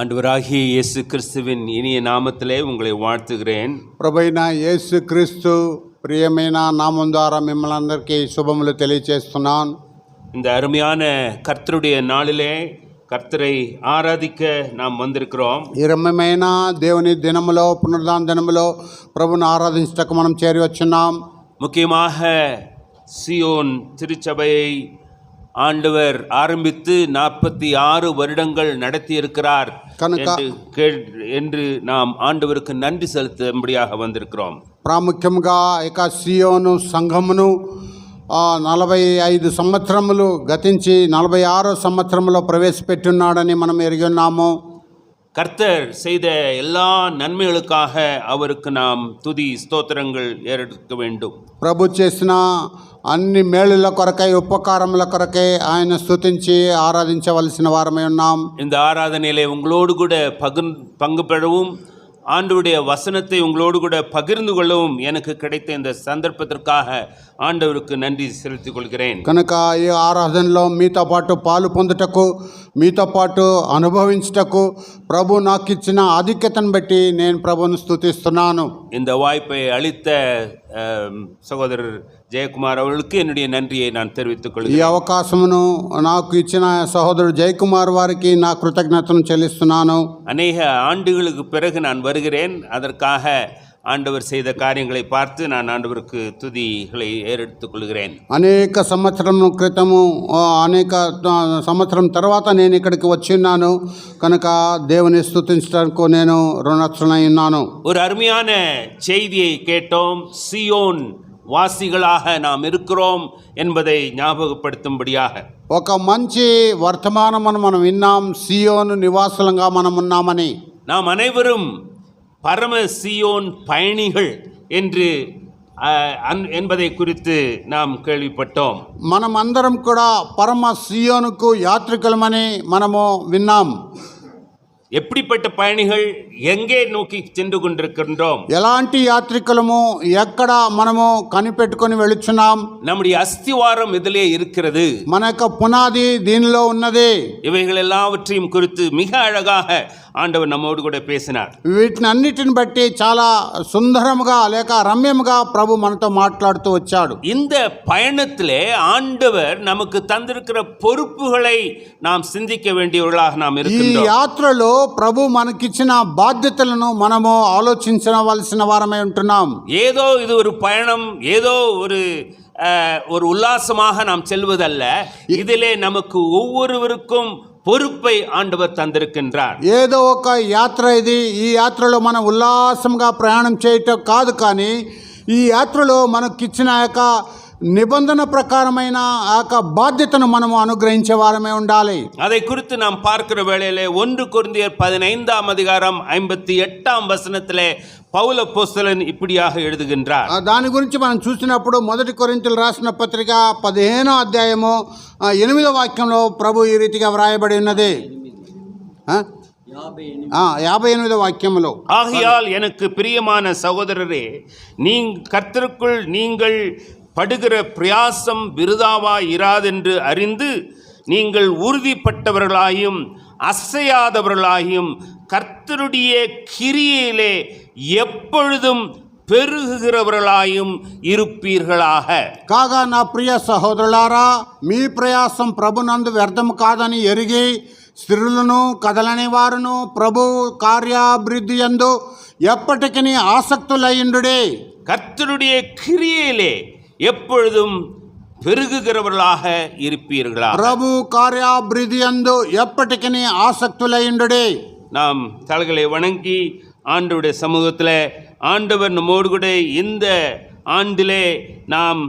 ஆண்டவராகிய இயேசு கிறிஸ்துவின் இனிய நாமத்திலே உங்களை வாழ்த்துகிறேன். ప్రభువైన యేసు క్రీస్తు ప్రియమైన నామం ద్వారా మిమ్మల్ని అందరికీ శుభములు తెలియజేస్తున్నాను. இந்த அருமையான கர்த்தருடைய நாளிலே கர்த்தரை ஆராதிக்க நாம் வந்திருக்கிறோம். ఈ రమ్యమైన దేవుని దినములో పునరుద్ధాన దినములో ప్రభువును ఆరాధించటకు మనం చేరి వచ్చున్నాం. முக்கியமாக சியோன் திருச்சபையை ஆண்டவர் ஆரம்பித்து 46 வருடங்கள் நடத்தி இருக்கிறார் என்று நாம் ஆண்டவருக்கு நன்றி செலுத்தும்படியாக வந்திருக்கிறோம். ప్రాముఖ్యంగా ఇక సియోను సంఘమును 45 సంవత్సరములు గతించి 46వ సంవత్సరంలో ప్రవేశపెట్టున్నాడని మనం ఎరిగి ఉన్నాము. கர்த்தர் செய்த எல்லா நன்மைகளுக்காக அவருக்கு நாம் துதி ஸ்தோத்திரங்கள் ஏறெடுக்க வேண்டும். ప్రభు చేసిన అన్ని మేలుల కొరకై ఉపకారముల కొరకై ఆయన స్తుతించి ఆరాధించవలసిన వారమై ఉన్నాం. இந்த ஆராதனையிலே உங்களோடு கூட பங்கு பெறவும் ஆண்டவருடைய வசனத்தை உங்களோடு கூட பகிர்ந்து கொள்ளவும் எனக்கு கிடைத்த இந்த சந்தர்ப்பத்திற்காக ஆண்டவருக்கு நன்றி செலுத்திக் கொள்கிறேன். కనుక ఈ ఆరాధనలో మీతో పాటు పాలు పొందుటకు మీతో పాటు అనుభవించుటకు ప్రభు నాకు ఇచ్చిన ఆధిక్యతను బట్టి నేను ప్రభువును స్తుతిస్తున్నాను. இந்த வாய்ப்பை அளித்த சகோதரர் ஜெயக்குமார் அவர்களுக்கு என்னுடைய நன்றியை நான் தெரிவித்துக் ఈ கொள்கிறேன். అవకాశమును నాకు ఇచ్చిన సహోదరుడు జయకుమార్ వారికి నా కృతజ్ఞతను చెల్లిస్తున్నాను. அநேக ஆண்டுகளுக்கு பிறகு நான் வருகிறேன். அதற்காக ஆண்டவர் செய்த காரியங்களை பார்த்து நான் ஆண்டவருக்கு துதிகளை ஏறெடுத்துக் கொள்கிறேன். అనేక సంవత్సరం క్రితము అనేక సంవత్సరం తర్వాత నేను ఇక్కడికి వచ్చి ఉన్నాను. కనుక దేవుని స్తుతించడానికి నేను రుణస్థులై ఉన్నాను. ஒரு அருமையான செய்தியை கேட்டோம். சியோன் வாசிகளாக நாம் இருக்கிறோம் என்பதை ஞாபகப்படுத்தும்படியாக ఒక మంచి వర్తమానమును మనం విన్నాం. సియోను నివాసులంగా మనం ఉన్నామని. நாம் அனைவரும் பரம சியோன் பயணிகள் என்று என்பதை குறித்து நாம் கேள்விப்பட்டோம். మనం అందరం కూడా పరమ సియోనుకు యాత్రికులమని మనము విన్నాం. எப்படிப்பட்ட பயணிகள், எங்கே நோக்கி சென்று கொண்டிருக்கின்றோம்? ఎలాంటి యాత్రికులము, ఎక్కడ మనము కనిపెట్టుకొని వెళుచున్నాం? நம்முடைய அஸ்திவாரம் இதிலே இருக்கிறது. మన యొక్క పునాది దీనిలో ఉన్నది. இவைகள் எல்லாவற்றையும் குறித்து மிக அழகாக ஆண்டவர் நம்மோடு கூட பேசினார். వీటిని అన్నిటిని బట్టి చాలా సుందరముగా లేక రమ్యముగా ప్రభు మనతో మాట్లాడుతూ వచ్చాడు. இந்த பயணத்திலே ஆண்டவர் நமக்கு தந்திருக்கிற பொறுப்புகளை நாம் சிந்திக்க வேண்டியவர்களாக நாம் ఈ இருக்கின்றோம். యాత్రలో ప్రభు మనకిచ్చిన బాధ్యతలను మనము ఆలోచించవలసిన వారమై ఉంటున్నాం. ஏதோ இது ஒரு பயணம், ஏதோ ஒரு உல்லாசமாக நாம் செல்வதல்ல. இதிலே நமக்கு ஒவ்வொருவருக்கும் பொறுப்பை ஆண்டவர் தந்திருக்கின்றார். ఏదో ఒక యాత్ర ఇది. ఈ యాత్రలో మనం ఉల్లాసంగా ప్రయాణం చేయటం కాదు, కానీ ఈ యాత్రలో మనకిచ్చిన యొక్క నిబంధన ప్రకారమైన ఆ యొక్క బాధ్యతను మనము అనుగ్రహించే వారమే ఉండాలి. அதை குறித்து நாம் பார்க்கிற வேளையிலே 1 கொரிந்தியர் 15ஆம் அதிகாரம் 58ஆம் வசனத்திலே பவுல் அப்போஸ்தலன் இப்படியாக எழுதுகின்றார். దాని గురించి మనం చూసినప్పుడు 1 కొరింథీయులకు రాసిన పత్రిక 15వ అధ్యాయము 8వ వాక్యంలో ప్రభు ఈ రీతిగా వ్రాయబడి ఉన్నది. 58వ వాక్యములో, ஆகையால் எனக்கு பிரியமான சகோதரரே, கர்த்தருக்குள் நீங்கள் படுகிற பிரயாசம் விருதாவாய் இராதென்று அறிந்து நீங்கள் உறுதிப்பட்டவர்களாயும் அசையாதவர்களாயும் கர்த்தருடைய கிரியையிலே எப்பொழுதும் పెరుగుகிறவர்களாயும் இருப்பீர்களாக. కాగా నా ప్రియ సహోదరులారా, మీ ప్రయాసం ప్రభునందు వ్యర్థము కాదని ఎరిగి స్థిరులను కదలని వారును ప్రభు కార్యాభివృద్ధి యందు ఎప్పటికీ ఆసక్తులయ్యుండుడే. கர்த்தருடைய கிரியையிலே எப்பொழுதும் பெருகுகிறவர்களாக இருப்பீர்களா. ప్రభు కార్యాభివృద్ధి యందు ఎప్పటికీ ఆసక్తులయ్యుండుడే. நாம் தலைகளை வணங்கி ஆண்டவருடைய சமூகத்தில் ஆண்டவர் நம்மோடு கூட இந்த ஆண்டிலே நாம்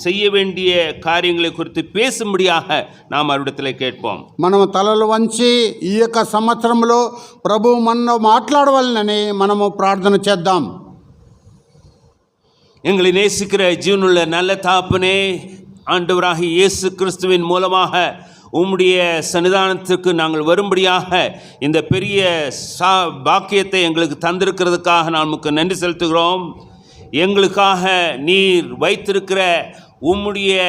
செய்ய வேண்டிய காரியங்களை குறித்து பேசும்படியாக நாம் அவரிடத்தில் கேட்போம். మనము తలలు వంచి ఈ యొక్క సంవత్సరంలో ప్రభు మనతో మాట్లాడవాలని మనము ప్రార్థన చేద్దాం. எங்களை நேசிக்கிற ஜீவனுள்ள நல்ல தாப்பனே, ஆண்டவராகிய இயேசு கிறிஸ்துவின் மூலமாக உம்முடைய சன்னிதானத்துக்கு நாங்கள் வரும்படியாக இந்த பெரிய பாக்கியத்தை எங்களுக்கு தந்திருக்கிறதுக்காக நான் உமக்கு நன்றி செலுத்துகிறோம். எங்களுக்காக நீர் வைத்திருக்கிற உம்முடைய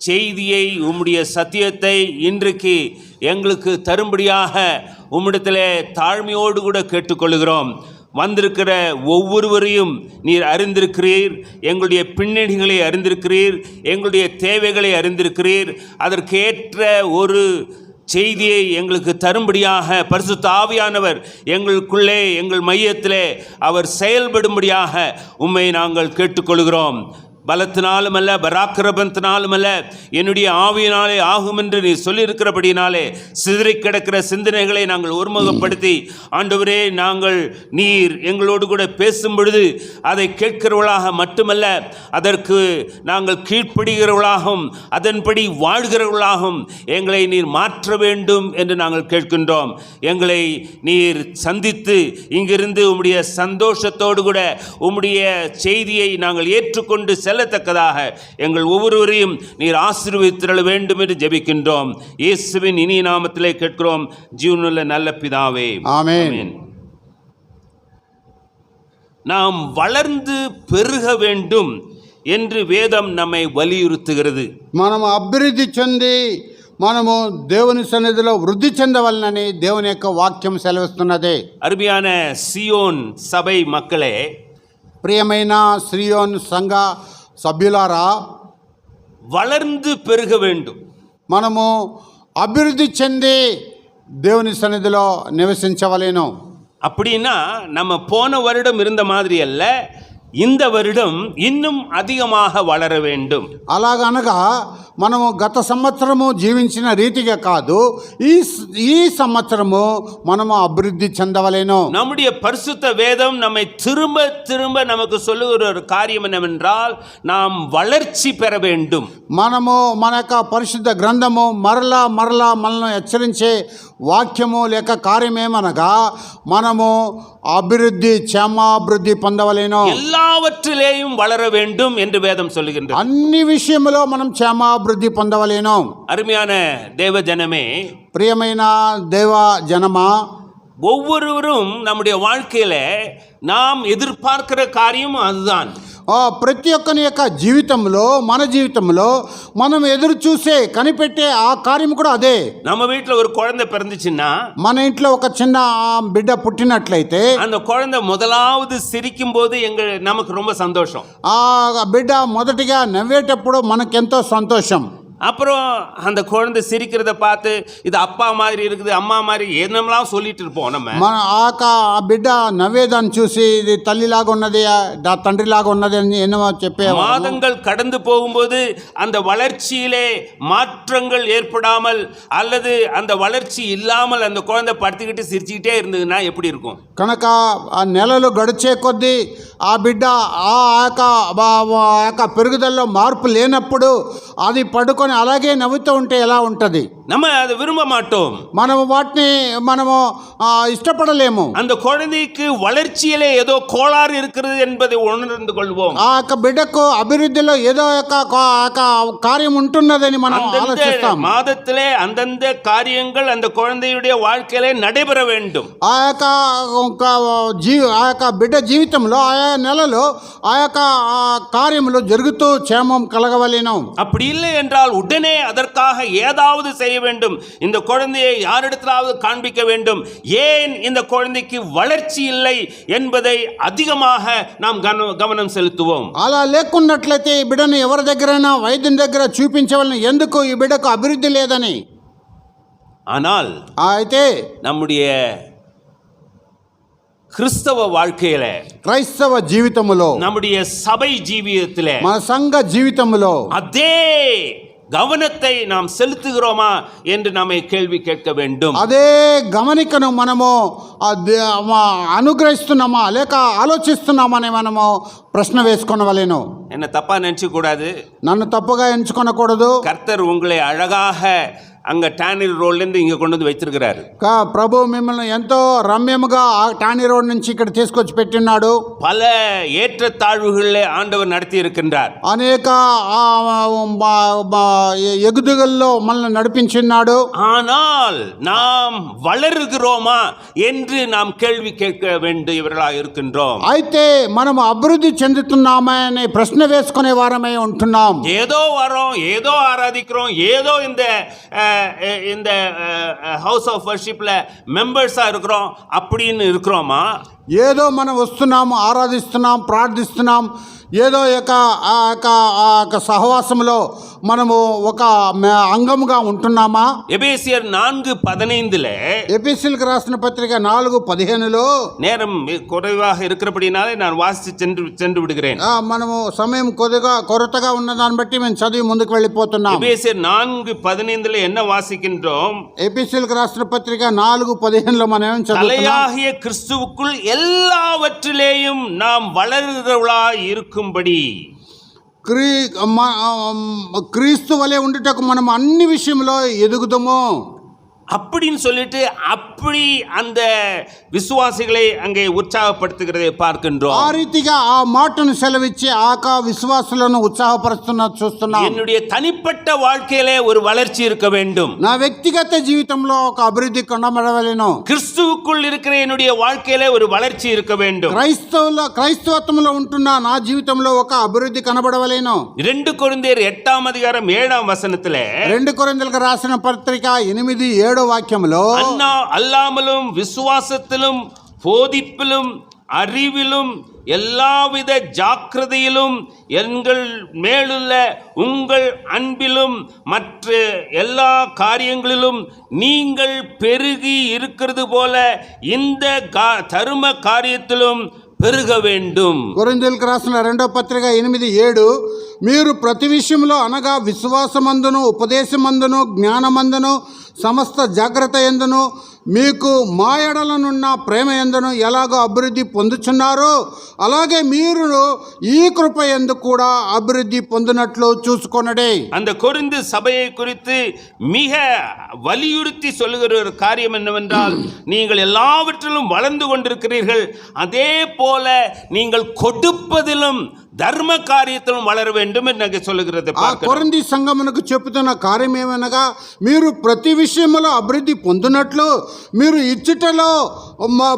செய்தியை உம்முடைய சத்தியத்தை இன்றைக்கு எங்களுக்கு தரும்படியாக உம்மிடத்திலே தாழ்மையோடு கூட கேட்டுக்கொள்கிறோம். வந்திருக்கிற ஒவ்வொருவரையும் நீர் அறிந்திருக்கிறீர், எங்களுடைய பின்னணிகளை அறிந்திருக்கிறீர், எங்களுடைய தேவைகளை அறிந்திருக்கிறீர். அதற்கேற்ற ஒரு செய்தியை எங்களுக்கு தரும்படியாக பரிசுத்த ஆவியானவர் எங்களுக்குள்ளே எங்கள் மையத்திலே அவர் செயல்படும்படியாக உம்மை நாங்கள் கேட்டுக்கொள்கிறோம். பலத்தினாலும் அல்ல, பராக்கிரமத்தினாலும் அல்ல, என்னுடைய ஆவியினாலே ஆகும் என்று நீ சொல்லியிருக்கிறபடினாலே சிதறி கிடக்கிற சிந்தனைகளை நாங்கள் ஒருமுகப்படுத்தி ஆண்டவரே, நீர் எங்களோடு கூட பேசும் பொழுது அதை கேட்கிறவர்களாக மட்டுமல்ல, அதற்கு நாங்கள் கீழ்ப்படுகிறவர்களாகவும் அதன்படி வாழ்கிறவர்களாகவும் எங்களை நீர் மாற்ற வேண்டும் என்று நாங்கள் கேட்கின்றோம். எங்களை நீர் சந்தித்து இங்கிருந்து உம்முடைய சந்தோஷத்தோடு கூட உம்முடைய செய்தியை நாங்கள் ஏற்றுக்கொண்டு செல்லத்தக்கதாக எங்கள் ஒவ்வொருவரையும் நீர் ஆசீர்வதித்திரள வேண்டும் என்று ஜெபிக்கின்றோம். இயேசுவின் இனிய நாமத்திலே கேட்கிறோம் ஜீவனுள்ள நல்ல பிதாவே, ஆமென். நாம் வளர்ந்து பெருக வேண்டும் என்று வேதம் நம்மை வலியுறுத்துகிறது. మనము అభివృద్ధి చెంది మనము దేవుని సన్నిధిలో వృద్ధి చెందవలనని దేవుని యొక్క వాక్యం సెలవిస్తున్నది. அருமையான சியோன் சபை மக்களே, ప్రియమైన సియోన్ సంఘ సభ్యులారా, வளர்ந்து பெருக வேண்டும். మనము అభివృద్ధి చెంది దేవుని సన్నిధిలో నివసించవలేను. அப்படின்னா நம்ம போன வருடம் இருந்த மாதிரி அல்ல, இந்த வருடம் இன்னும் அதிகமாக வளர வேண்டும். అలాగనగా మనము గత సంవత్సరము జీవించిన రీతిగా కాదు, ఈ సంవత్సరము మనము అభివృద్ధి చెందవలేను. நம்முடைய பரிசுத்த வேதம் நம்மை திரும்ப திரும்ப நமக்கு சொல்லுகிற ஒரு காரியம் என்னவென்றால், நாம் வளர்ச்சி பெற வேண்டும். మనము మన యొక్క పరిశుద్ధ గ్రంథము మరలా మనల్ని హెచ్చరించే వాక్యము లేక కార్యమేమనగా, మనము అభివృద్ధి క్షేమాభివృద్ధి పొందవలేను. எல்லாவற்றிலேயும் வளர வேண்டும் என்று வேதம் சொல்லுகின்றது. అన్ని విషయములో మనం క్షేమాభివృద్ధి పొందవలేను. அருமையான தேவ ஜனமே, ప్రియమైన దేవ జనమా, ஒவ்வொருவரும் நம்முடைய வாழ்க்கையில நாம் எதிர்பார்க்கிற காரியம் அதுதான். ప్రతి ఒక్కని యొక్క జీవితంలో, మన జీవితంలో మనం ఎదురు చూసే కనిపెట్టే ఆ కార్యం కూడా అదే. நம்ம வீட்டில் ஒரு குழந்தை பிறந்துச்சுன்னா, మన ఇంట్లో ఒక చిన్న బిడ్డ పుట్టినట్లయితే அந்த குழந்தை முதலாவது சிரிக்கும் போது நமக்கு ரொம்ப சந்தோஷம். ఆ బిడ్డ మొదటిగా నవ్వేటప్పుడు మనకెంతో సంతోషం. அப்புறம் அந்த குழந்தை சிரிக்கிறத பார்த்து இது அப்பா மாதிரி இருக்குது, அம்மா மாதிரி என்னெல்லாம் சொல்லிட்டு இருப்போம். మన ఆ బిడ్డ నవ్వేదాన్ని చూసి ఇది తల్లిలాగా ఉన్నది, తండ్రిలాగా ఉన్నది అని ఎన్నో చెప్పే. மாதங்கள் கடந்து போகும்போது அந்த வளர்ச்சியிலே மாற்றங்கள் ஏற்படாமல் அல்லது அந்த வளர்ச்சி இல்லாமல் அந்த குழந்தை படுத்துக்கிட்டு சிரிச்சுக்கிட்டே இருந்ததுன்னா எப்படி இருக்கும்? కనుక ఆ నెలలు గడిచే కొద్దీ ఆ బిడ్డ ఆ యొక్క పెరుగుదలలో మార్పు లేనప్పుడు అది పడుకొని అలాగే నవ్వుతూ ఉంటే ఎలా ఉంటుంది? நம்ம அதை விரும்ப மாட்டோம். మనము వాటిని ఇష్టపడలేము. அந்த குழந்தைக்கு வளர்ச்சியிலே ஏதோ கோளாறு இருக்கிறது என்பதை உணர்ந்து கொள்வோம். ఆ యొక్క బిడ్డకు అభివృద్ధిలో ఏదో ఒక కార్యం ఉంటున్నదని మనం ఆలోచిస్తాం. మాదத்திலே அந்தந்த காரியங்கள் அந்த குழந்தையுடைய வாழ்க்கையிலே நடைபெற வேண்டும். ఆ యొక్క బిడ్డ జీవితంలో ఆయా నెలలో ఆ యొక్క కార్యములు జరుగుతూ క్షేమం కలగవలేను. அப்படி இல்லை என்றால் உடனே அதற்காக ஏதாவது செய்ய வேண்டும். இந்த குழந்தையை யாரிடத்திலாவது காண்பிக்க வேண்டும். ஏன் இந்த குழந்தைக்கு வளர்ச்சி இல்லை என்பதை அதிகமாக நாம் கவனம் செலுத்துவோம். అలా లేకున్నట్లయితే ఈ బిడ్డను ఎవరి దగ్గరైనా వైద్యుని దగ్గర చూపించవలన, ఎందుకు ఈ బిడ్డకు అభివృద్ధి లేదని. ஆனால் అయితే நம்முடைய கிறிஸ்தவ வாழ்க்கையில, క్రైస్తవ జీవితములో, நம்முடைய சபை ஜீவியத்திலே, మన సంఘ జీవితములో அதே గమనத்தை நாம் செலுத்துகிறோமா என்று நம்மை கேள்வி கேட்க வேண்டும். అదే గమనికను మనము అనుగ్రహిస్తున్నామా లేక ఆలోచిస్తున్నామని మనము ప్రశ్న వేసుకొనవలెను. என்ன தப்பா நினைச்சு கூடாது, నన్ను తప్పుగా ఎంచుకొనకూడదు. கர்த்தர் உங்களை அழகாக அங்கே டானில் ரோட்லேருந்து இங்கே கொண்டு வந்து வச்சிருக்கிறாரு. ప్రభు మిమ్మల్ని ఎంతో రమ్యముగా ఆ టానీ రోడ్ నుంచి ఇక్కడ తీసుకొచ్చి పెట్టినాడు. பல ஏற்றத்தாழ்வுகளிலே ஆண்டவர் நடத்தி இருக்கின்றார். అనేక ఎగుదుగల్లో మనల్ని నడిపించినాడు. ஆனால் நாம் வளருகிறோமா என்று நாம் கேள்வி கேட்க வேண்டியவர்களாக இருக்கின்றோம். అయితే మనం అభివృద్ధి చెందుతున్నామా అనే ప్రశ్న వేసుకునే వారమే ఉంటున్నాం. ஏதோ வரோம், ஏதோ ஆராதிக்கிறோம், ஏதோ இந்த ஹவுஸ் ஆஃப் வர்ஷிப்ல மெம்பர்ஸா இருக்கிறோம் அப்படின்னு இருக்கிறோமா? ఏదో మనం వస్తున్నాం, ఆరాధిస్తున్నాం, ప్రార్థిస్తున్నాం, ఏదో యొక్క సహవాసంలో మనము ఒక అంగముగా ఉంటున్నామా? எபேசியர் 4:15 ఎఫెసీయులకు రాసిన పత్రిక 4:15 நேரம் குறைவாக இருக்கிறபடினாலே நான் வாசித்து சென்று விடுகிறேன். మనము సమయం కొరతగా ఉన్న దాన్ని బట్టి మేము చదివి ముందుకు వెళ్ళిపోతున్నాం. எபேசியர் 4:15 என்ன வாசிக்கின்றோம்? ఎఫెసీయులకు రాసిన పత్రిక 4:15 మనం ఏం చదువుతున్నాం? தலையாகிய கிறிஸ்துவுக்குள் எல்லாவற்றிலேயும் நாம் வளருகிறவர்களாய் இருக்கும்படி క్రీస్తు వలె ఉండుటకు మనం అన్ని విషయంలో ఎదుగుదాము அப்படின்னு சொல்லிட்டு அப்படி அந்த விசுவாசிகளை அங்கே உற்சாகப்படுத்துகிறதை பார்க்கின்றோம். ఆ రీతిగా ఆ మాటను సెలవిచ్చి విశ్వాసులను ఉత్సాహపరుస్తున్న చూస్తున్నాం. என்னுடைய தனிப்பட்ட வாழ்க்கையிலே ஒரு வளர்ச்சி இருக்க வேண்டும். నా వ్యక్తిగత జీవితంలో ఒక అభివృద్ధి కనబడవలెను. கிறிஸ்துவுக்குள் இருக்கிற என்னுடைய வாழ்க்கையிலே ஒரு வளர்ச்சி இருக்க வேண்டும். క్రైస్తవత్వంలో ఉంటున్న నా జీవితంలో ఒక అభివృద్ధి కనబడవలెను. 2 కొరింథీయులు 8:7 2 కొరింథీయులకు రాసిన పత్రిక 8:7 వాక్యంలో அல்லாமலும் விசுவாசத்திலும் போதிப்பிலும் அறிவிலும் எல்லாவித ஜாக்கிரதையிலும் எங்கள் மேலுள்ள உங்கள் அன்பிலும் மற்ற எல்லா காரியங்களிலும் நீங்கள் பெருகி இருக்கிறது போல இந்த தரும காரியத்திலும் పెరుగ வேண்டும். కొరింథీయులకు రాసిన 2వ పత్రిక 8:7 మీరు ప్రతి విషయంలో అనగా విశ్వాసమందును, ఉపదేశమందును, జ్ఞానమందును, సమస్త జాగ్రత్త యందును, మీకు మా ఎడలనున్న ప్రేమ యందును ఎలాగో అభివృద్ధి పొందుచున్నారో అలాగే మీరు ఈ కృప యందు కూడా అభివృద్ధి పొందినట్లు చూసుకొనడే. அந்த கொரிந்து சபையை குறித்து மிக வலியுறுத்தி சொல்லுகிற ஒரு காரியம் என்னவென்றால், நீங்கள் எல்லாவற்றிலும் வளர்ந்து கொண்டிருக்கிறீர்கள், அதே போல நீங்கள் கொடுப்பதிலும் ధర్మ కార్యత్వం వలర வேண்டும் என்று சொல்லுகிறது. కొరింథీ సంఘమునకు చెప్పుతున్న కార్యం ఏమనగా మీరు ప్రతి విషయంలో అభివృద్ధి పొందినట్లు మీరు ఇచ్చుటలో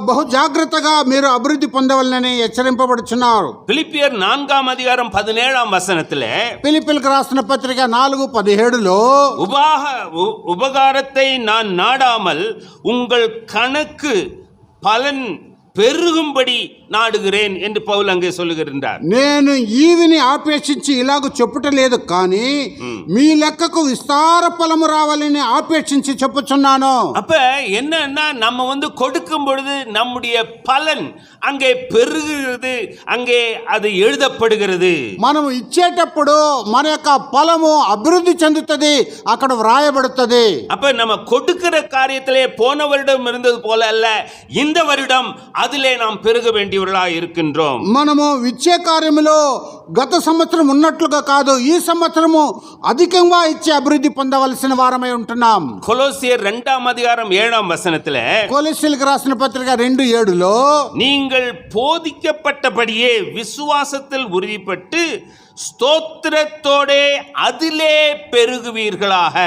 బహు జాగ్రత్తగా మీరు అభివృద్ధి పొందవలనని హెచ్చరింపబడుచున్నారు. ఫిలిప్పియర్ 4:17 ఫిలిప్పీయులకు రాసిన పత్రిక 4:17 உபகாரத்தை நான் நாடாமல் உங்கள் கணக்கு பலன் பெருகும்படி నాడుகிறேன் என்று పౌలు அங்கே சொல்லுகிறார். నేను ఈవిని ఆపేక్షించి ఇలాగ చెప్పుటలేదు, కానీ మీ లెక్కకు విస్తార ఫలము రావాలని ఆపేక్షించి చెప్పుచున్నాను. அப்ப என்னன்னா நம்ம கொடுக்கும் பொழுது நம்முடைய பலன் அங்கே பெருகுகிறது, அங்கே அது எழுதப்படுகிறது. మనం ఇచ్చేటప్పుడు మన యొక్క ఫలము అభివృద్ధి చెందుతుంది, అక్కడ వ్రాయబడుతుంది. அப்ப நம்ம கொடுக்கிற காரியத்திலே போன வருடம் இருந்தது போல அல்ல, இந்த வருடம் அதிலே நாம் பெருக வேண்டிய இருக்கின்றோம். మనము ఇచ్చే కార్యములో గత సంవత్సరం ఉన్నట్లుగా కాదు, ఈ సంవత్సరము అధికంగా ఇచ్చే అభివృద్ధి పొందవలసిన వారమై ఉంటున్నాం. కొలొస్సీయర్ 2:7 కొలొస్సీయులకు రాసిన పత్రిక 2:7 நீங்கள் போதிக்கப்பட்டபடியே விசுவாசத்தில் உறுதிப்பட்டு స్తోత్రతోడే அதிலே పెరుగువీர்களாக.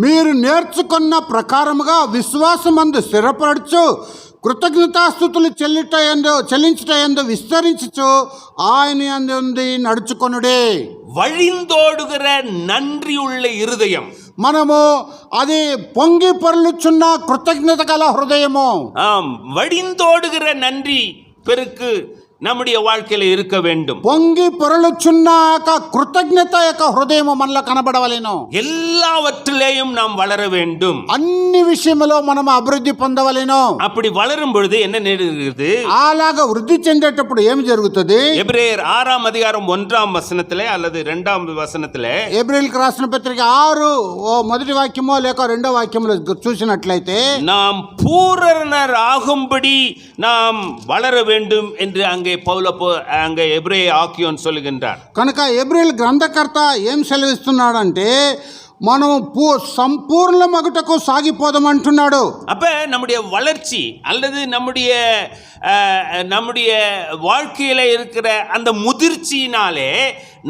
మీరు నేర్చుకున్న ప్రకారముగా విశ్వాసమందు స్థిరపరచు, కృతజ్ఞతాస్తుతులు చెల్లించుటయందు విస్తరించుచు ఆయన యందు నడుచుకొనుడే. వழிந்தோடுகிற நன்றி உள்ள இருதயம், మనము అది పొంగి పొర్లుచున్న కృతజ్ఞత గల హృదయము. వழிந்தோடுகிற நன்றி பெருக்கு நம்முடைய வாழ்க்கையில இருக்க வேண்டும். పొంగి పొరలుచున్న కృతజ్ఞత యొక్క హృదయము మనలో కనబడవలెను. எல்லாவற்றிலேயும் நாம் வளர வேண்டும். అన్ని విషయములో మనం అభివృద్ధి పొందవలెను. அப்படி வளரும் பொழுது என்ன நேருகிறது? అలాగా వృద్ధి చెందేటప్పుడు ఏమి జరుగుతుంది? ఎబ్రేయర్ 6:1 அல்லது 2 ఎబ్రేయులకు రాసిన పత్రిక 6 మొదటి వాక్యమో లేక 2వ వాక్యములో చూసినట్లయితే நாம் பூரணர் ஆகும்படி நாம் வளர வேண்டும் என்று அங்கே அங்கே எபிரேய ஆக்கியோன் சொல்லுகின்றார். కనుక ఎబ్రేయుల గ్రంథకర్త ఏం సెలవిస్తున్నాడంటే మనం సంపూర్ణమగుటకు సాగిపోదామంటున్నాడు. அப்ப நம்முடைய வளர்ச்சி அல்லது நம்முடைய வாழ்க்கையில இருக்கிற அந்த முதிர்ச்சியினாலே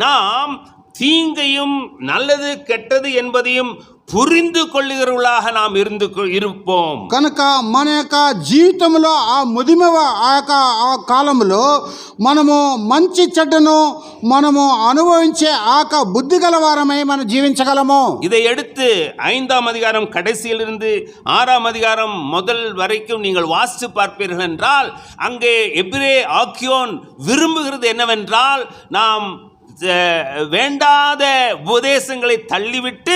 நாம் தீங்கையும் நல்லது கெட்டது என்பதையும் புரிந்து கொள்ளுகிறவர்களாக நாம் இருப்போம். కనుక మన యొక్క జీవితంలో ఆ ముదిమ ఆ కాలంలో మనము మంచి చెడ్డను మనము అనుభవించే ఆ బుద్ధి గలవారమై మనం జీవించగలము. இதை எடுத்து 5ஆம் அதிகாரம் கடைசியிலிருந்து 6ஆம் அதிகாரம் முதல் வரைக்கும் நீங்கள் வாசித்து பார்ப்பீர்கள் என்றால் அங்கே எபிரே ஆக்கியோன் விரும்புகிறது என்னவென்றால் நாம் வேண்டாத உபதேசங்களை தள்ளிவிட்டு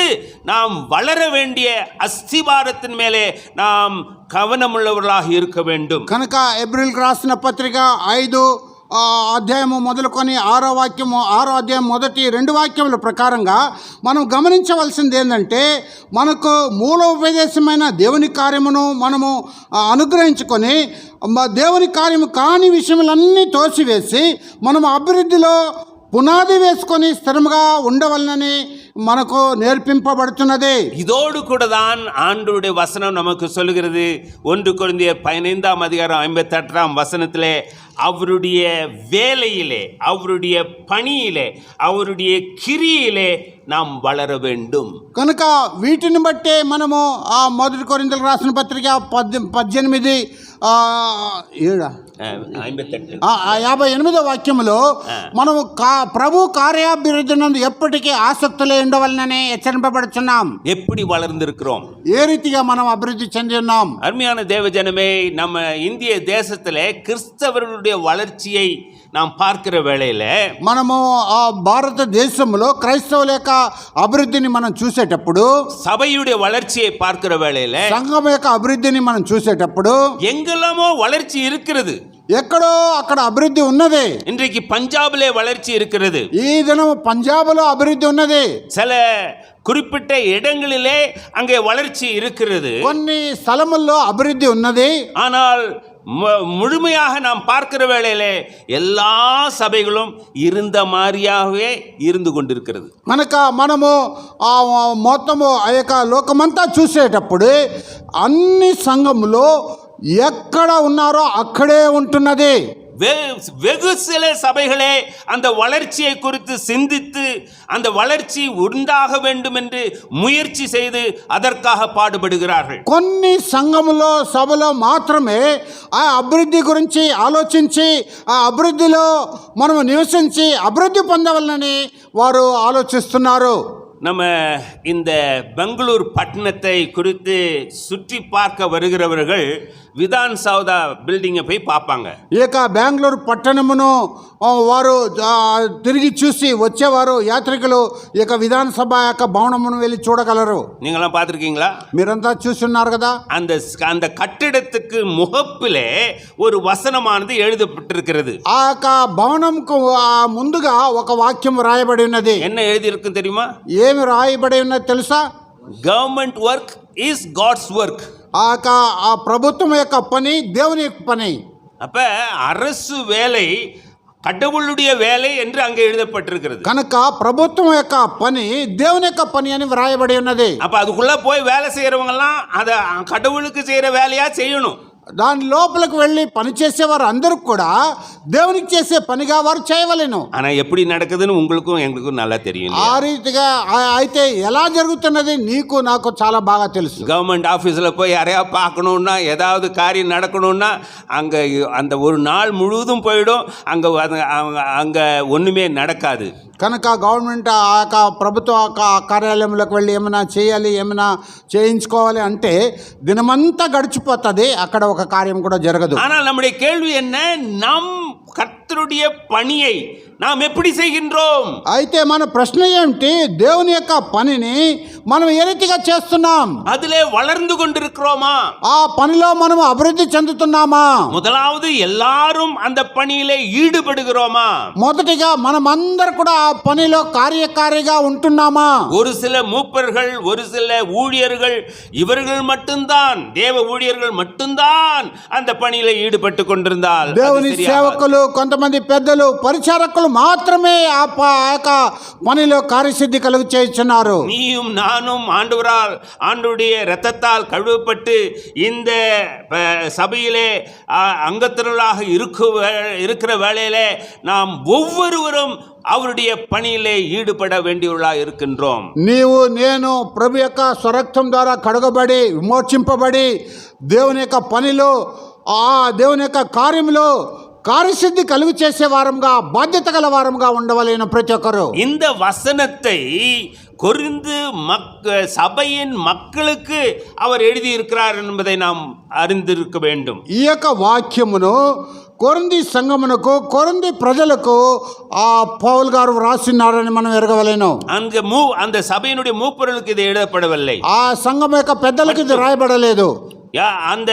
நாம் வளர வேண்டிய அஸ்திபாரத்தின் மேலே நாம் கவனமுள்ளவர்களாக இருக்க வேண்டும். కనుక ఏప్రిల్కి రాసిన పత్రిక 5 అధ్యాయము మొదలుకొని 6వ అధ్యాయం మొదటి 2 వాక్యముల ప్రకారంగా మనం గమనించవలసింది ఏంటంటే మనకు మూల ఉపదేశమైన దేవుని కార్యమును మనము అనుగ్రహించుకొని దేవుని కార్యము కాని విషయములన్నీ తోసివేసి మనము అభివృద్ధిలో புனாதி வேசுకొని స్థిరముగా ఉండవలనని మనకు నేర్పింపబడుతున్నది. இதோடு கூட தான் ஆண்டவருடைய வசனம் நமக்கு சொல்லுகிறது. 1 கொரிந்தியர் 15ஆம் அதிகாரம் 58ஆம் வசனத்திலே அவருடைய வேலையிலே, அவருடைய பணியிலே, அவருடைய கிரியிலே நாம் வளர வேண்டும். కనుక వీటిని బట్టే మనము ఆ 1 కొరింథీయులకు రాసిన పత్రిక 18 58వ వాక్యములో మనము ప్రభు కార్యాభివృద్ధి నందు ఎప్పటికీ ఆసక్తిలో ఉండవలనని హెచ్చరింపబడుచున్నాం. எப்படி வளர்ந்திருக்கிறோம், ఏ రీతిగా మనం అభివృద్ధి చెంది ఉన్నాం. அருமையான தேவஜனமே, நம்ம இந்திய தேசத்திலே கிறிஸ்தவர்களுடைய வளர்ச்சியை நாம் பார்க்கிற வேளையில మనము ఆ భారతదేశంలో క్రైస్తవుల యొక్క అభివృద్ధిని మనం చూసేటప్పుడు, சபையுடைய வளர்ச்சியை பார்க்கிற வேளையில సంఘం యొక్క అభివృద్ధిని మనం చూసేటప్పుడు எங்கெல்லாமோ வளர்ச்சி இருக்கிறது. ఎక్కడో అక్కడ అభివృద్ధి ఉన్నది. இன்றைக்கு பஞ்சாபிலே வளர்ச்சி இருக்கிறது. ఈ దినం పంజాబ్లో అభివృద్ధి ఉన్నది. சில குறிப்பிட்ட இடங்களிலே அங்கே வளர்ச்சி இருக்கிறது. కొన్ని స్థలముల్లో అభివృద్ధి ఉన్నది. ஆனால் முழுமையாக நாம் பார்க்கிற வேளையிலே எல்லா சபைகளும் இருந்த மாதிரியாகவே இருந்து கொண்டிருக்கிறது. కనుక మనము మొత్తము ఆ యొక్క లోకమంతా చూసేటప్పుడు అన్ని సంఘములో ఎక్కడ ఉన్నారో అక్కడే ఉంటున్నది. வெகு சில சபைகளே அந்த வளர்ச்சியை குறித்து சிந்தித்து அந்த வளர்ச்சி உண்டாக வேண்டும் என்று முயற்சி செய்து அதற்காக பாடுபடுகிறார்கள். కొన్ని సంఘములో సభలో మాత్రమే ఆ అభివృద్ధి గురించి ఆలోచించి ఆ అభివృద్ధిలో మనము నివసించి అభివృద్ధి పొందవలనని వారు ఆలోచిస్తున్నారు. நம்ம இந்த பெங்களூர் பட்டணத்தை குறித்து சுற்றி பார்க்க வருகிறவர்கள் విధాన్ సౌదా బిల్డింగ్ పోయి పాపాంగ. ఇక బెంగళూరు పట్టణమును వారు తిరిగి చూసి వచ్చేవారు యాత్రికులు ఇక విధానసభ యొక్క భవనమును వెళ్ళి చూడగలరు. நீங்களாம் பார்த்திருக்கீங்களா? మీరంతా చూస్తున్నారు కదా. அந்த கட்டிடத்துக்கு முகப்பிலே ஒரு வசனமானது எழுதப்பட்டிருக்கிறது. ఆ యొక్క భవనంకు ముందుగా ఒక వాక్యం రాయబడి ఉన్నది. என்ன எழுதி இருக்கும் தெரியுமா? ఏమి రాయబడి ఉన్నది తెలుసా? Government work is God's work. ఆ ప్రభుత్వం యొక్క పని దేవుని యొక్క పని. அப்ப அரசு வேலை கடவுளுடைய வேலை என்று அங்கே எழுதப்பட்டிருக்கிறது. కనుక ప్రభుత్వం యొక్క పని దేవుని యొక్క పని అని వ్రాయబడి ఉన్నది. அப்ப அதுக்குள்ள போய் வேலை செய்யறவங்க எல்லாம் அத கடவுளுக்கு செய்யற வேலையா செய்யணும். దాని లోపలికి వెళ్ళి పని చేసేవారు అందరూ కూడా దేవునికి చేసే పనిగా వారు చేయవలెను. ஆனா எப்படி நடக்குதுன்னு உங்களுக்கும் எங்களுக்கும் நல்லா தெரியும். ఆ రీతిగా అయితే ఎలా జరుగుతున్నది నీకు నాకు చాలా బాగా తెలుసు. கவர்மெண்ட் ஆஃபீஸில் போய் யாரையா பார்க்கணுன்னா ஏதாவது காரியம் நடக்கணும்னா அங்கே அந்த ஒரு நாள் முழுவதும் போயிடும். அங்கே ஒன்றுமே நடக்காது. కనుక గవర్నమెంట్ ఆ యొక్క ప్రభుత్వ కార్యాలయంలోకి వెళ్ళి ఏమైనా చేయాలి, ఏమైనా చేయించుకోవాలి అంటే దినమంతా గడిచిపోతుంది, అక్కడ ఒక కార్యం కూడా జరగదు. ஆனால் நம்முடைய கேள்வி என்ன, நம் கர்த்தருடைய பணியை நாம் எப்படி செய்கின்றோம்? అయితే మన ప్రశ్న ఏమిటి, దేవుని యొక్క పనిని మనం ఏ రీతిగా చేస్తున్నాం? அதிலே வளர்ந்து கொண்டிருக்கிறோமா? ఆ పనిలో మనం అభివృద్ధి చెందుతున్నామా? முதலாவது எல்லாரும் அந்த பணியிலே ஈடுபடுகிறோமா? మొదటిగా మనమందరూ కూడా ఆ పనిలో కార్యకారిగా ఉంటున్నామా? ஒரு சில மூப்பர்கள், ஒரு சில ஊழியர்கள், இவர்கள் மட்டும்தான், தேவ ஊழியர்கள் மட்டும்தான் அந்த பணியில ஈடுபட்டு கொண்டிருந்தால், దేవుని సేవకులు, కొంతమంది పెద్దలు, పరిచారకులు మాత్రమే ఆ యొక్క పనిలో కార్యసిద్ధి కలుగు చేస్తున్నారు. நீயும் நானும் ஆண்டவருடைய இரத்தத்தால் கழுவப்பட்டு இந்த சபையிலே அங்கத்தினராக இருக்கிற வேளையிலே நாம் ஒவ்வொருவரும் அவருடைய పనిயிலே ஈடுபட வேண்டியவர்களாக இருக்கின்றோம். నీవు నేను ప్రభు యొక్క స్వరక్తం ద్వారా కడగబడి విమోచింపబడి దేవుని యొక్క పనిలో దేవుని యొక్క కార్యంలో కార్యసిద్ధి కలుగు చేసే వారంగా బాధ్యత గల వారంగా ఉండవలెను ప్రతి ఒక్కరు. இந்த வசனத்தை கொரிந்து சபையின் மக்களுக்கு அவர் எழுதி இருக்கிறார் என்பதை நாம் அறிந்திருக்க வேண்டும். ఈ యొక్క వాక్యమును కొరింథీ సంఘమునకు కొరింథీ ప్రజలకు పౌలు గారు వ్రాసినారని మనం ఎరగవలేను. அந்த சபையினுடைய மூப்பர்களுக்கு இது எழுதப்படவில்லை. ఆ సంఘం యొక్క పెద్దలకు ఇది రాయబడలేదు. அந்த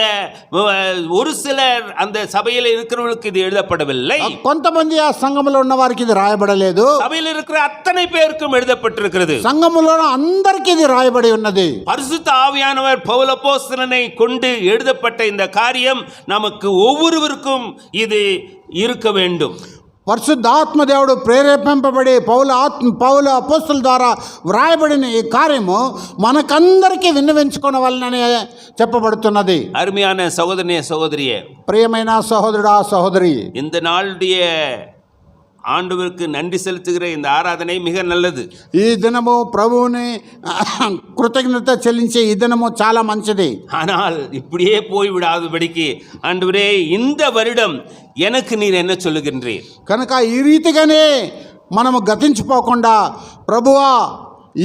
ஒரு சிலர் அந்த சபையில் இருக்கிறவர்களுக்கு இது எழுதப்படவில்லை. కొంతమంది ఆ సంఘములో ఉన్న వారికి ఇది రాయబడలేదు. சபையில் இருக்கிற அத்தனை பேருக்கும் எழுதப்பட்டிருக்கிறது. సంఘములో అందరికీ ఇది రాయబడి ఉన్నది. பரிசுத்த ஆவியானவர் பவுல் அப்போஸ்தலனை கொண்டு எழுதப்பட்ட இந்த காரியம் நமக்கு ஒவ்வொருவருக்கும் இது இருக்க வேண்டும். పరిశుద్ధాత్మ దేవుడు ప్రేరేపింపబడి పౌలు అపోస్తల ద్వారా వ్రాయబడిన ఈ కార్యము మనకందరికీ విన్నవించుకోవాలని చెప్పబడుతున్నది. అరుமையான సహోదరనే సహోదరియే, ప్రియమైన సహోదరుడా సహోదరి, இந்த நாளுடைய ஆண்டவருக்கு நன்றி செலுத்துகிற இந்த ஆராதனை மிக நல்லது. ఈ దినము ప్రభువుని కృతజ్ఞత చెల్లించే ఈ దినము చాలా మంచిది. ஆனால் இப்படியே போய் விடாதபடிக்கு ஆண்டவரே இந்த வருடம் எனக்கு நீர் என்ன சொல்லுகின்றீர்? కనుక ఈ రీతిగానే మనము గతించిపోకుండా ప్రభువా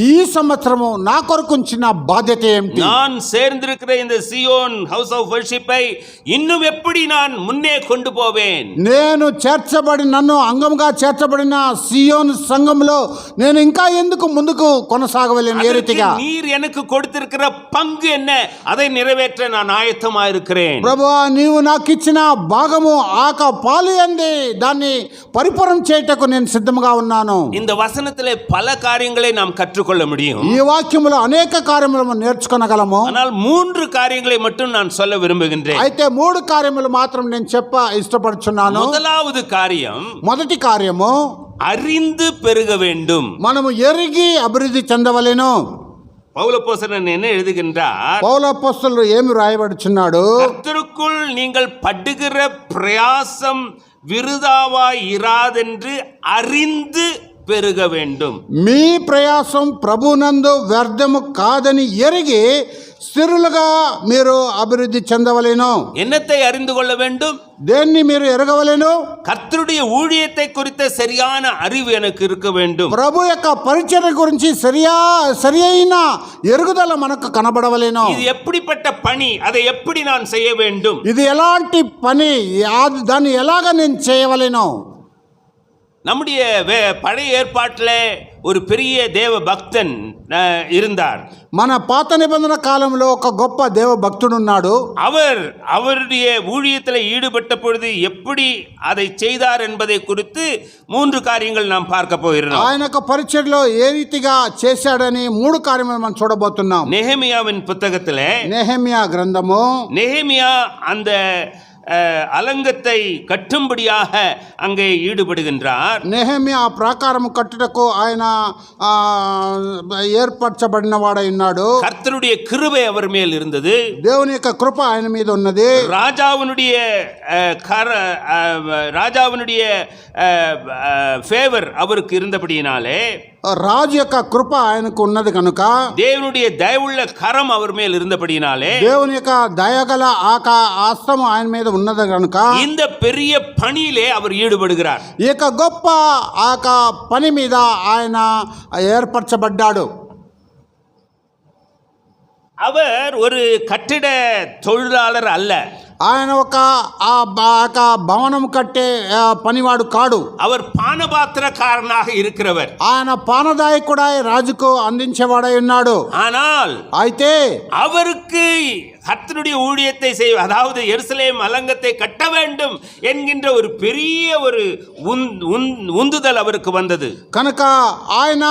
ఈ సంవత్సరము నా కొరకు ఉంచిన బాధ్యత ఏమిటి? நான் சேர்ந்திருக்கிற இந்த சியோன் ஹவுஸ் ஆஃப் வர்ஷிப்பை இன்னும் எப்படி நான் முன்னே கொண்டு போவேன்? నన్ను అంగంగా చేర్చబడిన సియోన్ సంఘంలో నేను ఇంకా ఎందుకు ముందుకు కొనసాగవలేను? ఏ రీతిగా நீர் எனக்கு கொடுத்திருக்கிற பங்கு என்ன, அதை நிறைவேற்ற நான் ஆயத்தமாக இருக்கிறேன். ప్రభువా నీవు నాకు ఇచ్చిన భాగము పాలు అంది దాన్ని పరిపూర్ణం చేయటకు నేను సిద్ధంగా ఉన్నాను. இந்த வசனத்திலே பல காரியங்களை நாம் கற்றுக்கொள்ள முடியும். ఈ వాక్యములో అనేక కార్యములను నేర్చుకొనగలము. ஆனால் 3 காரியங்களை மட்டும் நான் சொல்ல విரும்புகின்றேன். అయితే 3 కార్యములు మాత్రం నేను ఇష్టపడుచున్నాను. முதலாவது காரியம், మొదటి కార్యము அறிந்து பெருக வேண்டும். మనము ఎరిగి అభివృద్ధి చెందవలెను. பவுலப்போஸ்தலன் என்ன எழுதுகின்றார்? పౌలప్పొస్తలుడు ఏమి రాయబడుచున్నాడు? கர்த்தருக்குள் நீங்கள் படுகிற பிரயாசம் விருதாவாய் இராதென்று அறிந்து பெருக வேண்டும். మీ ప్రయాసం ప్రభునందు వ్యర్థము కాదని ఎరిగి స్థిరులుగా మీరు అభివృద్ధి చెందవలెను. என்னத்தை அறிந்து கொள்ள வேண்டும்? దేన్ని మీరు ఎరగవలెను? கர்த்தருடைய ஊழியத்தை குறித்த சரியான அறிவு எனக்கு இருக்க வேண்டும். ప్రభు యొక్క పరిచర్య గురించి సరి అయిన ఎరుగుదల మనకు కనబడవలెను. இது எப்படிப்பட்ட பணி, அதை எப்படி நான் செய்ய வேண்டும்? ఇది ఎలాంటి పని, దాన్ని ఎలాగ నేను చేయవలెను? நம்முடைய பழைய ஏற்பாட்டில் ஒரு பெரிய தேவ பக்தன் இருந்தார். మన పాత నిబంధన కాలంలో ఒక గొప్ప దేవ భక్తుడు ఉన్నాడు. அவருடைய ஊழியத்தில் ஈடுபட்ட பொழுது எப்படி அதை செய்தார் என்பதை குறித்து 3 காரியங்கள் நாம் பார்க்க போகிறோம். ఆయన యొక్క పరిచర్యలో ఏ రీతిగా చేశాడని 3 కార్యములు మనం చూడబోతున్నాం. நெகேமியாவின் புத்தகத்திலே, నెహెమ్యా గ్రంథము, நெகேமியா அந்த అలంగத்தை కట్టుంబడిயாக அங்கே ஈடுபடுகின்றார். నెహెమ్యా ఆ ప్రాకారము కట్టుటకు ఆయన ఏర్పరచబడిన వాడై ఉన్నాడు. கர்த்தருடைய கிருபை அவர் மேல் இருந்தது. దేవుని యొక్క కృప ఆయన మీద ఉన్నది. ராஜாவினுடைய ఫేవర్ அவருக்கு இருந்தபடியினாலே, రాజు యొక్క కృప ఆయనకు ఉన్నది కనుక, దేవునుடைய దయவுள்ள కరం அவர் மேல் இருந்தபடியினாலே, దేవుని యొక్క దయగల హస్తము ఆయన మీద ఉన్నది కనుక இந்த பெரிய పనిயிலே அவர் ஈடுபடுகிறார். ఈ యొక్క గొప్ప పని మీద ఆయన ఏర్పరచబడ్డాడు. அவர் ஒரு கட்டிட தொழிலாளர் அல்ல. ఆయన ఒక భవనం కట్టే పనివాడు కాడు. அவர் பானபாத்திரக்காரனாக இருக்கிறவர். ఆయన పానదాయకుడై రాజుకు అందించేవాడై ఉన్నాడు. ஆனால் అయితే அவருக்கு கர்த்தருடைய ஊழியத்தை செய்ய, அதாவது எருசலேம் அலங்கத்தை கட்ட வேண்டும் என்கின்ற ஒரு பெரிய ஒரு உந்துதல் அவருக்கு வந்தது. కనుక ఆయన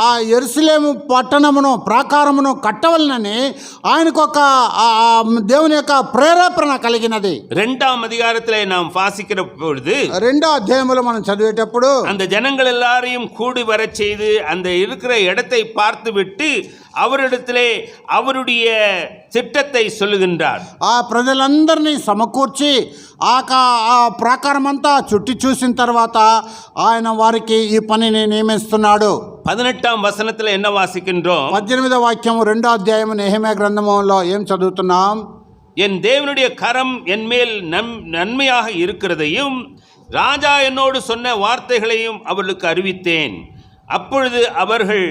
ఆ యెరూషలేము పట్టణమును ప్రాకారమును కట్టవలనని ఆయనకు ఒక దేవుని యొక్క ప్రేరేపణ కలిగినది. 2ஆம் அதிகாரத்திலே நாம் வாசிக்கிற பொழுது, 2వ అధ్యాయములో మనం చదివేటప్పుడు அந்த ஜனங்கள் எல்லாரையும் கூடி வரச் செய்து அந்த இருக்கிற இடத்தை பார்த்துவிட்டு அவரிடத்திலே அவருடைய திட்டத்தை சொல்லுகின்றார். ఆ ప్రజలందరినీ సమకూర్చి ఆ ప్రాకారం అంతా చుట్టి చూసిన తర్వాత ఆయన వారికి ఈ పనిని నియమిస్తున్నాడు. 18ஆம் வசனத்தில் என்ன வாசிக்கின்றோம்? 18వ వాక్యము 2వ అధ్యాయము నెహెమ్యా గ్రంథములో ఏం చదువుతున్నాం? என் தேவனுடைய கரம் என்மேல் நன்மையாக இருக்கிறதையும் ராஜா என்னோடு சொன்ன வார்த்தைகளையும் அவர்களுக்கு அறிவித்தேன். அப்பொழுது அவர்கள்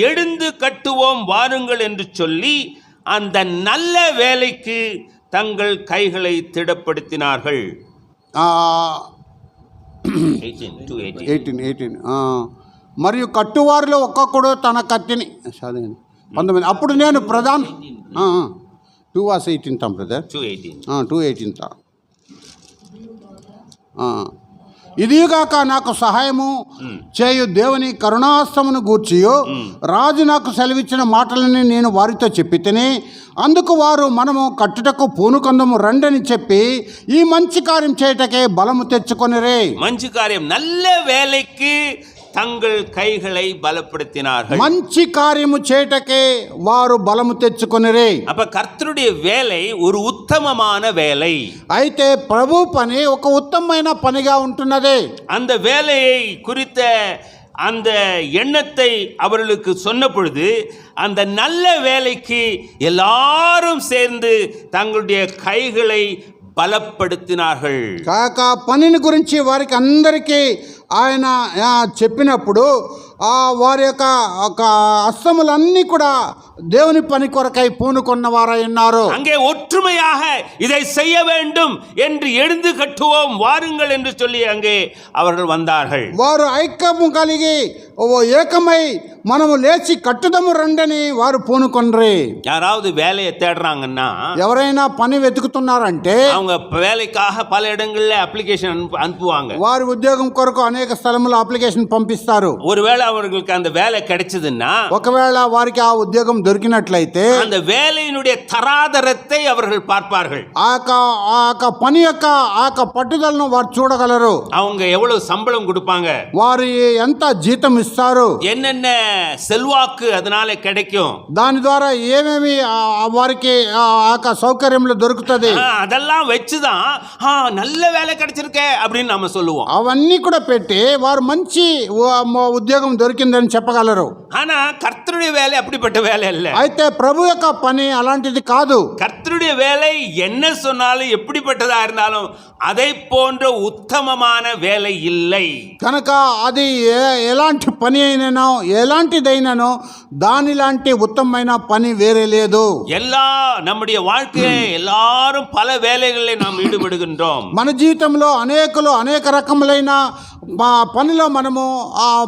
எழுந்து கட்டுவோம் வாருங்கள் என்று சொல்லி அந்த நல்ல வேலைக்கு தங்கள் கைகளை திடப்படுத்தினார்கள். 18 మరియు కట్టువారిలో ఒక్కొక్కడు తన కత్తిని 19. అప్పుడు నేను ప్రధాన 2 was 18 తా బ్రదర్, 2:18 తా. ఇదిగాక నాకు సహాయము చేయు దేవుని కరుణాస్తమును గూర్చియు రాజు నాకు సెలవిచ్చిన మాటలని నేను వారితో చెప్పితేనే, అందుకు వారు మనము కట్టుటకు పూనుకొందము రండని చెప్పి ఈ మంచి కార్యం చేయటకే బలము తెచ్చుకొనిరే. మంచి కార్యం, நல்ல வேலைக்கு தங்கள் கைகளை பலப்படுத்தினார்கள். మంచి కార్యము చేయటకే వారు బలము తెచ్చుకొనిరే. அப்ப கர்த்தருடைய வேலை ஒரு உத்தமமான வேலை. అయితే ప్రభు పని ఒక ఉత్తమమైన పనిగా ఉంటున్నది. அந்த வேலையை குறித்த அந்த எண்ணத்தை அவர்களுக்கு சொன்ன பொழுது அந்த நல்ல வேலைக்கு எல்லாரும் சேர்ந்து தங்களுடைய கைகளை బలపడుతున్నారు. కాక పనిని గురించి వారికి అందరికీ ఆయన చెప్పినప్పుడు వారి యొక్క హస్తములన్నీ కూడా దేవుని పని కొరకై పూనుకొన్న వారై ఉన్నారు. அங்கே ஒற்றுமையாக இதை செய்ய வேண்டும் என்று எழுந்து கட்டுவோம் வாருங்கள் என்று சொல்லி அங்கே அவர்கள் வந்தார்கள். వారు ఐక్యము కలిగి ఏకమై మనము లేచి కట్టుదము రండని వారు పూనుకొనరే. யாராவது வேலையை தேடுறாங்கன்னா, ఎవరైనా పని వెతుకుతున్నారంటే அவங்க வேலைக்காக பல இடங்கள்ல அப்ளிகேஷன் அனுப்புவாங்க. వారి ఉద్యోగం కొరకు అనేక స్థలములో అప్లికేషన్ పంపిస్తారు. ஒருவேளை அவர்களுக்கு அந்த வேலை கிடைச்சதுன்னா, ఒకవేళ వారికి ఆ ఉద్యోగం దొరికినట్లయితే அந்த வேலையினுடைய தராதரத்தை அவர்கள் பார்ப்பார்கள். ఆ పని యొక్క పట్టుదలను వారు చూడగలరు. அவங்க எவ்வளவு சம்பளம் கொடுப்பாங்க, వారు ఎంత జీతం ఇస్తారు, என்னென்ன செல்வாக்கு அதனால கிடைக்கும், దాని ద్వారా ఏమేమి వారికి సౌకర్యంలో దొరుకుతుంది, அதெல்லாம் வச்சுதான் நல்ல வேலை கிடைச்சிருக்கே அப்படின்னு நம்ம சொல்லுவோம். అవన్నీ కూడా పెట్టి వారు మంచి ఉద్యోగం దొరికిందని చెప్పగలరు. ஆனா கர்த்தருடைய வேலை அப்படிப்பட்ட வேலை இல்ல. అయితే ప్రభు యొక్క పని అలాంటిది కాదు. கர்த்தருடைய வேலை என்ன சொன்னாலும் எப்படிப்பட்டதா இருந்தாலும் அதை போன்ற உத்தமமான வேலை இல்லை. కనుక అది ఎలాంటి పని అయిననో ఎలాంటిదైననో దానిలాంటి ఉత్తమమైన పని వేరే లేదు. எல்லா நம்முடைய வாழ்க்கையில எல்லாரும் பல வேலைகளில் நாம் ஈடுபடுகின்றோம். మన జీవితంలో అనేకులు అనేక రకములైన పనిలో మనము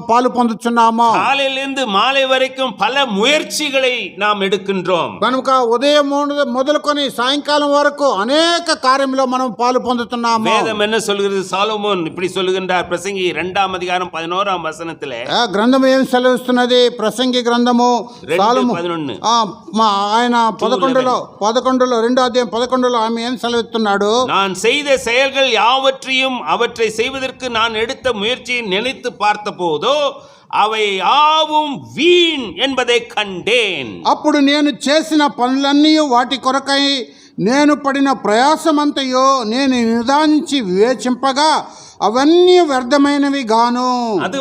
పాలు పొందుతున్నాము. காலையிலிருந்து மாலை வரைக்கும் பல முயற்சிகளை நாம் எடுக்கின்றோம். కనుక ఉదయం మొదలుకొని సాయంకాలం వరకు అనేక కార్యంలో మనం పాలు పొందుతున్నాము. வேதம் என்ன சொல்கிறது? சாலமோன் இப்படி சொல்லுகின்றார். பிரசங்கி 2ஆம் அதிகாரம் 11ஆம் வசனத்திலே గ్రంథం ఏం సెలవిస్తున్నది? ప్రసంగి గ్రంథము 2:11. ఆయన 11లో 2వ అధ్యాయం 11లో ఆమె ఏం సెలవిస్తున్నాడు? நான் செய்த செயல்கள் யாவற்றையும் அவற்றை செய்வதற்கு நான் எடுத்த முயற்சியை நினைத்து பார்த்த போதோ அவை யாவும் வீண் என்பதை கண்டேன். అప్పుడు నేను చేసిన పనులన్నీ వాటి కొరకై నేను పడిన ప్రయాసమంతయో నేను నిదానించి వివేచింపగా అవన్నీ వ్యర్థమైనవి గాను. அது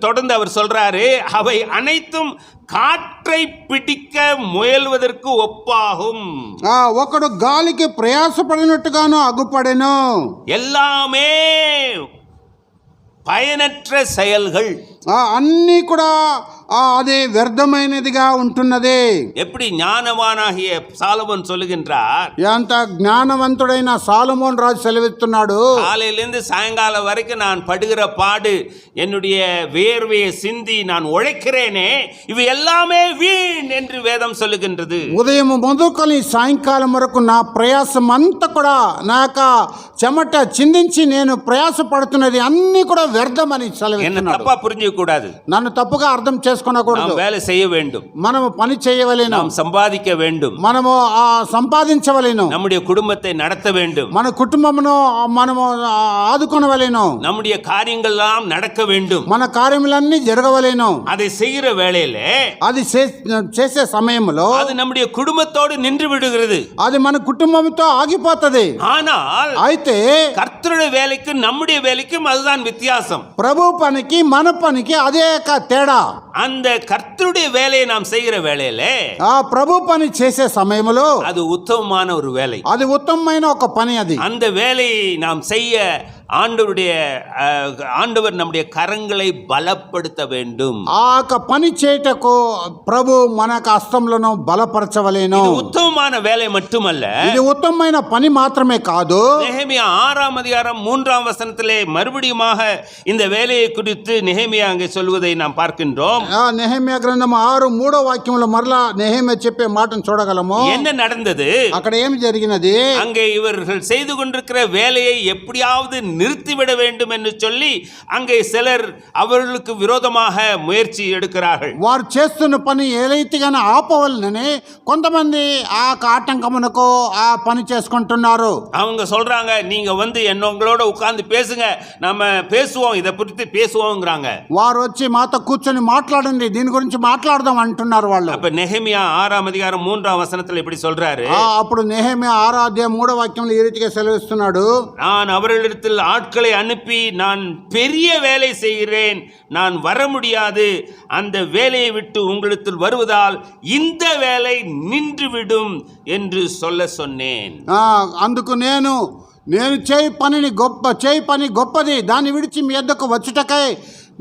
தொடர்ந்து அவர் சொல்றாரு, அவை அனைத்தும் காற்றை பிடிக்க முயல்வதற்கு ஒப்பாகும். ఒకడు గాలికి ప్రయాసపడినట్టుగాను అగుపడెను. எல்லாமே பயனற்ற செயல்கள், అన్నీ కూడా అది వ్యర్థమైనదిగా ఉంటున్నది. எப்படி ஞானவானாகிய சாலமோன் சொல்லுகின்றார், ఎంత జ్ఞానవంతుడైన సాలొమోను రాజు సెలవిస్తున్నాడు, காலையிலிருந்து சாயங்காலம் வரைக்கும் நான் படுகிற பாடு, என்னுடைய வேர்வையை சிந்தி நான் உழைக்கிறேனே, இவை எல்லாமே வீண் என்று வேதம் சொல்லுகின்றது. ఉదయం మొదలుకొని సాయంకాలం వరకు నా ప్రయాసం అంతా కూడా నా యొక్క చెమట చిందించి నేను ప్రయాసపడుతున్నది అన్ని కూడా వ్యర్థమని என்ன సెలవిస్తున్నాడు. தப்பா புரிஞ்சுக்க கூடாது. నన్ను తప్పుగా అర్థం చేసుకొనకూడదు. நாம் வேலை செய்ய வேண்டும், మనము పని చేయవలెను, நாம் சம்பாதிக்க வேண்டும், మనము సంపాదించవలెను, நம்முடைய குடும்பத்தை நடத்த வேண்டும், మన కుటుంబమును మనము ఆదుకొనవలెను, நம்முடைய காரியங்கள் எல்லாம் நடக்க வேண்டும். మన కార్యములన్నీ జరగవలెను. அதை செய்கிற வேளையில అది చేసే సమయంలో அது நம்முடைய குடும்பத்தோடு நின்று விடுகிறது. అది మన కుటుంబంతో ఆగిపోతది. ஆனால் అయితే கர்த்தருடைய வேலைக்கு நம்முடைய வேலைக்கும் அதுதான் வித்தியாசம். ప్రభు పనికి మన పనికి అదే తేడా. அந்த கர்த்தருடைய வேலையை நாம் செய்கிற வேளையில ఆ ప్రభు పని చేసే సమయంలో அது உத்தமமான ஒரு வேலை. అది ఉత్తమమైన ఒక పని. అది அந்த வேலையை நாம் செய்ய ஆண்டவர் நம்முடைய கரங்களை பலப்படுத்த வேண்டும். ఆ పని చేయటకు ప్రభు మన హస్తములను బలపరచవలెను. இது உத்தமமான வேலை மட்டுமல்ல, ఇది ఉత్తమమైన పని మాత్రమే కాదు. நெகேமியா 6ஆம் அதிகாரம் 3ஆம் வசனத்திலே மறுபடியுமாக இந்த வேலையை குறித்து நெகேமியா அங்கே சொல்வதை நாம் பார்க்கின்றோம். నెహెమ్యా గ్రంథం 6:3 వాక్యంలో మరలా నెహెమ్యా చెప్పే మాటను చూడగలము. என்ன நடந்தது అక్కడ ఏమి జరిగినది? அங்கே இவர்கள் செய்து கொண்டிருக்கிற வேலையை எப்படியாவது நிறுத்திவிட வேண்டும் என்று சொல்லி அங்கே சிலர் அவர்களுக்கு விரோதமாக முயற்சி எடுக்கிறார்கள். వారు చేస్తున్న పని ఏదైతేగానే ఆపవలనని కొంతమంది ఆ ఆటంకమునకు ఆ పని చేసుకుంటున్నారు. அவங்க சொல்றாங்க, நீங்க வந்து என்னங்களோட உட்கார்ந்து பேசுங்க, நம்ம பேசுவோம், இதை குறித்து பேசுவோங்கிறாங்க. వారు వచ్చి మాతో కూర్చొని మాట్లాడండి, దీని గురించి మాట్లాడదాం అంటున్నారు వాళ్ళు. அப்ப நெகேமியா 6ஆம் அதிகாரம் 3ஆம் வசனத்தில் இப்படி சொல்றாரு, అప్పుడు నెహెమ్యా 6:3 వాక్యంలో ఈ రీతిగా సెలవిస్తున్నాడు, நான் அவர்களிடத்தில் ஆட்களை அனுப்பி நான் பெரிய வேலை செய்கிறேன், நான் வர முடியாது, அந்த வேலையை விட்டு உங்களிடத்தில் வருவதால் இந்த வேலை நின்றுவிடும் என்று சொல்ல சொன்னேன். అందుకు నేను చేయి పని గొప్పది, దాన్ని విడిచి మీ యొద్దకు వచ్చుటకై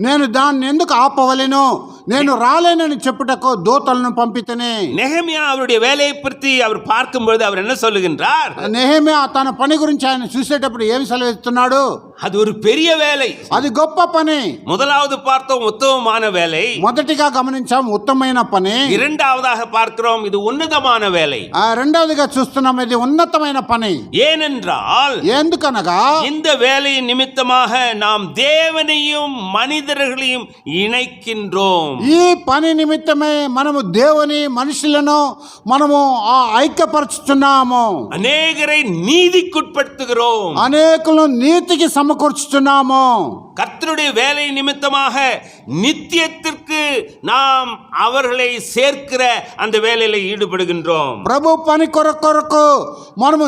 నేను దాన్ని ఎందుకు ఆపవలెను, నేను రాలేనని చెప్పుటకు దూతలను పంపితేనే. நெகேமியா அவருடைய வேலையை பற்றி அவர் பார்க்கும்போது அவர் என்ன சொல்லுகின்றார்? నెహెమ్యా తన పని గురించి ఆయన చూసేటప్పుడు ఏమి సెలవిస్తున్నాడు? அது ஒரு பெரிய வேலை, అది గొప్ప పని. முதலாவது பார்த்தோம் உத்தமமான வேலை, మొదటిగా గమనించాం ఉత్తమమైన పని. இரண்டாவதாக பார்க்கிறோம் இது உன்னதமான வேலை. రెండవదిగా చూస్తున్నాం ఇది ఉన్నతమైన పని. ஏனென்றால் ఎందుకనగా இந்த வேலையின் நிமித்தமாக நாம் தேவனையும் மனிதர்களையும் இணைக்கின்றோம். ఈ పని నిమిత్తమే మనము దేవుని మనుషులను మనము ఐక్యపరుచుతున్నాము. அநேகரை நீதிக்குட்படுத்துகிறோம், అనేకులను నీతికి సమకూర్చుతున్నాము. கர்த்தருடைய வேலை நிமித்தமாக நித்தியத்திற்கு நாம் அவர்களை சேர்க்கிற அந்த வேலையில ஈடுபடுகின்றோம். ప్రభు పని కొరకు మనము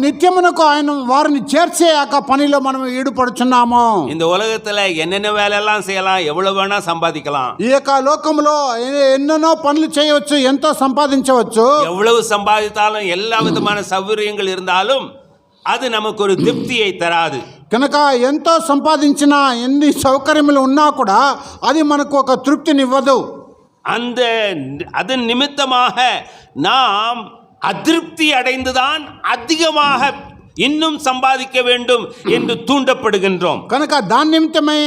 నిత్యమునకు ఆయన వారిని చేర్చే ఆ పనిలో మనము ఈడుపడుచున్నాము. இந்த உலகத்துல என்னென்ன வேலை எல்லாம் செய்யலாம், எவ்வளவு வேணா சம்பாதிக்கலாம். ఈ యొక్క లోకంలో ఎన్నెన్నో పనులు చేయవచ్చు, ఎంతో సంపాదించవచ్చు. எவ்வளவு சம்பாதித்தாலும் எல்லா விதமான சௌகரியங்கள் இருந்தாலும் அது நமக்கு ஒரு திருப்தியை தராது. కనుక ఎంతో సంపాదించినా ఎన్ని సౌకర్యములు ఉన్నా కూడా అది మనకు ఒక తృప్తినివ్వదు. அதன் நிமித்தமாக நாம் அதிருப்தி அடைந்துதான் அதிகமாக இன்னும் சம்பாதிக்க வேண்டும் என்று தூண்டப்படுகின்றோம். కనుక దాని నిమిత్తమై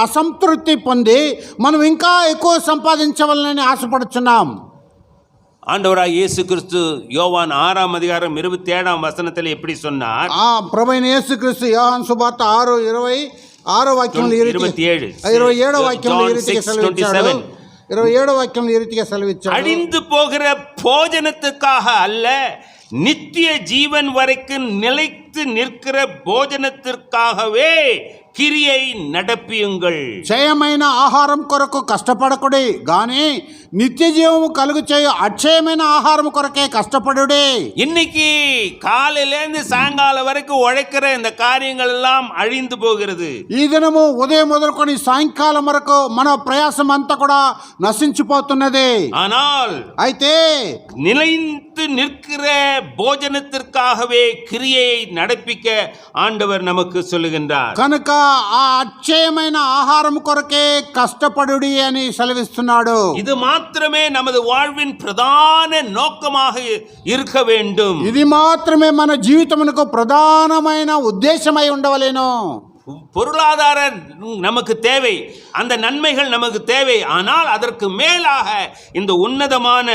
అసంతృప్తి పొంది మనం ఇంకా ఎక్కువ సంపాదించవాలని ఆశపడుచున్నాం. ஆண்டவராய் இயேசு கிறிஸ்து யோவான் 6ஆம் அதிகாரம் 27ஆம் வசனத்தில் எப்படி சொன்னார்? ప్రభువైన యేసుక్రీస్తు యోహాను సువార్త 6:26 వాక్యంలో 27వ వాక్యంలో ఈ రీతిగా సెలవిచ్చాడు. 27వ వాక్యంలో ఈ రీతిగా సెలవిచ్చాడు, அழிந்து போகிற போஜனத்துக்காக அல்ல, நித்திய ஜீவன் வரைக்கும் நிலைத்து நிற்கிற போஜனத்திற்காகவே கிரியை நடப்பியுங்கள். క్షయమైన ఆహారం కొరకు కష్టపడకుడి గాని నిత్య జీవము కలుగు చేయు అక్షయమైన ఆహారం కొరకే కష్టపడుడి. இன்னைக்கு காலையிலேருந்து சாயங்காலம் வரைக்கும் உழைக்கிற இந்த காரியங்கள் எல்லாம் அழிந்து போகிறது. ఈ దినము ఉదయం మొదలుకొని సాయంకాలం వరకు మన ప్రయాసం అంతా కూడా నశించిపోతున్నది. ஆனால் అయితే நிலைத்து நிற்கிற போஜனத்திற்காகவே கிரியை நடப்பிக்க ஆண்டவர் நமக்கு சொல்லுகின்றார். కనుక ఆ అక్షయమైన ఆహారం కొరకే కష్టపడుడి అని సెలవిస్తున్నాడు. இது మాత్రమే நமது வாழ்வின் பிரதான நோக்கமாக இருக்க வேண்டும். ఇది మాత్రమే మన జీవితమునకు ప్రధానమైన ఉద్దేశమై ఉండవలేను. பொருளாதாரம் நமக்கு தேவை, அந்த நன்மைகள் நமக்கு தேவை. ஆனால் அதற்கு மேலாக இந்த உன்னதமான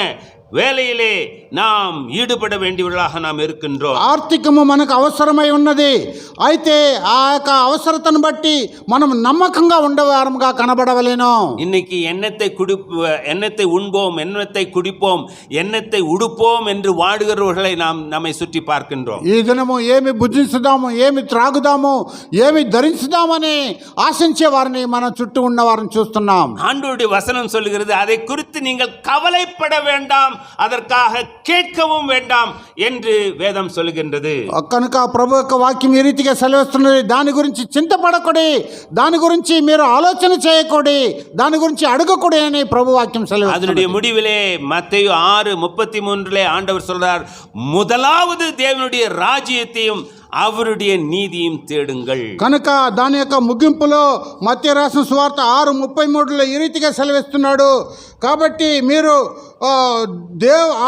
வேலையிலே நாம் ஈடுபட வேண்டியவர்களாக நாம் இருக்கின்றோம். ఆర్థికము మనకు అవసరమై ఉన్నది. అయితే ఆ యొక్క అవసరతను బట్టి మనం నమ్మకంగా ఉండేవారంగా కనబడవలేను. இன்னைக்கு எண்ணத்தை உண்போம், எண்ணத்தை குடிப்போம், எண்ணத்தை உடுப்போம் என்று வாடுகிறவர்களை நாம் நம்மை சுற்றி பார்க்கின்றோம். ఈ దినము ఏమి భుజించుదాము, ఏమి త్రాగుదాము, ఏమి ధరించుదామని ఆశించే వారిని మన చుట్టూ ఉన్న వారిని చూస్తున్నాం. ஆண்டவருடைய வசனம் சொல்லுகிறது, அதை குறித்து நீங்கள் கவலைப்பட வேண்டாம், அதற்காக கேட்கவும் வேண்டாம் என்று வேதம் சொல்லுகின்றது. కనుక ప్రభు యొక్క వాక్యం ఈ రీతిగా సెలవిస్తున్నది, దాని గురించి చింతపడకూడి, దాని గురించి మీరు ఆలోచన చేయకూడి, దాని గురించి అడగకూడి అని ప్రభు వాక్యం సెలవు. அதனுடைய முடிவிலே மத்தேயு 6:33 ஆண்டவர் சொல்றார், முதலாவது தேவனுடைய ராஜ்யத்தையும் அவருடைய நீதியும் தேடுங்கள். కనుక దాని యొక్క ముగింపులో మత్తయి రాసిన సువార్త 6:33 ఈ రీతిగా సెలవిస్తున్నాడు. కాబట్టి మీరు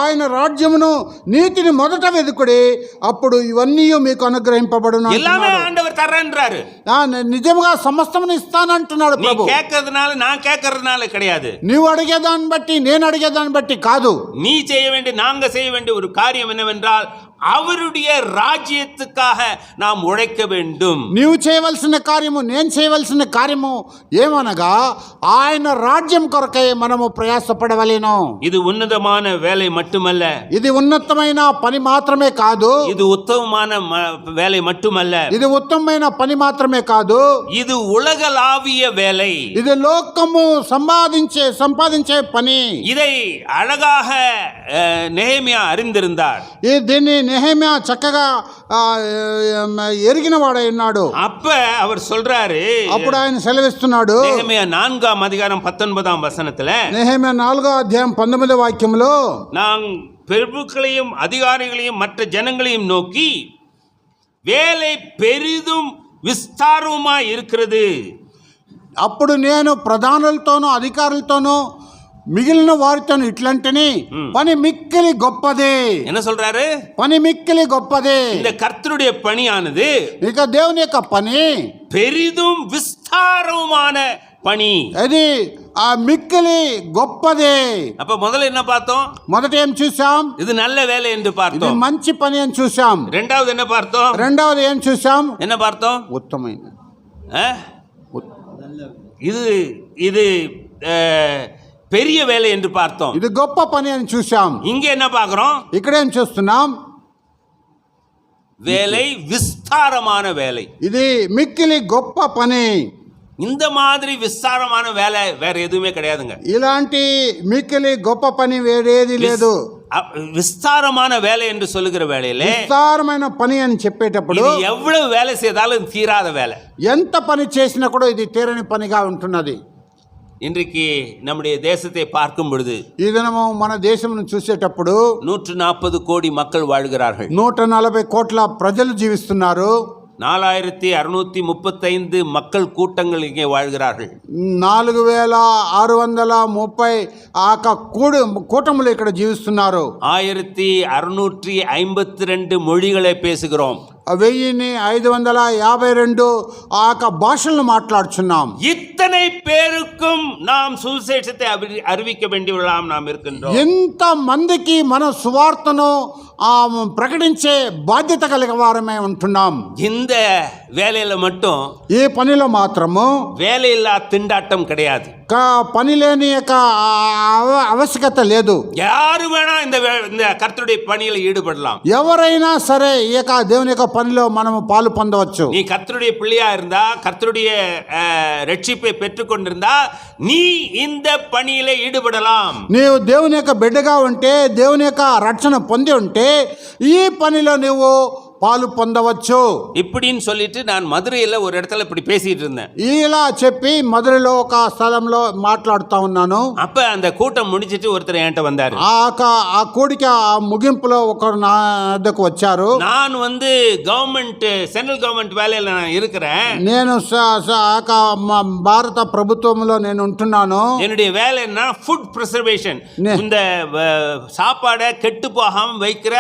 ఆయన రాజ్యమును నీతిని మొదట వెదుకుడి, అప్పుడు ఇవన్నీ మీకు అనుగ్రహింపబడును. எல்லாமே ஆண்டவர் தரேன்றாரு. నిజంగా సమస్తమును ఇస్తానంటున్నాడు ప్రభు. கேட்கறதுனால நான் கேட்கறதுனால கிடையாது. నీవు అడిగేదాన్ని బట్టి, నేను అడిగేదాన్ని బట్టి కాదు. நீ செய்ய வேண்டிய, நாங்க செய்ய வேண்டிய ஒரு காரியம் என்னவென்றால் அவருடைய ராஜ்யத்துக்காக நாம் உழைக்க வேண்டும். నీవు చేయవలసిన కార్యము, నేను చేయవలసిన కార్యము ఏమనగా ఆయన రాజ్యం కొరకై మనము ప్రయాసపడవలెను. இது உன்னதமான வேலை மட்டுமல்ல, ఇది ఉన్నతమైన పని మాత్రమే కాదు. இது உத்தமமான வேலை மட்டுமல்ல, ఇది ఉత్తమమైన పని మాత్రమే కాదు. இது உலகளாவிய வேலை. ఇది లోకము సంపాదించే పని. இதை அழகாக நெகேமியா அறிந்திருந்தார். దీన్ని నెహెమ్యా చక్కగా ఎరిగిన వాడై ఉన్నాడు. அப்ப அவர் சொல்றாரு, అప్పుడు ఆయన సెలవిస్తున్నాడు. நெகேமியா 4:19 నెహెమ్యా 4:19 நான் பிரபுக்களையும் அதிகாரிகளையும் மற்ற ஜனங்களையும் நோக்கி, வேலை பெரிதும் விஸ்தாரமாய் இருக்கிறது. అప్పుడు నేను ప్రధానులతోనూ అధికారులతోనూ మిగిలిన వారితో ఇట్లంటేనే పని మిక్కిలి గొప్పదే. என்ன சொல்றாரு? పని మిక్కిలి గొప్పదే. இந்த கர்த்தருடைய பணியானது ఇక దేవుని యొక్క పని பெரிதும் விஸ்தாரமான பணி. అది ఆ మిక్కిలి గొప్పదే. அப்ப முதல்ல என்ன பார்த்தோம்? మొదట ఏం చూసాం? இது நல்ல வேலை என்று ఇది பார்த்தோம். మంచి పని అని చూసాం. இரண்டாவது என்ன பார்த்தோம்? రెండవది ఏం చూసాం? என்ன பார்த்தோம்? ఉత్తమైన. இது இது பெரிய வேலை என்று பார்த்தோம். ఇది గొప్ప పని అని చూసాం. இங்க என்ன பார்க்கிறோம்? ఇక్కడ ఏం చూస్తున్నాం? வேலை விஸ்தாரமான வேலை. ఇది మిక్కిలి గొప్ప పని. இந்த மாதிரி விஸ்தாரமான வேலை வேற எதுவுமே கிடையாதுங்க. ఇలాంటి మిక్కిలి గొప్ప పని వేరేది లేదు. விஸ்தாரமான வேலை என்று சொல்லுகிற வேலையில, విస్తారమైన పని అని చెప్పేటప్పుడు எவ்வளவு வேலை செய்தாலும் தீராத வேலை. ఎంత పని చేసినా కూడా ఇది తీరని పనిగా ఉంటున్నది. இன்றைக்கு நம்முடைய தேசத்தை பார்க்கும் பொழுது ఈ దినము మన దేశం చూసేటప్పుడు 140 కోடி மக்கள் வாழ்கிறார்கள். 140 కోట్ల ప్రజలు జీవిస్తున్నారు. 4635 மக்கள் கூட்டங்கள் இங்கே வாழ்கிறார்கள். 4630 కూటములు ఇక్కడ జీవిస్తున్నారు. 1652 மொழிகளை பேசுகிறோம். 1552 భాషలను మాట్లాడుచున్నాం. இத்தனை பேருக்கும் நாம் சுவிசேஷத்தை அறிவிக்க வேண்டியவர்களாம் நாம் இருக்கின்றோம். ఎంత మందికి మన సువార్తను ప్రకటించే బాధ్యత కలిగిన వారమే ఉంటున్నాం. இந்த வேலையில மட்டும், ఈ పనిలో మాత్రము வேலையில்லா திண்டாட்டம் கிடையாது. పని లేని యొక్క ఆవశ్యకత లేదు. யாரு வேணா இந்த கர்த்தருடைய பணியில் ஈடுபடலாம். ఎవరైనా సరే ఈ యొక్క దేవుని యొక్క పనిలో మనము పాలు పొందవచ్చు. நீ கர்த்தருடைய பிள்ளையா இருந்தா, கர்த்தருடைய ரட்சிப்பை பெற்றுக்கொண்டிருந்தா, நீ இந்த பணியில ஈடுபடலாம். నీవు దేవుని యొక్క బిడ్డగా ఉంటే, దేవుని యొక్క రక్షణ పొంది ఉంటే, ఈ పనిలో నువ్వు పాలు పొందవచ్చు. இப்படின்னு சொல்லிட்டு நான் மதுரையில் ஒரு இடத்துல இப்படி பேசிட்டு இருந்தேன். ఇలా చెప్పి మధురలో ఒక స్థలంలో మాట్లాడుతా ఉన్నాను. அப்ப அந்த கூட்டம் முடிச்சிட்டு ஒருத்தர் என்கிட்ட வந்தாரு. ఆ కూడిక ఆ ముగింపులో ఒకరు నా వద్దకు వచ్చారు. நான் கவர்மெண்ட் சென்ட்ரல் கவர்மெண்ட் வேலையில நான் இருக்கிறேன். నేను భారత ప్రభుత్వంలో నేను ఉంటున్నాను. என்னுடைய வேலை என்ன, ஃபுட் பிரிசர்வேஷன், இந்த சாப்பாடை கெட்டு போகாம வைக்கிற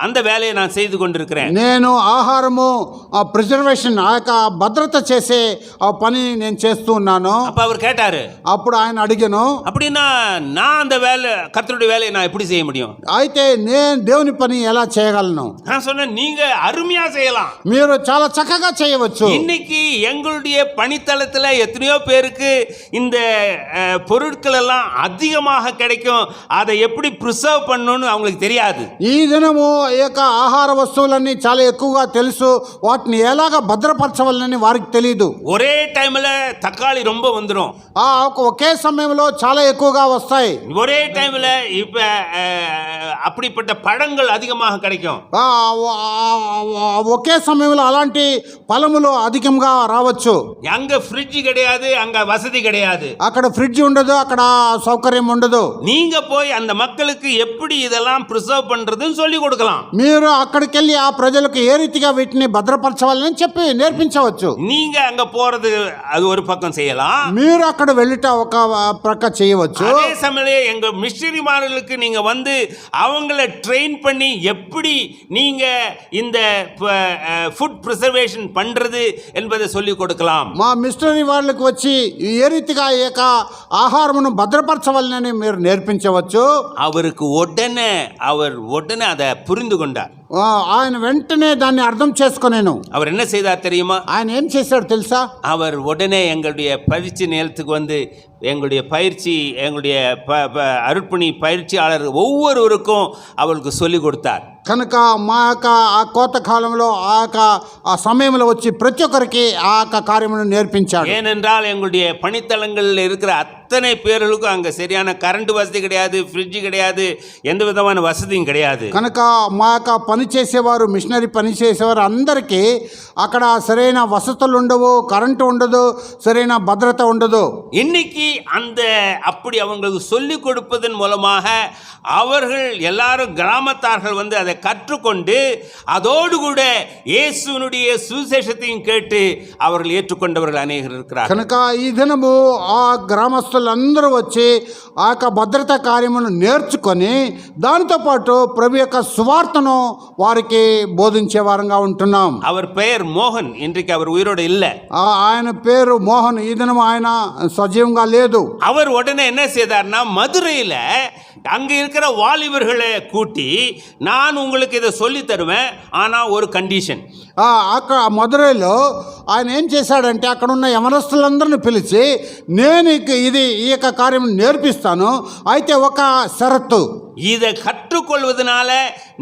அந்த வேலையை நான் செய்து கொண்டிருக்கிறேன். నేను ఆహారము ప్రిజర్వేషన్ భద్రత చేసే ఆ పని నేను చేస్తూ ఉన్నాను. அப்ப அவர் கேட்டாரு, అప్పుడు ఆయన అడిగాను, அப்படின்னா நான் அந்த வேலை கர்த்தருடைய வேலையை நான் எப்படி செய்ய முடியும்? అయితే నేను దేవుని పని ఎలా చేయగలను? நான் சொன்னேன், நீங்க அருமையா செய்யலாம், మీరు చాలా చక్కగా చేయవచ్చు. இன்னைக்கு எங்களுடைய பணித்தளத்துல எத்தனையோ பேருக்கு இந்த பொருட்கள் எல்லாம் அதிகமாக கிடைக்கும், அதை எப்படி ப்ரிசர்வ் பண்ணணும்னு அவங்களுக்கு தெரியாது. ఈ దినము ఈ యొక్క ఆహార వస్తువులన్నీ చాలా ఎక్కువగా తెలుసు, వాటిని ఎలాగ భద్రపరచవాలని వారికి తెలియదు. ஒரே டைம்ல தக்காளி ரொம்ப வந்துடும், ఒకే సమయంలో చాలా ఎక్కువగా వస్తాయి. ஒரே டைம்ல இப்ப அப்படிப்பட்ட பழங்கள் அதிகமாக கிடைக்கும், ఒకే సమయంలో అలాంటి ఫలములు అధికంగా రావచ్చు. அங்க ஃப்ரிட்ஜ் கிடையாது, அங்க வசதி கிடையாது, అక్కడ ఫ్రిడ్జ్ ఉండదు, అక్కడ సౌకర్యం ఉండదు. நீங்க போய் அந்த மக்களுக்கு எப்படி இதெல்லாம் ప్రిసర్వ్ பண்றதுன்னு சொல்லி கொடுக்கலாம். మీరు అక్కడికి వెళ్ళి ఆ ప్రజలకు ఏ రీతిగా వీటిని భద్రపరచవాలని చెప్పి నేర్పించవచ్చు. நீங்க அங்க போறது அது ஒரு பக்கம் செய்யலாம், మీరు అక్కడ వెళ్ళిట ఒక ప్రక్క చేయవచ్చు. அதே சமயம் எங்க மிஷனரிமார்களுக்கு நீங்க அவங்கள ட்ரெயின் பண்ணி எப்படி நீங்க இந்த ஃபுட் ప్రిசర్వేషన్ பண்றது என்பதை சொல்லி கொடுக்கலாம். మా మిషనరీ వాళ్ళకి వచ్చి ఏ రీతిగా ఈ యొక్క ఆహారమును భద్రపరచవాలని మీరు నేర్పించవచ్చు. அவருக்கு உடனே அதை புரிந்து கொண்டார். ఆయన వెంటనే దాన్ని అర్థం చేసుకునేను. அவர் என்ன செய்தார் தெரியுமா? ఆయన ఏం చేశాడు తెలుసా? அவர் உடனே எங்களுடைய பயிற்சி நிலையத்துக்கு எங்களுடைய பயிற்சி, எங்களுடைய அருட்பணி பயிற்சியாளர் ஒவ்வொருவருக்கும் அவருக்கு சொல்லிக் கொடுத்தார். కనుక మా యొక్క ఆ కోత కాలంలో ఆ సమయంలో వచ్చి ప్రతి ఒక్కరికి ఆ యొక్క కార్యమును నేర్పించాడు. ஏனென்றால் எங்களுடைய பணித்தளங்களில் இருக்கிற அத்தனை பேர்களுக்கும் அங்கே சரியான கரண்ட் வசதி கிடையாது, ஃப்ரிட்ஜ் கிடையாது, எந்த விதமான வசதியும் கிடையாது. కనుక మా యొక్క పని చేసేవారు, మిషనరీ పని చేసేవారు అందరికీ అక్కడ సరైన వసతులు ఉండవు, కరెంటు ఉండదు, సరైన భద్రత ఉండదు. இன்னைக்கு அப்படி அவங்களுக்கு சொல்லிக் கொடுப்பதன் மூலமாக அவர்கள் எல்லாரும் கிராமத்தார்கள் அதை கற்றுக்கொண்டு அதோடு கூட இயேசுவினுடைய சுவிசேஷத்தையும் கேட்டு அவர்கள் ஏற்றுக்கொண்டவர்கள் அநேகர் இருக்கிறார்கள். కనుక ఈ దినము ఆ గ్రామస్తులందరూ వచ్చి ఆ యొక్క భద్రతా కార్యమును నేర్చుకొని దానితో పాటు ప్రభు యొక్క సువార్తను వారికి బోధించే వారంగా ఉంటున్నాం. அவர் பெயர் மோகன், இன்றைக்கு அவர் உயிரோடு இல்லை. ఆయన పేరు మోహన్, ఈ దినం ఆయన సజీవంగా లేదు. அவர் உடனே என்ன செய்தார்னா, மதுரையில் அங்கே இருக்கிற வாலிபர்களை கூட்டி, நான் உங்களுக்கு இதை சொல்லி தருவேன், ஆனால் ஒரு கண்டிஷன். అక్కడ మధురైలో ఆయన ఏం చేశాడంటే అక్కడ ఉన్న యవనస్తులందరిని పిలిచి, నేను ఈ యొక్క కార్యం నేర్పిస్తాను, అయితే ఒక షరతు, இதை கற்றுக்கொள்வதனால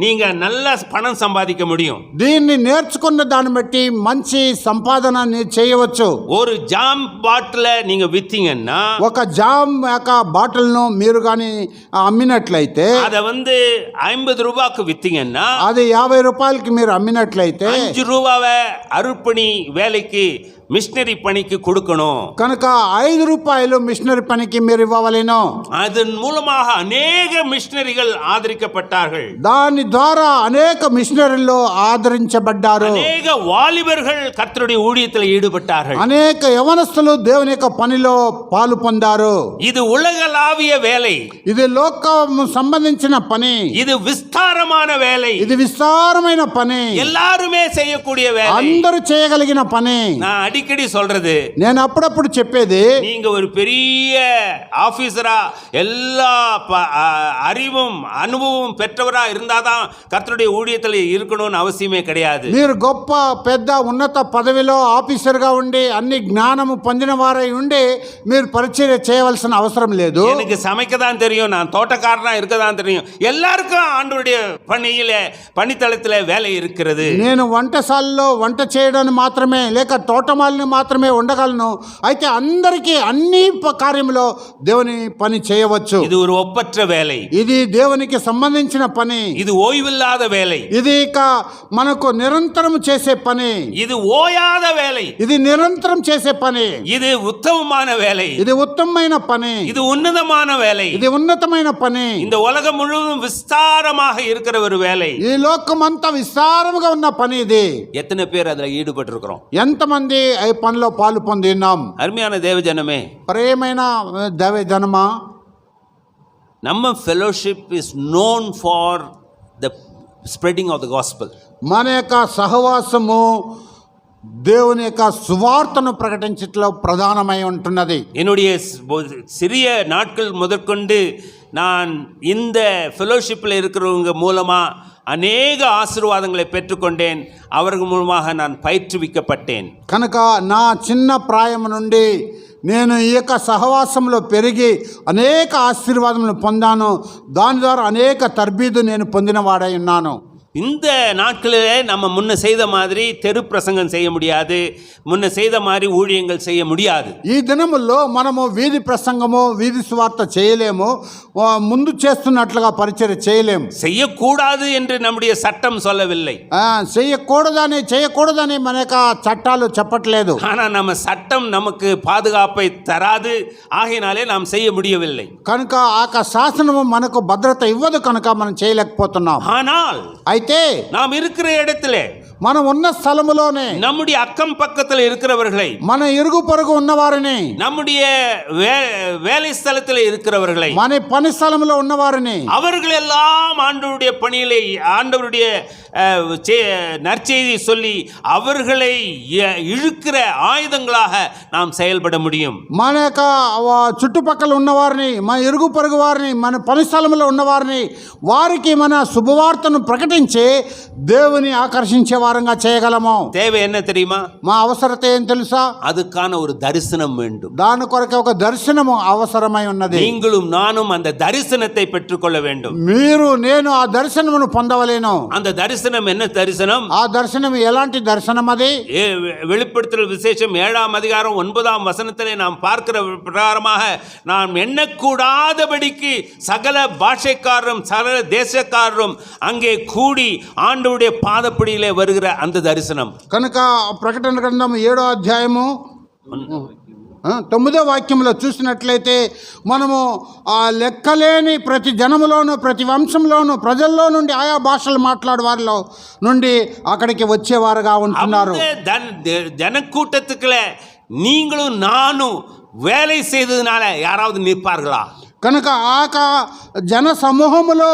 நீங்க நல்ல பணம் சம்பாதிக்க முடியும். దీన్ని నేర్చుకున్న దాన్ని బట్టి మంచి సంపాదన చేయవచ్చు. ஒரு ஜாம் பாட்டில் நீங்க வித்தீங்கன்னா, ఒక జామ్ యొక్క బాటిల్ను మీరు కానీ అమ్మినట్లయితే, அதை 50 ரூபாய்க்கு வித்தீங்கன்னா, అది 50 రూపాయలకి మీరు అమ్మినట్లయితే 5 ரூபாவை அருட்பணி வேலைக்கு, மிஷனரி பணிக்கு கொடுக்கணும். కనుక 5 రూపాయలు మిషనరీ పనికి మీరు ఇవ్వవలెను. அதன் மூலமாக அநேக மிஷனரிகள் ஆதரிக்கப்பட்டார்கள். దాని ద్వారా అనేక మిషనరీలు ఆదరించబడ్డారు. అనేక వాలిబர்கள் கர்த்தருடைய ஊழியத்தில் ஈடுபட்டார்கள். అనేక యవనస్తులు దేవుని యొక్క పనిలో పాలు పొందారు. இது உலகளாவிய வேலை, ఇది లోకం సంబంధించిన పని, இது விஸ்தாரமான வேலை, ఇది విస్తారమైన పని, எல்லாருமே செய்யக்கூடிய வேலை, అందరూ చేయగలిగిన పని. நான் அடிக்கடி சொல்றது, నేను అప్పుడప్పుడు చెప్పేది, நீங்க ஒரு பெரிய ஆபீசரா, எல்லா அறிவும் அனுபவம் பெற்றவரா இருந்தாதான் கர்த்தருடைய ஊழியத்தில் இருக்கணும்னு அவசியமே கிடையாது. మీరు గొప్ప పెద్ద ఉన్నత పదవిలో ఆఫీసర్గా ఉండి అన్ని జ్ఞానము పొందిన వారై ఉండి మీరు పరిచర్య చేయవలసిన అవసరం లేదు. எனக்கு சமைக்க தான் தெரியும், நான் தோட்டக்காரனா இருக்க தான் தெரியும், எல்லாருக்கும் ஆண்டவருடைய பணித்தளத்தில் வேலை இருக்கிறது. నేను వంటశాలలో వంట చేయడానికి మాత్రమే లేక తోటమాలిని మాత్రమే ఉండగలను, అయితే అందరికీ అన్ని కార్యంలో దేవుని పని చేయవచ్చు. இது ஒரு ஒப்பற்ற வேலை, ఇది దేవునికి సంబంధించిన పని, இது ஓய்வில்லாத வேலை, ఇది ఇక మనకు నిరంతరం చేసే పని, இது ஓயாத வேலை, ఇది నిరంతరం చేసే పని, இது உத்தமமான வேலை, ఇది ఉత్తమమైన పని, இது உன்னதமான வேலை, ఇది ఉన్నతమైన పని, இந்த உலகம் முழுவதும் விஸ்தாரமாக இருக்கிற ஒரு வேலை. ఈ లోకమంతా విస్తారముగా ఉన్న పని ఇది. எத்தனை பேர் அதுல ஈடுபட்டிருக்கிறோம்? ఎంతమంది ఈ పనిలో పాలు పొంది ఉన్నాం? அருமையான தேவஜனமே, ప్రియమైన దైవ జనమా, நம்ம fellowship is known for the spreading of the gospel. మన యొక్క సహవాసము దేవుని యొక్క సువార్తను ప్రకటించట్లో ప్రధానమై ఉంటున్నది. என்னுடைய சிறிய நாட்கள் முதற்கொண்டு நான் இந்த ஃபெலோஷிப்பில் இருக்கிறவங்க மூலமாக அநேக ஆசீர்வாதங்களை பெற்றுக்கொண்டேன். அவர்கள் மூலமாக நான் பயிற்றுவிக்கப்பட்டேன். కనుక నా చిన్న ప్రాయం నుండి నేను ఈ యొక్క సహవాసంలో పెరిగి అనేక ఆశీర్వాదములు పొందాను. దాని ద్వారా అనేక తర్బీదు నేను పొందినవాడై ఉన్నాను. இந்த நாட்களிலே நம்ம முன்ன செய்த மாதிரி தெரு பிரசங்கம் செய்ய முடியாது, முன்ன செய்த மாதிரி ஊழியங்கள் செய்ய முடியாது. ఈ దినముల్లో మనము వీధి ప్రసంగము, వీధి సువార్త చేయలేము, ముందు చేస్తున్నట్లుగా పరిచర్య చేయలేము. செய்யக்கூடாது என்று நம்முடைய சட்டம் சொல்லவில்லை, చేయకూడదని మన యొక్క చట్టాలు చెప్పట్లేదు. ஆனால் நம்ம சட்டம் நமக்கு பாதுகாப்பை தராது, ஆகையினாலே நாம் செய்ய முடியவில்லை. కనుక ఆ శాసనము మనకు భద్రత ఇవ్వదు, కనుక మనం చేయలేకపోతున్నాం. ஆனால் అయితే நாம் இருக்கிற இடத்திலே, మనం ఉన్న స్థలములోనే நம்முடைய அக்கம் பக்கத்தில் இருக்கிறவர்களை, మన ఇరుగు పొరుగు ఉన్నవారిని, நம்முடைய வேலை ஸ்தலத்தில் இருக்கிறவர்களை, మన పని స్థలంలో ఉన్నవారిని, அவர்கள் எல்லாம் ஆண்டவருடைய பணியிலே ஆண்டவருடைய நற்செய்தி சொல்லி அவர்களை இழுக்கிற ஆயுதங்களாக நாம் செயல்பட முடியும். మన యొక్క చుట్టుపక్కల ఉన్నవారిని, మన ఇరుగు పొరుగు వారిని, మన పని స్థలంలో ఉన్నవారిని, వారికి మన శుభవార్తను ప్రకటించి దేవుని ఆకర్షించే వారంగా చేయగలము. தேவை என்ன தெரியுமா? మా అవసరత ఏం తెలుసా? அதுக்கான ஒரு தரிசனம் வேண்டும். దాని కొరకు ఒక దర్శనము అవసరమై ఉన్నది. நீங்களும் நானும் அந்த தரிசனத்தை பெற்றுக்கொள்ள வேண்டும். మీరు నేను ఆ దర్శనమును పొందవలేను. அந்த தரிசனம் என்ன தரிசனம்? ఆ దర్శనం ఎలాంటి దర్శనం? అది வெளிப்படுத்தல் விசேஷம் 7ஆம் அதிகாரம் 9ஆம் வசனத்திலே நாம் பார்க்கிற பிரகாரமாக நாம் எண்ணக்கூடாதபடிக்கு சகல பாஷைக்காரரும் சகல தேசக்காரரும் அங்கே கூடி ஆண்டவருடைய பாதப்படியிலே வருகிற அந்த தரிசனம். కనుక ప్రకటన గ్రంథం 7వ అధ్యాయము 9వ వాక్యంలో చూసినట్లయితే మనము ఆ లెక్కలేని ప్రతి జనములోను, ప్రతి వంశంలోను, ప్రజల్లో నుండి ఆయా భాషలు మాట్లాడే వారిలో నుండి అక్కడికి వచ్చేవారుగా ఉంటున్నారు. ஜனக்கூட்டத்துக்குள்ள நீங்களும் நானும் வேலை செய்ததுனால யாராவது நிற்பார்களா? కనుక ఆ జన సమూహములో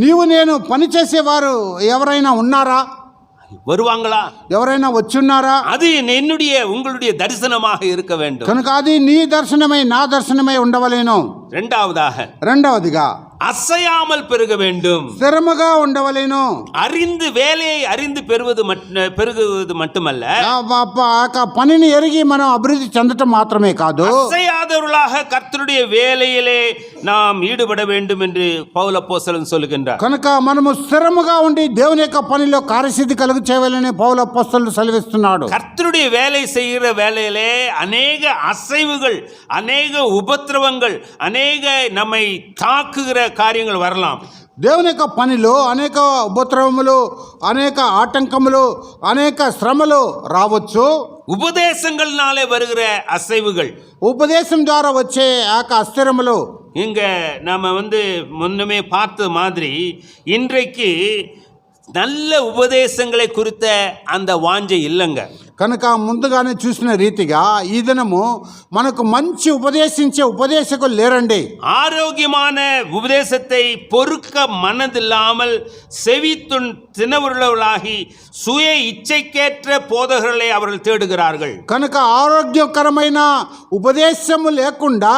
నీవు నేను పనిచేసేవారు ఎవరైనా ఉన్నారా? வருவாங்களா? ఎవరైనా వచ్చున్నారా? அது என்னுடைய உங்களுடைய தரிசனமாக இருக்க வேண்டும். కనుక అది నీ దర్శనమై నా దర్శనమై ఉండవలేను. రెండవదిగా அசையாமல் பெருக வேண்டும், స్థిరముగా ఉండవలేను. அறிந்து வேலையை அறிந்து பெருகுவது மட்டுமல்ல, పనిని ఎరిగి మనం అభివృద్ధి చెందటం మాత్రమే కాదు, அசையாதவர்களாக கர்த்தருடைய வேலையிலே நாம் ஈடுபட வேண்டும் என்று பவுல் அப்போஸ்தலன் சொல்லுகின்றார். కనుక మనము స్థిరముగా ఉండి దేవుని యొక్క పనిలో కార్యసిద్ధి కలుగు చేయవాలని పౌలు అపోస్తలుడు సెలవిస్తున్నాడు. கர்த்தருடைய வேலை செய்கிற வேலையிலே அநேக அசைவுகள், அநேக உபத்திரவங்கள், அநேக நம்மை தாக்குகிற காரியங்கள் வரலாம். దేవుని యొక్క పనిలో అనేక ఉపద్రవములు, అనేక ఆటంకములు, అనేక శ్రమలు రావచ్చు. உபதேசங்கள்னாலே வருகிற அசைவுகள், ఉపదేశం ద్వారా వచ్చే అస్థిరములు. இங்க நாம முன்னமே பார்த்த மாதிரி இன்றைக்கு நல்ல உபதேசங்களை குறித்த அந்த வாஞ்சை இல்லைங்க. కనుక ముందుగానే చూసిన రీతిగా ఈ దినము మనకు మంచి ఉపదేశించే ఉపదేశకులు లేరండి. ஆரோக்கியமான உபதேசத்தை பொறுக்க மனதில்லாமல் செவி தினவுள்ளவர்களாகி சுய இச்சைக்கேற்ற போதகர்களை அவர்கள் தேடுகிறார்கள். కనుక ఆరోగ్యకరమైన ఉపదేశము లేకుండా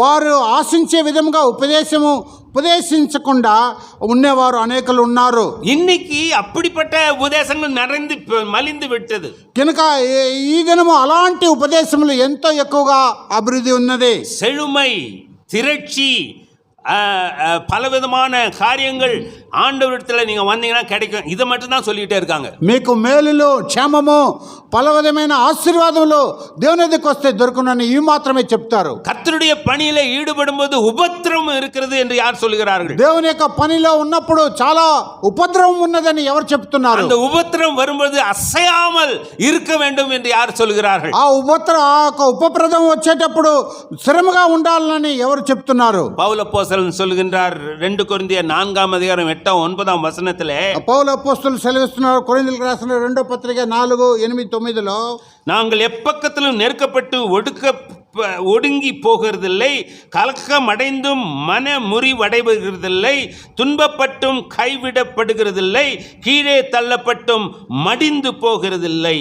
వారు ఆశించే విధంగా ఉపదేశించకుండా ఉండేవారు అనేకలు ఉన్నారు. இன்னைக்கு அப்படிப்பட்ட உபதேசங்கள் நிறைந்து மலிந்து விட்டது. కనుక ఈ దినము అలాంటి ఉపదేశములు ఎంతో ఎక్కువగా అభివృద్ధి ఉన్నది. செழுமை, திரட்சி, பலவிதமான காரியங்கள் ஆண்டவரிடத்துல நீங்க வந்தீங்கன்னா கிடைக்கும். இதை மட்டும் தான் சொல்லிட்டே இருக்காங்க. మీకు మేలులు క్షేమము పల విధమైన ఆశీర్వాదములు దేవుని దగ్గరికి వస్తే దొరుకునని ఇవి మాత్రమే చెప్తారు. கர்த்தருடைய பணியில ஈடுபடும் போது உபத்திரவம் இருக்கிறது என்று யார் சொல்லுகிறார்கள்? దేవుని యొక్క పనిలో ఉన్నప్పుడు చాలా ఉపద్రవం ఉన్నదని ఎవరు చెప్తున్నారు? அந்த உபத்திரவம் வரும்போது அசையாமல் இருக்க வேண்டும் என்று யார் சொல்லுகிறார்கள்? ఆ ఉపప్రదం వచ్చేటప్పుడు స్థిరముగా ఉండాలని ఎవరు చెప్తున్నారు? பவுல் அப்போஸ்தலன் சொல்லுகின்றார் 2 கொரிந்தியர் 4:8-9 పౌలు అపోస్తలులు సెలవిస్తున్నారు. కొరింథీయులకు రాసిన 2వ పత్రిక 4:8-9లో நாங்கள் எப்பக்கத்திலும் நெருக்கப்பட்டு ஒடுங்கி போகிறதில்லை, கலக்கம் அடைந்தும் மன முறிவடைவதில்லை, துன்பப்பட்டும் கைவிடப்படுகிறதில்லை, கீழே தள்ளப்பட்டும் மடிந்து போகிறதில்லை.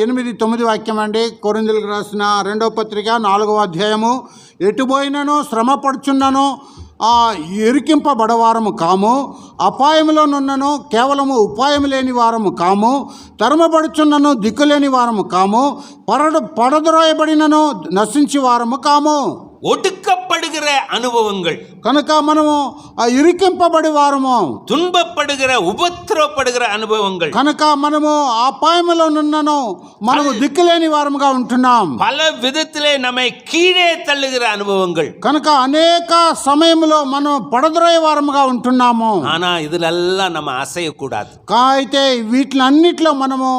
8-9 వాక్యం అండి. కొరింథీయులకు రాసిన 2వ పత్రిక 4వ అధ్యాయము. ఎటుపోయినను శ్రమ పడుచున్నను, ఇరికింపబడవారము కాము, అపాయములోనున్నను కేవలము ఉపాయం లేని వారము కాము, తరమబడుచున్నను దిక్కులేని వారము కాము, పడద్రోయబడినను నశించి వారము కాము. ஒடுக்கப்படுகிற அனுபவங்கள் కనుక మనము ఇరికింపబడి వారము, துன்பப்படுகிற உபத்திரவப்படுகிற அனுபவங்கள் కనుక మనము అపాయములో నున్నను మనము దిక్కులేని వారముగా ఉంటున్నాం. பல விதத்திலே நம்மை கீழே தள்ளுகிற அனுபவங்கள் కనుక అనేక సమయంలో మనం పడద్రోయ వారముగా ఉంటున్నాము. ஆனா இதுலெல்லாம் நம்ம அசையக்கூடாது. అయితే వీటిలన్నిట్లో మనము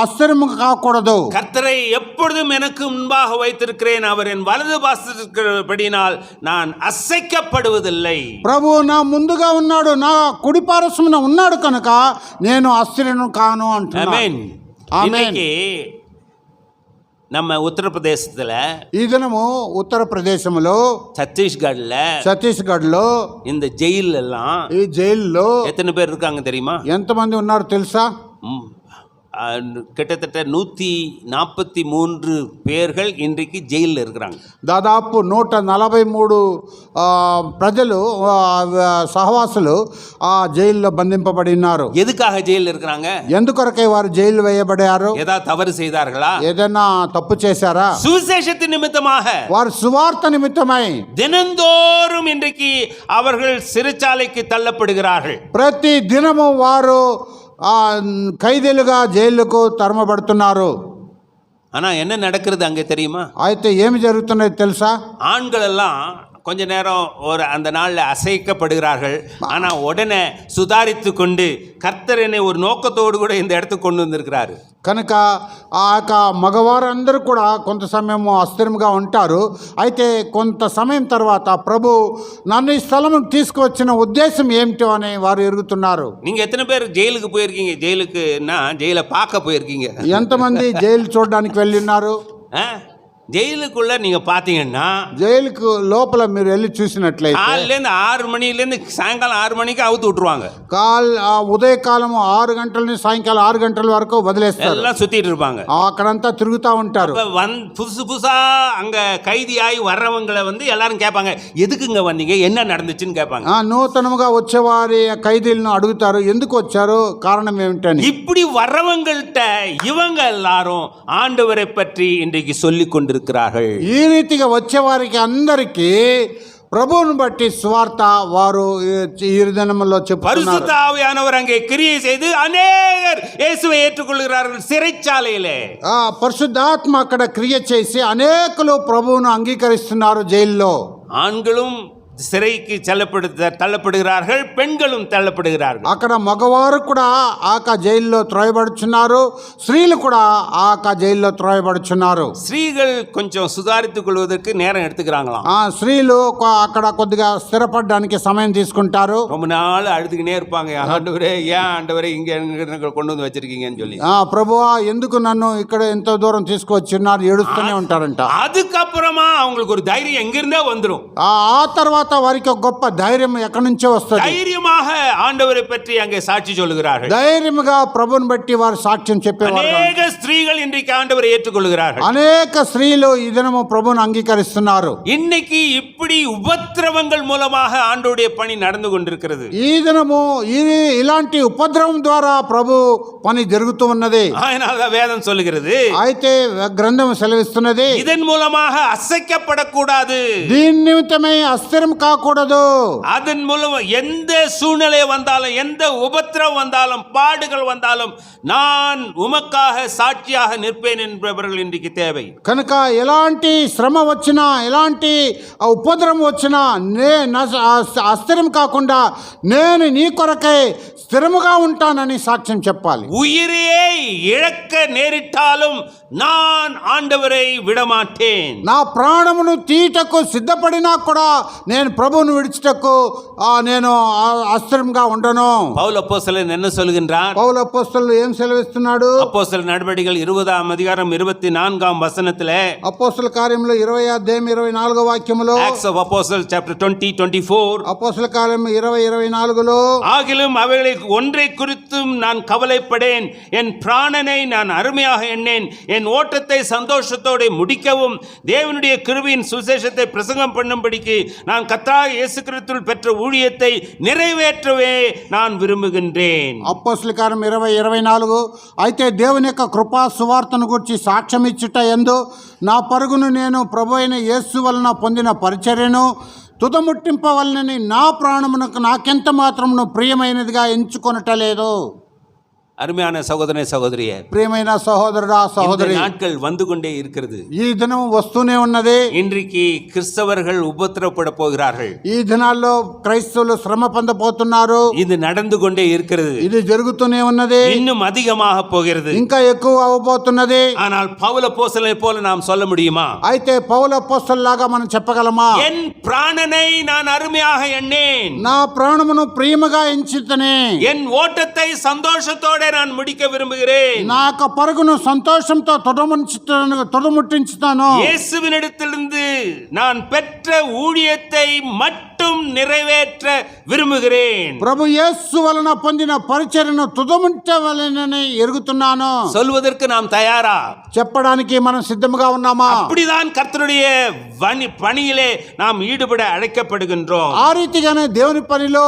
అస్థిరము కాకూడదు. கர்த்தரை எப்பொழுதும் எனக்கு முன்பாக வைத்திருக்கிறேன், அவர் என் வலது பாசத்தினால் நான் அசைக்கப்படுவதில்லை. ప్రభు నా ముందుగా ఉన్నాడు, నా కుడి పార్శ్వమున ఉన్నాడు కనుక నేను అస్థిరను కాను అంటున్నాను. ఆమేన్. இன்னைக்கு நம்ம உத்தரப்பிரதேசத்துல, ఈ దినము ఉత్తరప్రదేశంలో ఛత్తీస్గఢ్లో இந்த ஜெயில எல்லாம் ఈ జైల్లో எத்தனை பேர் இருக்காங்க தெரியுமா? ఎంతమంది ఉన్నారు తెలుసా? கிட்டத்தட்ட 143 பேர்கள் இன்றைக்கு ஜெயிலில் இருக்கிறாங்க. దాదాపు 143 ప్రజలు సహవాసులు ఆ జైల్లో బంధింపబడి ఉన్నారు. எதுக்காக ஜெயிலில் இருக்கிறாங்க? ఎందుకొరకై వారు జైలు వేయబడారు? ஏதாவது தவறு செய்தார்களா? ఏదైనా తప్పు చేశారా? சுவிசேஷத்தின் நிமித்தமாக, వారు సువార్త నిమిత్తమై தினந்தோறும் இன்றைக்கு அவர்கள் சிறைச்சாலைக்கு தள்ளப்படுகிறார்கள். ప్రతి దినము వారు ఖైదీలుగా జైలుకు తరమబడుతున్నారు. ஆனா என்ன நடக்கிறது அங்கே தெரியுமா? అయితే ఏమి జరుగుతున్నది తెలుసా? ஆண்கள் எல்லாம் கொஞ்ச நேரம் அந்த நாளில் அசைக்கப்படுகிறார்கள். ஆனால் உடனே சுதாரித்து கொண்டு கர்த்தர் என்னை ஒரு நோக்கத்தோடு கூட இந்த இடத்துக்கு கொண்டு வந்திருக்கிறாரு. కనుక ఆ యొక్క మగవారందరూ కూడా కొంత సమయం అస్థిరంగా ఉంటారు. అయితే కొంత సమయం తర్వాత ప్రభు నన్ను ఈ స్థలం తీసుకువచ్చిన ఉద్దేశం ఏమిటో అని వారు ఎరుగుతున్నారు. நீங்கள் எத்தனை பேர் ஜெயிலுக்கு போயிருக்கீங்க? ஜெயிலுக்குன்னா ஜெயிலை பார்க்க போயிருக்கீங்க. ఎంతమంది జైలు చూడడానికి వెళ్ళి ఉన్నారు? ஜெயிலுக்குள்ள நீங்க பாத்தீங்கன்னா, జైలుకు లోపల మీరు వెళ్ళి చూసినట్లయితే காலையிலேருந்து 6 மணிலேருந்து சாயங்காலம் 6 மணிக்கு அவுத்து விட்டுருவாங்க. ఉదయకాలం 6 గంటల నుంచి సాయంకాలం 6 గంటల వరకు వదిలేస్తారు. எல்லாம் சுத்திட்டு இருப்பாங்க. అక్కడంతా తిరుగుతూ ఉంటారు. புதுசா அங்க கைதியாகி வர்றவங்களை எல்லாரும் கேட்பாங்க, எதுக்குங்க வந்தீங்க, என்ன நடந்துச்சுன்னு கேட்பாங்க. నూతనముగా వచ్చేవారి ఖైదీలను అడుగుతారు, ఎందుకు వచ్చారు, కారణం ఏమిటని. இப்படி வர்றவங்கள்ட்ட இவங்க எல்லாரும் ஆண்டவரை பற்றி இன்றைக்கு சொல்லிக் கொண்டு இருக்கிறார்கள். ఈ రీతిగా వచ్చేవారికి అందరికీ ప్రభువును బట్టి స్వార్థ వారు ఈ దినములో చెప్తున్నారు. பரிசுத்த ஆவியானவர் அங்கே கிரியை செய்து அநேகர் இயேசுவை ஏற்றுக்கொள்கிறார்கள் சிறைச்சாலையிலே. పరిశుద్ధాత్మ అక్కడ క్రియ చేసి అనేకులు ప్రభువును అంగీకరిస్తున్నారు జైల్లో. ஆண்களும் சிறைக்கு தள்ளப்படுகிறார்கள், பெண்களும் தள்ளப்படுகிறார்கள். అక్కడ మగవారు కూడా ఆక జైల్లో త్రోయబడుచున్నారు, స్త్రీలు కూడా ఆక జైల్లో త్రోయబడుచున్నారు. ஸ்திரீகள் கொஞ்சம் சுதாரித்துக் கொள்வதற்கு நேரம் எடுத்துக்கிறாங்களாம். స్త్రీలు అక్కడ కొద్దిగా స్థిరపడడానికి సమయం తీసుకుంటారు. ரொம்ப நாள் அழுதுகினே இருப்பாங்க, ஆண்டவரே ஏன் ஆண்டவரே இங்க கொண்டு வந்து வச்சிருக்கீங்கன்னு சொல்லி. ప్రభువా ఎందుకు నన్ను ఇక్కడ ఎంతో దూరం తీసుకువచ్చిన్నారు, ఏడుస్తూనే ఉంటారంట. அதுக்கப்புறமா அவங்களுக்கு ஒரு தைரியம் எங்கிருந்தே வந்துடும். ఆ తర్వాత వారికి ఒక గొప్ప ధైర్యం ఎక్కడి నుంచో వస్తుంది. ధైర్యமாக ஆண்டவரை பற்றி அங்கே சாட்சி சொல்லுகிறார்கள். ధైర్యముగా ప్రభువుని బట్టి వారు సాక్ష్యం చెప్పేవారు. అనేక స్త్రీகள் இன்றைக்கு ஆண்டவரை ஏற்றுக்கொள்கிறார்கள். అనేక స్త్రీలు ఈ దినము ప్రభువుని అంగీకరిస్తున్నారు. இன்னைக்கு இப்படி உபத்திரவங்கள் மூலமாக ஆண்டவருடைய பணி நடந்து கொண்டிருக்கிறது. ఈ దినము ఇలాంటి ఉపద్రవం ద్వారా ప్రభు పని జరుగుతూ ఉన్నది. அதனால வேதம் சொல்லுகிறது, అయితే గ్రంథం సెలవిస్తున్నది, இதன் மூலமாக அசைக்கப்படக்கூடாது. దీని నిమిత్తమై అస్థిరం కాకూడదు. அதன் மூலம் எந்த சூழ்நிலை வந்தாலும், எந்த உபத்திரம் வந்தாலும், பாடுகள் வந்தாலும் நான் உமக்காக சாட்சியாக நிற்பேன் என்பவர்கள் இன்றைக்கு தேவை. కనుక ఎలాంటి శ్రమ వచ్చినా, ఎలాంటి ఉపద్రవం వచ్చినా అస్థిరం కాకుండా నేను నీ కొరకై స్థిరముగా ఉంటానని సాక్ష్యం చెప్పాలి. உயிரையே இழக்க நேரிட்டாலும் நான் ஆண்டவரை விடமாட்டேன். నా ప్రాణమును తీటకు సిద్ధపడినా కూడా నేను ప్రభువును విడిచుటకు నేను అస్థిరంగా ఉండను. பவுல் அப்போஸ்தலன் என்ன சொல்கின்றார்? పౌలు అపోస్తలుడు ఏం సెలవిస్తున్నాడు? அப்போஸ்தலர் நடவடிக்கைகள் 20ஆம் அதிகாரம் 24ஆம் வசனத்திலே, అపోస్తల కార్యములు 20వ అధ్యాయం 24వ వాక్యములో, Acts of Apostles chapter 20-24, అపోస్తల కార్యం 20-24లో, ஆகிலும் அவைகளை ஒன்றை குறித்தும் நான் கவலைப்படேன், என் பிராணனை நான் அருமையாக எண்ணேன், என் ஓட்டத்தை சந்தோஷத்தோடு முடிக்கவும் தேவனுடைய கிருபையின் சுவிசேஷத்தை பிரசங்கம் பண்ணும்படிக்கு நான் கர்த்தராகிய இயேசு கிறிஸ்துவில் பெற்ற ஊழியத்தை நிறைவேற்றவே நான் விரும்புகின்றேன். అపోస్తల కార్యం 20-24, అయితే దేవుని యొక్క కృపా సువార్తను గురించి సాక్ష్యం ఇచ్చుట యందు నా పరుగును నేను ప్రభు అయిన యేసు వలన పొందిన పరిచర్యను తుదముట్టింపవలనని నా ప్రాణమునకు నాకెంత మాత్రమును ప్రియమైనదిగా ఎంచుకొనటలేదు. அருமையான சகோதரனே, சகோதரியே, ప్రియమైన సహోదరుడా, இந்த సహోదరి, நாட்கள் வந்து கொண்டே இருக்கிறது. ఈ దినం వస్తూనే ఉన్నది. இன்றைக்கு கிறிஸ்தவர்கள் உபத்திரப்பட போகிறார்கள். ఈ దినాల్లో క్రైస్తవులు శ్రమ పొందబోతున్నారు. இது நடந்து கொண்டே இருக்கிறது. ఇది జరుగుతూనే ఉన్నది. இன்னும் அதிகமாக போகிறது. ఇంకా ఎక్కువ అవబోతున్నది. ஆனால் பவுல் அப்போஸ்தலனை போல நாம் சொல்ல முடியுமா? అయితే పౌలు అపోస్తలులాగా మనం చెప్పగలమా? என் பிராணனை நான் அருமையாக எண்ணேன், నా ప్రాణమును ప్రియముగా ఎంచితనే, என் ஓட்டத்தை சந்தோஷத்தோட நான் முடிக்க விரும்புகிறேன். నా యొక్క పరుగును సంతోషంతో తొడముట్టించుతాను. இயேசுவினிடத்திலிருந்து நான் பெற்ற ஊழியத்தை மட்டும் நிறைவேற்ற விரும்புகிறேன். ప్రభు యేసు వలన పొందిన పరిచర్యను తుదముట్టవలెనని ఎరుగుతున్నాను. சொல்வதற்கு நாம் தயாரா? చెప్పడానికి మనం సిద్ధంగా ఉన్నామా? அப்படிதான் கர்த்தருடைய பணியிலே நாம் ஈடுபட அழைக்கப்படுகின்றோம். ఆ రీతిగానే దేవుని పనిలో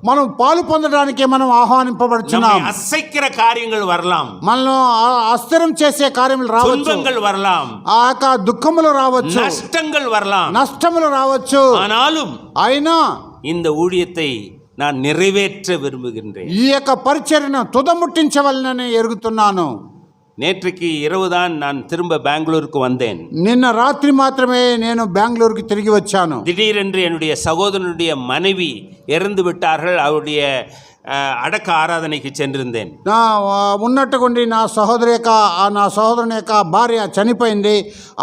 మనం పాలు పొందడానికి మనం ఆహ్వానింపబడుచున్నాం. அசைக்கிற காரியங்கள் வரலாம், మనలో అస్థిరం చేసే కార్యములు రావచ్చు, துன்பங்கள் வரலாம், ఆ యొక్క దుఃఖములు రావచ్చు, நஷ்டங்கள் வரலாம். నష్టములు రావచ్చు. ஆனாலும் అయినా இந்த ஊழியத்தை நான் நிறைவேற்ற விரும்புகின்றேன். ఈ యొక్క పరిచర్యను తుదముట్టించవలనని ఎరుగుతున్నాను. நேற்றைக்கு இரவுதான் நான் திரும்ப பெங்களூருக்கு வந்தேன். నిన్న రాత్రి మాత్రమే నేను బెంగళూరుకి తిరిగి వచ్చాను. திடீரென்று என்னுடைய சகோதரனுடைய மனைவி இறந்து விட்டார்கள். அவருடைய அடக்க ஆராதனைக்கு சென்றிருந்தேன். ఉన్నట్టుకుండి నా సహోదరుని యొక్క భార్య చనిపోయింది.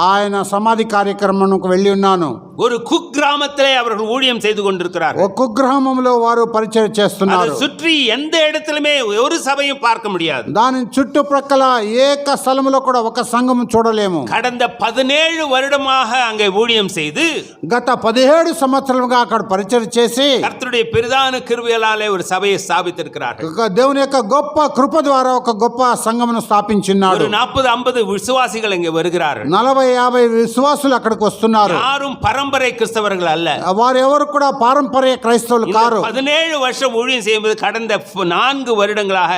ఆయన సమాధి కార్యక్రమంకు వెళ్ళి ఉన్నాను. ஒரு குக்கிராமத்திலே அவர்கள் ஊழியம் செய்து கொண்டிருக்கிறார்கள். ఒక కుగ్రామంలో వారు పరిచయం చేస్తున్నారు. சுற்றி எந்த இடத்திலுமே ஒரு சபையும் பார்க்க முடியாது. దాని చుట్టుప్రక్కల ఏక స్థలంలో కూడా ఒక సంఘం చూడలేము. கடந்த 17 வருடமாக அங்கே ஊழியம் செய்து గత 17 సంవత్సరాలుగా అక్కడ పరిచయం చేసి கர்த்தருடைய பெரிதான கிருபையாலே ஒரு சபையை ஸ்தாபித்திருக்கிறார்கள். దేవుని యొక్క గొప్ప కృప ద్వారా ఒక గొప్ప సంఘమును స్థాపించున్నాడు. ஒரு 40-50 விசுவாசிகள் இங்கே வருகிறார்கள். 40-50 విశ్వాసులు అక్కడికి వస్తున్నారు. யாரும் பரம்பரை கிறிஸ்தவர்கள் அல்ல. వారు ఎవరు కూడా పారంపర్య క్రైస్తవులు కారు. 17 வருஷம் ஊழியம் செய்யும்போது கடந்த 4 வருடங்களாக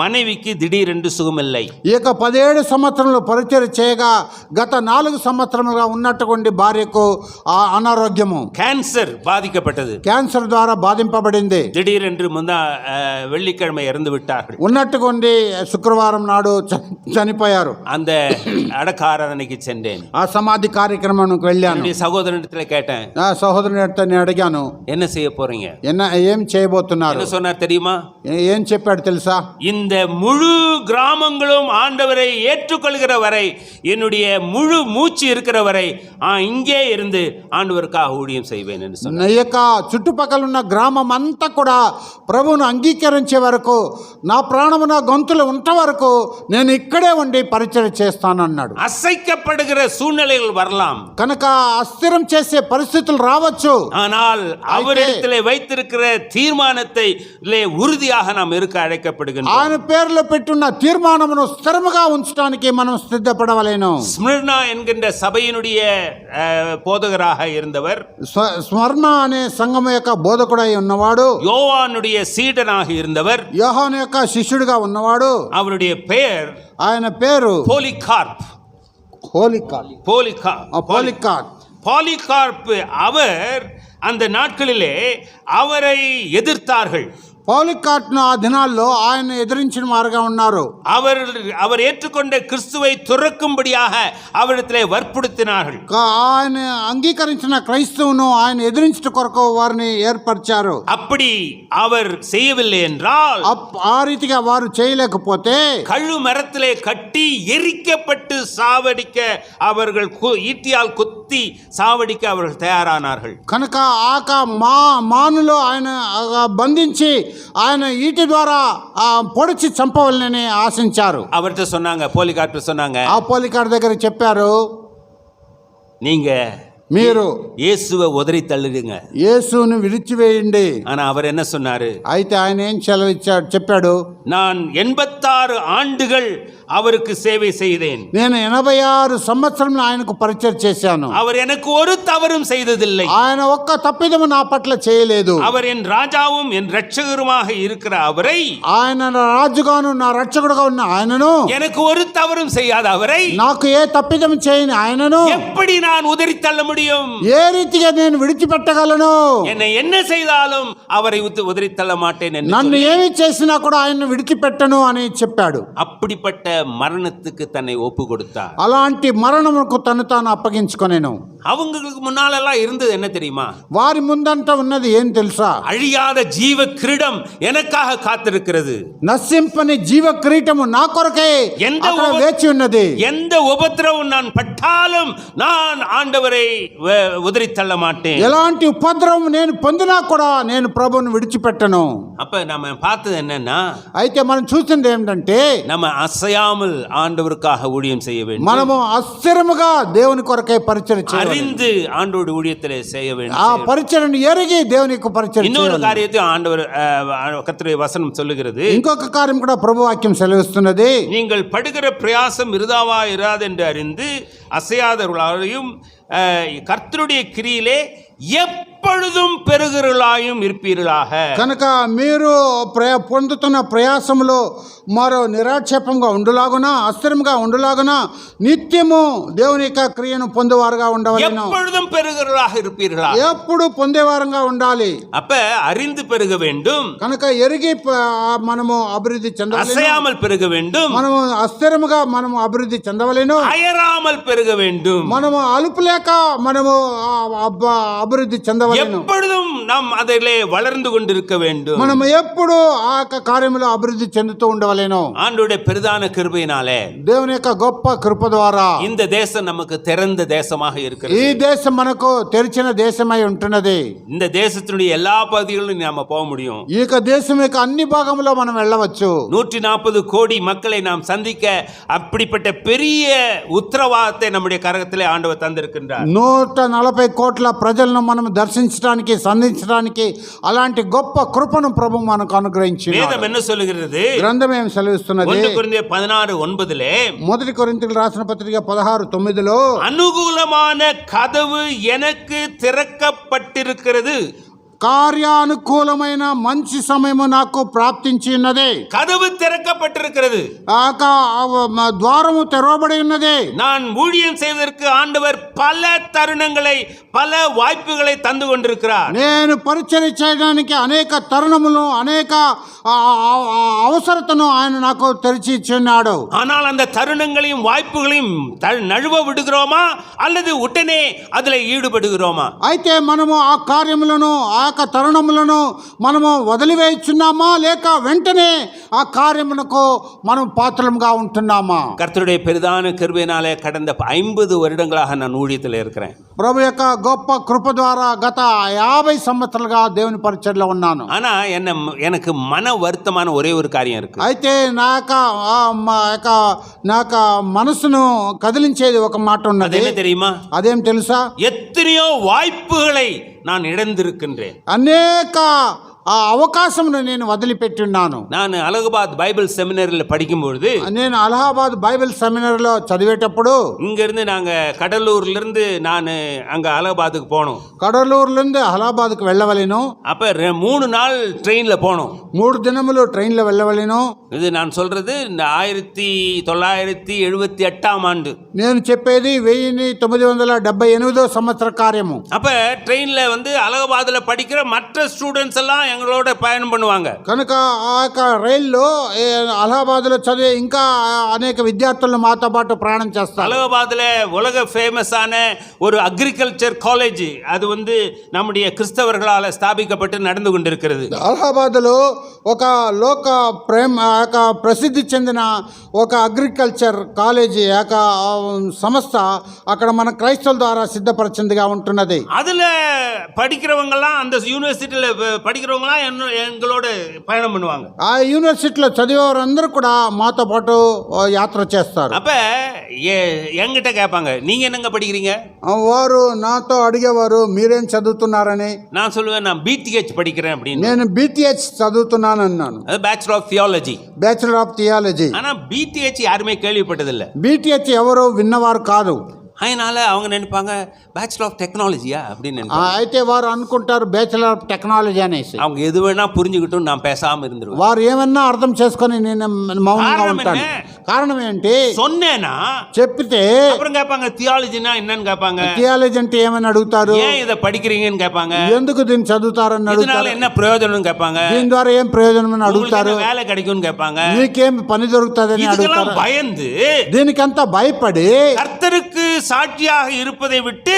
மனைவிக்கு திடீரென்று சுகமில்லை. ఈ యొక్క 17 సంవత్సరంలో పరిచయం చేయగా గత 4 సంవత్సరములుగా ఉన్నటువంటి భార్యకు అనారోగ్యము, கேன்சர் பாதிக்கப்பட்டது. క్యాన్సర్ ద్వారా బాధింపబడింది. திடீரென்று வெள்ளிக்கிழமை இறந்து விட்டார்கள். ఉన్నట్టుకొండి శుక్రవారం నాడు చనిపోయారు. அந்த அடக்க ஆராதனைக்கு சென்றேன். ఆ సమాధి కార్యక్రమానికి వెళ్ళాను. சகோதரனிடத்துல கேட்டேன், ఆ సహోదరుని అడిగాను, என்ன செய்ய போறீங்க? ఏం చేయబోతున్నారు? என்ன சொன்னார் தெரியுமா? ఏం చెప్పాడు తెలుసా? இந்த முழு கிராமங்களும் ஆண்டவரை ஏற்றுக்கொள்கிற வரை, என்னுடைய முழு மூச்சு இருக்கிற வரை இங்கே இருந்து ஆண்டவருக்காக ஊழியம் செய்வேன் என்று சொன்னார். ఈ యొక్క చుట్టుపక్కల ఉన్న గ్రామం అంతా కూడా ప్రభువును అంగీకరించే వరకు, నా ప్రాణము నా గొంతులు ఉంట వరకు నేను ఇక్కడే ఉండి పరిచయం చేస్తాను అన్నాడు. அசைக்கப்படுகிற சூழ்நிலைகள் வரலாம், కనుక అస్థిరం చేసే పరిస్థితులు రావచ్చు. ஆனால் அவரிடத்திலே வைத்திருக்கிற தீர்மானத்தை உறுதியாக நாம் இருக்க அழைக்கப்படுகின்றோம். ఆయన పేరులో పెట్టున్న తీర్మానమును స్థిరముగా ఉంచడానికి మనం సిద్ధపడవలేను. స్మిర్నా என்கின்ற சபையினுடைய போதகராக இருந்தவர், స్మరణ అనే సంఘం యొక్క బోధకుడై ఉన్నవాడు, யோவானுடைய சீடனாக இருந்தவர், యోహాను యొక్క శిష్యుడిగా ఉన్నవాడు. அவருடைய பெயர் ఆయన పేరు పోలికార్ప్. పోలికార్ప్. பாலிகார்ப் அவர் அந்த நாட்களிலே அவரை எதிர்த்தார்கள். పౌలికార్పును ఆ దినాల్లో ఆయన ఎదిరించిన వారుగా ఉన్నారు. அவர் ஏற்றுக்கொண்ட கிறிஸ்துவை துறக்கும்படியாக அவரிடத்திலே வற்புறுத்தினார்கள். ఆయన అంగీకరించిన క్రైస్తవును ఆయన ఎదిరించట కొరకు వారిని ఏర్పరిచారు. அப்படி அவர் செய்யவில்லை என்றால், ఆ రీతిగా వారు చేయలేకపోతే கழு மரத்திலே கட்டி எரிக்கப்பட்டு சாவடிக்க அவர்கள் ஈட்டியால் குத்தி சாவடிக்க அவர்கள் தயாரானார்கள். కనుక మానులో ఆయన బంధించి ఆయన ఈటి ద్వారా పొడిచి చంపవలనని ఆశించారు. அவர்கிட்ட சொன்னாங்க, போலிகார்ப்பு சொன்னாங்க, ఆ పోలికార్ దగ్గర చెప్పారు, మీరు இயேசுவை உதறி தள்ளுங்க, యేసుని విడిచివేయండి. ஆனா அவர் என்ன சொன்னாரு? అయితే ఆయన ఏం చెప్పాడు, நான் 86 ஆண்டுகள் அவருக்கு சேவை செய்தேன், నేను 86 సంవత్సరములు ఆయనకు పరిచయం చేశాను, அவர் எனக்கு ஒரு தவறும் செய்ததில்லை, ఆయన ఒక్క తప్పిదము నా పట్ల చేయలేదు, அவர் என் ராஜாவும் என் ரட்சகருமாக இருக்கிற அவரை, ఆయన రాజుగాను నా రక్షకుడుగా ఉన్న ఆయనను, எனக்கு ஒரு தவறும் செய்யாத அவரை, నాకు ఏ తప్పిదము చేయని ఆయనను எப்படி நான் உதறி தள்ள முடியும்? ఏ రీతిగా నేను విడిచిపెట్టగలను? என்னை என்ன செய்தாலும் அவரை உதறி தள்ள மாட்டேன் என்று, నన్ను ఏమి చేసినా కూడా ఆయన్ను విడిచిపెట్టను అని చెప్పాడు. அப்படிப்பட்ட மரணத்துக்கு தன்னை ஒப்பு கொடுத்தார். అలాంటి మరణముకు తను తాను అప్పగించుకొనెను. அவங்களுக்கு முன்னாலெல்லாம் இருந்தது என்ன தெரியுமா? వారి ముందంట ఉన్నది ఏం తెలుసా? அழியாத ஜீவ கிரீடம் எனக்காக காத்திருக்கிறது, నశింపని జీవ కిరీటము నా కొరకే అక్కడ వేచి ఉన్నది. எந்த உபத்திரவும் நான் பட்டாலும் நான் ஆண்டவரை உதறி தள்ள மாட்டேன். ఎలాంటి ఉపద్రవం నేను పొందినా కూడా నేను ప్రభువును విడిచిపెట్టను. அப்ப நம்ம பார்த்தது என்னன்னா, అయితే మనం చూసింది ఏంటంటే, நம்ம అసయాமல் ఆండవருக்காக ஊழியம் செய்ய வேண்டும், మనము అస్థిరముగా దేవుని కొరకే పరిచయం చేయాలి, அறிந்து ஆண்டவருடைய ஊழியத்திலே செய்ய வேண்டும், ఆ పరిచర్యను ఎరిగి దేవునికి పరిచయం இன்னொரு చేయాలి. காரியத்தை ஆண்டவர் கர்த்தருடைய வசனம் சொல்லுகிறது, ఇంకొక కార్యం కూడా ప్రభు వాక్యం సెలవిస్తున్నది, நீங்கள் படுகிற பிரயாசம் விருதாவா இராது என்று அறிந்து அசையாதவர்களாயும் கர்த்தருடைய கிரியிலே எப்பொழுதும் பெருகிறவர்களாயும் இருப்பீர்களாக. కనుక మీరు పొందుతున్న ప్రయాసములో మరో నిరాక్షేపంగా ఉండులాగున, అస్థిరంగా ఉండులాగున నిత్యము దేవుని యొక్క క్రియను పొందేవారుగా ఉండవలెను. எப்பொழுதும் பெருகிறவர்களாக இருப்பீர்களா, ఎప్పుడు పొందేవారంగా ఉండాలి. அப்ப அறிந்து பெருக வேண்டும், కనుక ఎరిగి మనము అభివృద్ధి చెందవలెను, அசையாமல் பெருக வேண்டும், మనము అస్థిరముగా మనము అభివృద్ధి చెందవలెను, அயராமல் பெருக வேண்டும், మనము అలుపు లేక మనము అభివృద్ధి చెందవలెను, எப்பொழுதும் நாம் அதிலே வளர்ந்து கொண்டிருக்க வேண்டும், మనము ఎప్పుడు ఆ కార్యములో అభివృద్ధి చెందుతూ ఉండవలెను. ஆண்டவருடைய பிரதான கிருபையினாலே దేవుని యొక్క గొప్ప కృప ద్వారా இந்த தேசம் நமக்கு திறந்த தேசமாக இருக்கிறது. ఈ దేశం మనకు తెరిచిన దేశమై ఉంటున్నది. இந்த தேசத்தினுடைய எல்லா பகுதிகளிலும் நாம போக முடியும். ఈ యొక్క దేశం యొక్క అన్ని భాగంలో మనం వెళ్ళవచ్చు. 140 கோடி மக்களை நாம் சந்திக்க அப்படிப்பட்ட பெரிய உத்தரவாதத்தை நம்முடைய கரகத்திலே ஆண்டவர் தந்திருக்கின்றார். 140 కోట్ల ప్రజలను మనం దర్శించడానికి, సంధించడానికి అలాంటి గొప్ప కృపను ప్రభు మనకు అనుగ్రహించాడు. వేదం என்ன சொல்லுகிறது? గ్రంథం ఏం సెలవిస్తున్నది? 1 కొరింథీ 16:9 మొదటి కొరింథీయులకు రాసిన పత్రిక 16:9 అనుకూలமான కదవు எனக்கு திறக்கப்பட்டிருக்கிறது, కార్యానుకూలమైన మంచి సమయము నాకు ప్రాప్తించి ఉన్నది. கதவு திறக்கப்பட்டிருக்கிறது, ద్వారము తెరవబడి ఉన్నది. நான் ஊழியம் செய்வதற்கு ஆண்டவர் பல தருணங்களை, பல வாய்ப்புகளை தந்து கொண்டிருக்கிறார். నేను పరిచర్య చేయడానికి అనేక తరుణములు, అనేక అవసరతను ఆయన నాకు తెరిచి ఇచ్చున్నాడు. ஆனால் அந்த தருணங்களையும் வாய்ப்புகளையும் நழுவ விடுகிறோமா அல்லது உடனே அதில் ஈடுபடுகிறோமா? అయితే మనము ఆ కార్యములను, ఆ యొక్క తరుణములను మనము వదిలివేయుచున్నామా, లేక వెంటనే ఆ కార్యమునకు మనం పాత్రలుగా ఉంటున్నామా? கர்த்தருடைய பெரிதான கிருபையினாலே கடந்த 50 வருடங்களாக நான் ஊழியத்தில் இருக்கிறேன். ప్రభు యొక్క గొప్ప కృప ద్వారా గత 50 సంవత్సరాలుగా దేవుని పరిచర్యలో ఉన్నాను. ஆனா எனக்கு மன வருத்தமான ஒரே ஒரு காரியம் இருக்கு. అయితే నా యొక్క మనసును కదిలించేది ఒక మాట ఉన్నది. என்ன தெரியுமா? అదేం తెలుసా? எத்தனையோ வாய்ப்புகளை நான் இழந்திருக்கின்றேன். అనేక ఆ అవకాశమును నేను వదిలిపెట్టున్నాను. நான் அலகாபாத் பைபிள் செமினரியில் படிக்கும்பொழுது నేను అలహాబాద్ బైబిల్ సెమినరీలో చదివేటప్పుడు இங்கிருந்து நாங்க கடலூர்ல இருந்து நான் அங்க அலகாபாத்துக்கு போனோம். కడలూరు నుండి అలహాబాద్కు వెళ్ళవలెను. அப்ப 3 நாள் ட்ரெயின்ல போனோம். 3 దినములు ట్రైన్లో వెళ్ళవలెను. இது நான் சொல்றது இந்த 1978ஆம் ஆண்டு. నేను చెప్పేది 1978 సంవత్సర కార్యము. அப்ப ட்ரெயின்ல வந்து அலகாபாத்ல படிக்கிற மற்ற ஸ்டூடெண்ட்ஸ் எல்லாம் எங்களோட பயணம் பண்ணுவாங்க. కనుక ఆ యొక్క రైల్లో అలహాబాద్లో చదివే ఇంకా అనేక విద్యార్థులు మాతో పాటు ప్రయాణం చేస్తారు. அலகாபாத்ல உலக ஃபேமஸான ஒரு அக்ரிகல்ச்சர் காலேஜ் அது வந்து நம்முடைய கிறிஸ்தவர்களால் ஸ்தாபிக்கப்பட்டு நடந்து கொண்டிருக்கிறது. అలహాబాద్లో ఒక లోక ప్రసిద్ధి చెందిన ఒక అగ్రికల్చర్ కాలేజీ యొక్క సంస్థ అక్కడ మన క్రైస్తవుల ద్వారా సిద్ధపరిచిందిగా ఉంటున్నది. அதுல படிக்கிறவங்கலாம் அந்த யூனிவர்சிட்டியில படிக்கிறவங்கலாம் எங்களோட பயணம் பண்ணுவாங்க. ఆ యూనివర్సిటీలో చదివేవారందరూ కూడా మాతో పాటు యాత్ర చేస్తారు. அப்ப என்கிட்ட கேட்பாங்க, நீங்க என்னங்க படிக்கிறீங்க? వారు నాతో అడిగేవారు మీరేం చదువుతున్నారని. நான் சொல்லுவேன், நான் BTH படிக்கிறேன் அப்படின்னு. నేను BTH చదువుతున్నాను అన్నాను. அது bachelor of theology. Bachelor of theology. ஆனா BTH யாருமே கேள்விப்பட்டதில்லை. BTH ఎవరు విన్నవారు కాదు. அதனால அவங்க நினைப்பாங்க பேச்சுலர் ஆஃப் டெக்னாலஜியா அப்படின்னு நினைப்பாங்க. అయితే వారు అనుకుంటారు బ్యాచులర్ ఆఫ్ టెక్నాలజీ అనేసి. அவங்க எது வேணா புரிஞ்சுக்கிட்டும் நான் பேசாம இருந்துருவேன். వారు ఏమన్నా అర్థం చేసుకొని నేను మౌనంగా ఉంటాను. కారణం ఏంటి? சொன்னேனா చెప్పితే அப்புறம் கேட்பாங்க தியாலஜினா என்னன்னு கேட்பாங்க. థియాలజీ అంటే ఏమని అడుగుతారు? ஏன் இதை படிக்கிறீங்கன்னு கேட்பாங்க. ఎందుకు దీన్ని చదువుతారని இதனால అడుగుతారు. என்ன பிரயோஜனம் கேட்பாங்க. దీని ద్వారా ఏం ప్రయోజనం అని అడుగుతారు. உங்களுக்கு வேலை கிடைக்கும்னு கேட்பாங்க. నీకేం పని దొరుకుతుందని இதுக்கெல்லாம் అడుగుతారు. பயந்து దీనికంతా భయపడి கர்த்தருக்கு சாட்சியாக இருப்பதை விட்டு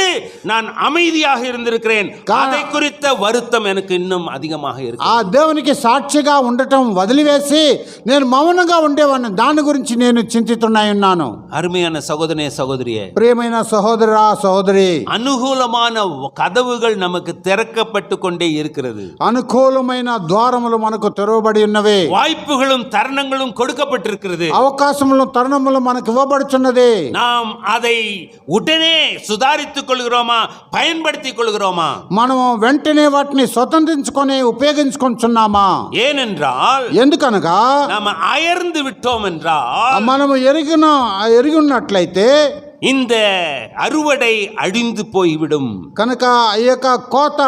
நான் அமைதியாக இருந்திருக்கிறேன். அதை குறித்த வருத்தம் எனக்கு இன்னும் அதிகமாக இருக்கு. ఆ దేవునికి సాక్షిగా ఉండటం వదిలివేసి నేను మౌనంగా ఉండేవాడిని. దాని గురించి నేను చింతితున్నాయి ఉన్నాను. அருமையான சகோதரனே சகோதரியே, ప్రియమైన సహోదరా సహోదరి, అనుకూలமான కదవుகள் நமக்கு திறக்கப்பட்டு கொண்டே இருக்கிறது. అనుకూలమైన ద్వారములు మనకు తెరవబడి ఉన్నవి. வாய்ப்புகளும் தருணங்களும் கொடுக்கப்பட்டிருக்கிறது. అవకాశములు తరుణములు మనకు ఇవ్వబడుచున్నది. நாம் அதை உடனே சுதாரித்துக் கொள்கிறோமா, பயன்படுத்திக் கொள்கிறோமா? మనము వెంటనే వాటిని స్వతంత్రించుకొని ఉపయోగించుకుంటున్నామా? ஏனென்றால் ఎందుకనగా நாம் அயர்ந்து விட்டோம் என்றால், మనము ఎరిగి ఉన్నట్లయితే இந்த அறுவடை அழிந்து போய்விடும். కనుక ఈ యొక్క కోత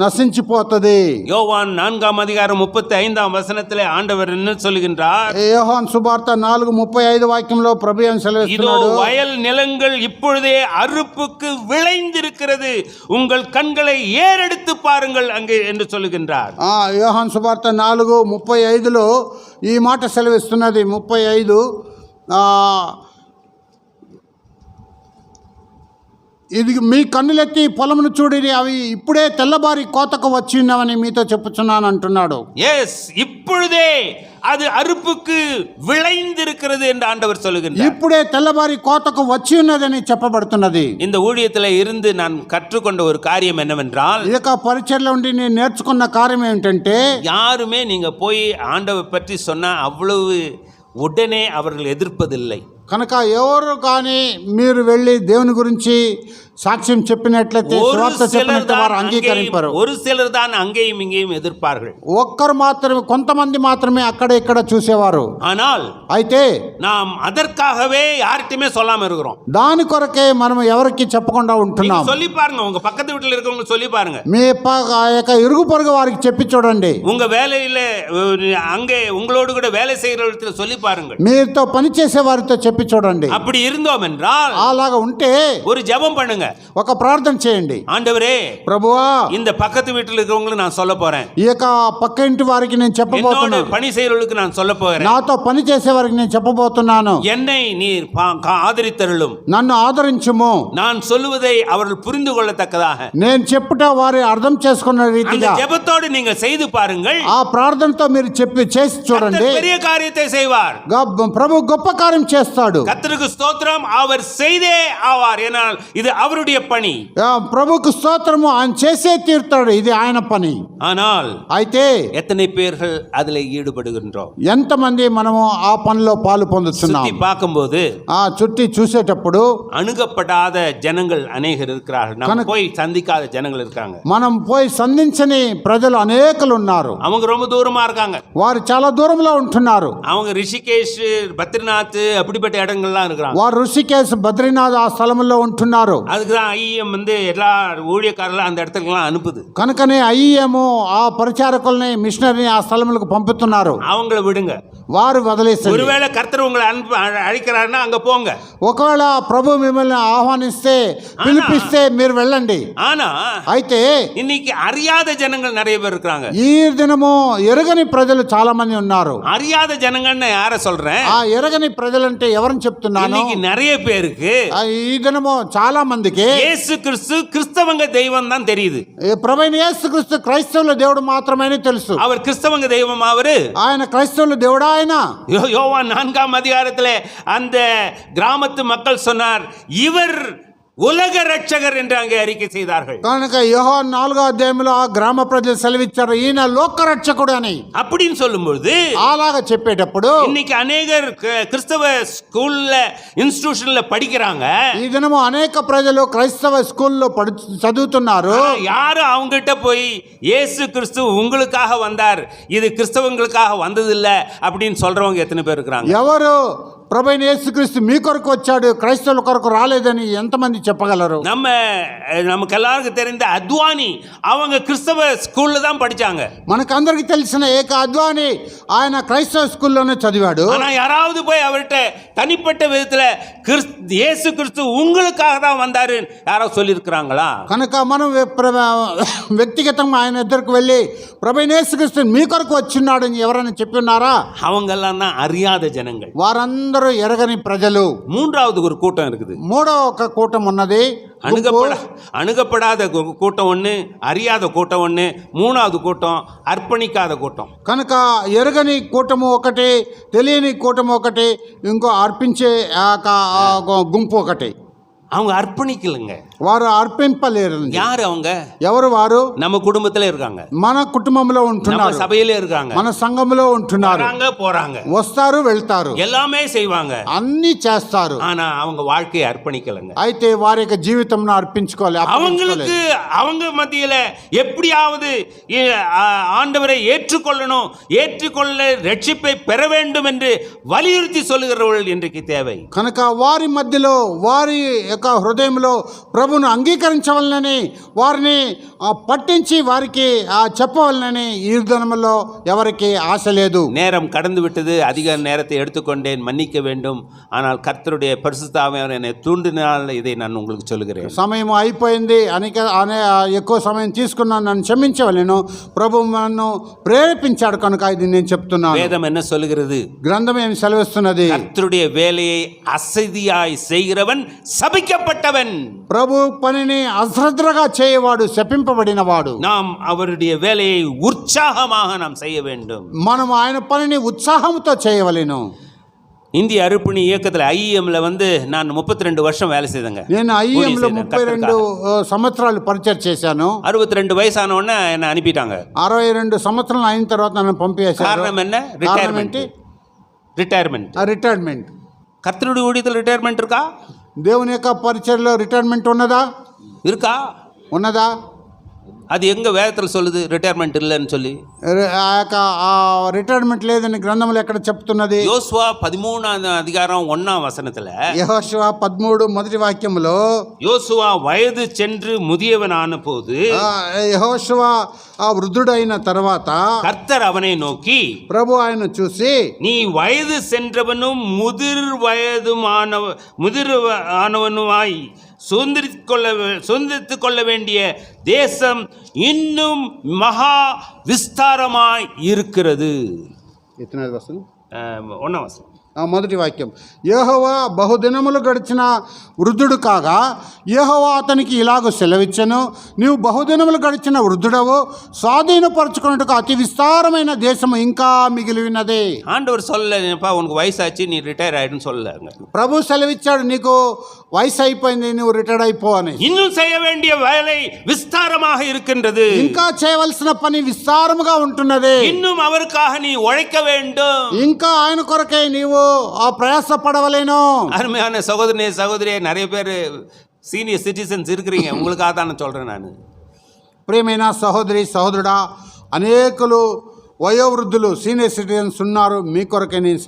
నశించిపోతుంది. யோவான் 4ஆம் அதிகாரம் 35ஆம் வசனத்திலே ஆண்டவர் என்ன சொல்லுகின்றார்? యోహాను సువార్త 4:35 వాక్యంలో ప్రభు ఏం இதோ సెలవిస్తున్నాడు? வயல் நிலங்கள் இப்பொழுதே அறுப்புக்கு விளைந்திருக்கிறது, உங்கள் கண்களை ஏறெடுத்து பாருங்கள் அங்கே என்று சொல்லுகின்றார். యోహాను సువార్త 4:35లో ఈ మాట సెలవిస్తున్నది. 35 ఇది మీ కన్నులెత్తి పొలమును చూడిని, అవి ఇప్పుడే తెల్లబారి కోతకు వచ్చి ఉన్నవని మీతో చెప్పుచున్నాను అంటున్నాడు. எஸ், இப்பொழுதே அது அறுப்புக்கு விளைந்திருக்கிறது என்று ஆண்டவர் சொல்லுகின்றார். ఇప్పుడే తెల్లబారి కోతకు వచ్చి ఉన్నదని చెప్పబడుతున్నది. இந்த ஊழியத்தில் இருந்து நான் கற்றுக்கொண்ட ஒரு காரியம் என்னவென்றால், ఈ యొక్క పరిచర్లో ఉండి నేను నేర్చుకున్న కార్యం ఏమిటంటే, யாருமே நீங்க போய் ஆண்டவர் பற்றி சொன்னா அவ்வளவு உடனே அவர்கள் எதிர்ப்பதில்லை. కనుక ఎవరు కానీ మీరు వెళ్ళి దేవుని గురించి సాక్ష్యం చెప్పినట్లయితే, సువార్త చెప్పినట్లయితే వారు అంగీకరింపరు. ஒரு சிலர் தான் அங்கேயும் இங்கேயும் எதிர்ப்பார்கள். ఒక్కరు మాత్రమే, కొంతమంది మాత్రమే అక్కడ ఇక్కడ చూసేవారు. ஆனால் అయితే நாம் அதற்காகவே யார்கிட்டயுமே சொல்லாம இருக்கிறோம். దాని కొరకే మనం ఎవరికి చెప్పకుండా ఉంటున్నాం. நீங்க சொல்லி பாருங்க, உங்க பக்கத்து வீட்டுல இருக்கவங்க சொல்லி பாருங்க. మీ ఆ యొక్క ఇరుగు పొరుగు వారికి చెప్పి చూడండి. உங்க வேலையில அங்கே உங்களோடு கூட வேலை செய்கிற இடத்துல சொல்லி பாருங்க. మీతో పని చేసే వారితో చెప్పి చూడండి. அப்படி இருந்தோம் என்றால், అలాగా ఉంటే ஒரு ஜெபம் பண்ணுங்க. ఒక ప్రార్థన చేయండి. ஆண்டவரே, ప్రభువా, இந்த பக்கத்து வீட்டுல இருக்கிறவங்களுக்கு நான் சொல்ல போறேன். ఈ యొక్క పక్క ఇంటి వారికి నేను என்னோட చెప్పబోతున్నాను. பணி செய்கிறவர்களுக்கு நான் சொல்ல போகிறேன். నాతో పని చేసే వారికి నేను చెప్పబోతున్నాను. என்னை நீர் ஆதரித்தருளும். నన్ను ఆదరించుము. நான் சொல்லுவதை அவர்கள் புரிந்து கொள்ளத்தக்கதாக నేను చెప్పుట వారి అర్థం చేసుకున్న அந்த రీతిగా ஜெபத்தோடு நீங்க செய்து பாருங்கள். ఆ ప్రార్థనతో మీరు చేసి చూడండి. கர்த்தர் பெரிய காரியத்தை செய்வார். ప్రభు గొప్ప కార్యం చేస్తాడు. கர்த்தருக்கு ஸ்தோத்திரம், அவர் செய்தே ஆவார். ஏனால் இது அவர் அவருடைய பணி. ప్రభుకు స్తోత్రము, ఆయన చేసే తీరుతాడు, ఇది ఆయన పని. ஆனால் అయితే எத்தனை பேர்கள் அதில் ஈடுபடுகின்றோம்? ఎంతమంది మనము ఆ పనిలో పాలు పొందుతున్నాం? சுத்தி பார்க்கும்போது చుట్టి చూసేటప్పుడు அணுகப்படாத ஜனங்கள் அநேகர் இருக்கிறார்கள். நம்ம போய் சந்திக்காத ஜனங்கள் இருக்காங்க. మనం పోయి సంధించని ప్రజలు అనేకులు ఉన్నారు. அவங்க ரொம்ப தூரமா இருக்காங்க. వారు చాలా దూరంలో ఉంటున్నారు. அவங்க ரிஷிகேஷ், பத்ரிநாத் அப்படிப்பட்ட இடங்கள்லாம் இருக்கிறாங்க. వారు ఋషికేశ్, బద్రీనాథ్ ఆ స్థలంలో ఉంటున్నారు. அதுக்கு தான் ஐஎம் வந்து எல்லா ஊழியக்காரர்களும் அந்த இடத்துக்குலாம் அனுப்புது. కనుకనే ఐఎము ఆ పరిచారకుల్ని, మిషనరీని ఆ స్థలములకు పంపుతున్నారు. அவங்கள விடுங்க. వారు వదిలేస్తారు. ஒருவேளை கர்த்தர் உங்களை அழைக்கிறாருன்னா அங்க போங்க. ఒకవేళ ప్రభు మిమ్మల్ని ఆహ్వానిస్తే, పిలిపిస్తే మీరు వెళ్ళండి. ஆனா అయితే இன்னைக்கு அறியாத ஜனங்கள் நிறைய பேர் இருக்காங்க. ఈ దినము ఎరగని ప్రజలు చాలా మంది ఉన్నారు. அறியாத ஜனங்கள்னு யார சொல்றேன்? ఆ ఎరగని ప్రజలంటే ఎవరిని చెప్తున్నాను? இன்னைக்கு நிறைய பேருக்கு ఈ దినము చాలా మందికి இயேசு கிறிஸ்து கிறிஸ்தவங்க தெய்வம் தான் தெரியுது. ప్రభువైన యేసుక్రీస్తు క్రైస్తవుల దేవుడు మాత్రమే తెలుసు. அவர் கிறிஸ்தவங்க தெய்வம். அவரு ఆయన క్రైస్తవుల దేవుడా? ఆయన யோவான் 4ஆம் அதிகாரத்திலே அந்த கிராமத்து மக்கள் சொன்னார், இவர் உலக ரட்சகர் என்று அங்கே அறிக்கை செய்தார்கள். కనుక యోహాను 4వ అధ్యాయంలో ఆ గ్రామ ప్రజలు సెలవిచ్చారు, ఈయన లోక రక్షకుడు అని. அப்படின்னு சொல்லும்போது అలాగా చెప్పేటప్పుడు இன்னைக்கு அநேகர் கிறிஸ்தவ ஸ்கூல்ல, இன்ஸ்டிடியூஷன்ல படிக்கிறாங்க. ఈ దినము అనేక ప్రజలు క్రైస్తవ స్కూల్లో చదువుతున్నారు. யாரும் அவங்க கிட்ட போய் இயேசு கிறிஸ்து உங்களுக்காக வந்தார், இது கிறிஸ்தவங்களுக்காக வந்ததில்ல அப்படின்னு சொல்றவங்க எத்தனை பேர் இருக்கிறாங்க? ఎవరు ప్రభువైన యేసుక్రీస్తు మీ కొరకు వచ్చాడు, క్రైస్తవుల కొరకు రాలేదని ఎంతమంది చెప్పగలరు? நமக்கு எல்லாருக்கும் தெரிந்த அத்வானி, அவங்க கிறிஸ்தவ ஸ்கூல்ல தான் படிச்சாங்க. మనకందరికి తెలిసిన ఏక అద్వాని, ఆయన క్రైస్తవ స్కూల్లోనే చదివాడు. ஆனா யாராவது போய் அவர்கிட்ட தனிப்பட்ட விதத்துல இயேசு கிறிஸ்து உங்களுக்காக தான் வந்தாரு யாரோ சொல்லியிருக்கிறாங்களா? కనుక మనం వ్యక్తిగతంగా ఆయన దగ్గరకు వెళ్ళి ప్రభువైన యేసుక్రీస్తు మీ కొరకు వచ్చిన్నాడని ఎవరైనా చెప్పి ఉన్నారా? அவங்க எல்லாம் தான் அறியாத ஜனங்கள். వారందరూ ఎరగని ప్రజలు. மூன்றாவது ஒரு கூட்டம் இருக்குது. మూడో ఒక కూటం ఉన్నది. அணுகப்படாத கூட்டம் ஒன்று, அறியாத கூட்டம் ஒன்று, மூணாவது கூட்டம் அர்ப்பணிக்காத கூட்டம். కనుక ఎరగని కూటము ఒకటి, తెలియని కూటము ఒకటి, ఇంకో అర్పించే గుంపు ఒకటి. அவங்க அர்ப்பணிக்கலைங்க. వారు అర్పింపలేరు. யாரு அவங்க? ఎవరు వారు? நம்ம குடும்பத்துல இருக்காங்க, మన కుటుంబంలో ఉంటున్నారు, சபையில இருக்காங்க, మన సంఘంలో ఉంటున్నారు, போறாங்க, వస్తారు వెళ్తారు, எல்லாமே செய்வாங்க, అన్ని చేస్తారు. ஆனா அவங்க வாழ்க்கையை அர்ப்பணிக்கலைங்க. అయితే వారి యొక్క జీవితం అర్పించుకోవాలి. அவங்களுக்கு அவங்க மத்தியில எப்படியாவது ஆண்டவரை ஏற்றுக்கொள்ளணும், ஏற்றுக்கொள்ள ரட்சிப்பை பெற வேண்டும் என்று வலியுறுத்தி சொல்லுகிறவர்கள் இன்றைக்கு தேவை. కనుక వారి మధ్యలో, వారి యొక్క హృదయంలో ప్రభువును అంగీకరించవలనని, వారిని పట్టించి వారికి చెప్పవలనని ఈ దినములో ఎవరికి ఆశ లేదు. நேரம் கடந்து விட்டது, அதிக நேரத்தை எடுத்துக்கொண்டேன், மன்னிக்க வேண்டும். ஆனால் கர்த்தருடைய பரிசுத்த ஆவியானவர் என்னை தூண்டினால் இதை நான் உங்களுக்கு சொல்லுகிறேன். సమయం అయిపోయింది, ఎక్కువ సమయం తీసుకున్నాను, నన్ను క్షమించవలెను. ప్రభు నన్ను ప్రేరేపించాడు కనుక ఇది నేను చెప్తున్నాను. வேதம் என்ன சொல்லுகிறது? గ్రంథం ఏమి సెలవిస్తున్నది? கர்த்தருடைய வேலையை அசதியாய் செய்கிறவன் சபிக்கப்பட்டவன். ప్రభు పనిని అశ్రద్ధగా చేయవాడు శపింపబడినవాడు. நாம் அவருடைய வேலையை உற்சாகமாக நாம் செய்ய வேண்டும். మనం ఆయన పనిని ఉత్సాహంతో చేయవలెను. இந்திய அர்ப்பணி இயக்கத்தில் ஐஎம்ல வந்து நான் 32 வருஷம் வேலை செய்தேங்க. నేను ఐఎంలో 32 సంవత్సరాలు పరిచయం చేశాను. 62 వయసాன உடனே என்ன అనిపిட்டாங்க. 62 సంవత్సరాలు అయిన తర్వాత నన్ను పంపేశారు. కారణం என்ன? రిటైర్మెంట్. கர்த்தருடைய ஊழியத்தில் ரிட்டையர்மெண்ட் இருக்கா? దేవుని యొక్క పరిచర్లో రిటైర్మెంట్ ఉన్నదా? ఉన్నదా? அது எங்க வேதத்தில் சொல்லுது ரிட்டையர்மெண்ட் இல்லைன்னு சொல்லி? రిటైర్మెంట్ లేదని గ్రంథంలో ఎక్కడ చెప్తున్నది? யோசுவா 13ஆம் அதிகாரம் 1ஆம் வசனத்துல, యెహోషువ 13 మొదటి వాక్యములో, யோசுவா వయது சென்று ముదియవనాன போது, యెహోషువ వృద్ధుడైన తర్వాత கர்த்தர் அவனை நோக்கி, ప్రభు ఆయన చూసి, நீ வயது சென்றவனும் முதிர்வானவனுமாய் சுதந்திரித்துக் கொள்ள வேண்டிய தேசம் இன்னும் மகா விஸ்தாரமாய் இருக்கிறது. 1ஆம் வசனம். మొదటి వాక్యం, యెహోవా బహుదినములు గడిచిన వృద్ధుడు కాగా యెహోవా అతనికి ఇలాగ సెలవిచ్చెను, నీవు బహుదినములు గడిచిన వృద్ధుడవు, స్వాధీనపరచుకున్నట్టుకు అతి విస్తారమైన దేశము ఇంకా మిగిలి ఉన్నదే. ஆண்டவர் சொல்லப்பா உனக்கு வயசாச்சு நீ ரிட்டையர் ஆயிடுன்னு சொல்லல. ప్రభు సెలవిచ్చాడు, నీకు వయసు అయిపోయింది, నువ్వు రిటైర్డ్ అయిపో అని. இன்னும் செய்ய வேண்டிய வேலை விஸ்தாரமாக இருக்கின்றது. ఇంకా చేయవలసిన పని విస్తారముగా ఉంటున్నది. இன்னும் அவருக்காக நீ உழைக்க வேண்டும். ఇంకా ఆయన కొరకే నీవు ప్రయాస పడవలేను. அருமையான சகோதரனே சகோதரியே, நிறைய பேர் சீனியர் சிட்டிசன்ஸ் இருக்கிறீங்க, உங்களுக்காக தான் நான் சொல்றேன். நான் ప్రియమైన సహోదరి సహోదరుడా, అనేకులు వయోవృద్ధులు సీనియర్ సిటిజన్స్ ఉన్నారు, మీ కొరకే నేను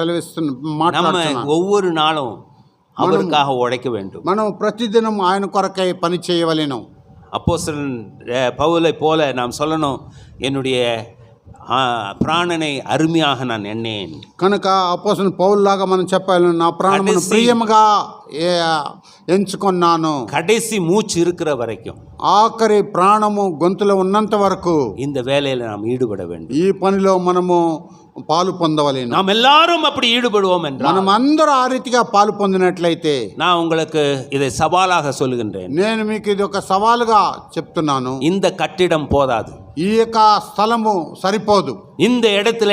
మాట్లాడుతున్నాను. ஒவ்வொரு நாளும் அவருக்காக உழைக்க வேண்டும். మనం ప్రతిదినం ఆయన కొరకై పని చేయవలెను. அப்போஸ்தலன் பவுலை போல நாம் சொல்லணும், என்னுடைய ప్రాణனை అరుమియాగ நான் ఎన్నేన్. కనుక అపోస్తలుని పౌలులాగా మనం చెప్పాలి, నా ప్రాణమును ప్రియముగా ఎంచుకున్నాను. కడేసి మూச்சு இருக்கிற வரைக்கும், ఆఖరి ప్రాణము గొంతులో ఉన్నంత వరకు இந்த வேலையில நாம் ஈடுபட வேண்டும். ఈ పనిలో మనము పాలు పొందవలేను. நாம் எல்லாரும் அப்படி ஈடுபடுவோம் என்றால், మనం అందరూ ఆ రీతిగా పాలు పొందినట్లయితే, நான் உங்களுக்கு இதை சவாலாக சொல்லுகின்றேன், నేను మీకు ఇది ఒక సవాలుగా చెప్తున్నాను. இந்த கட்டிடம் போதாது, ఈ యొక్క స్థలము సరిపోదు. இந்த இடத்துல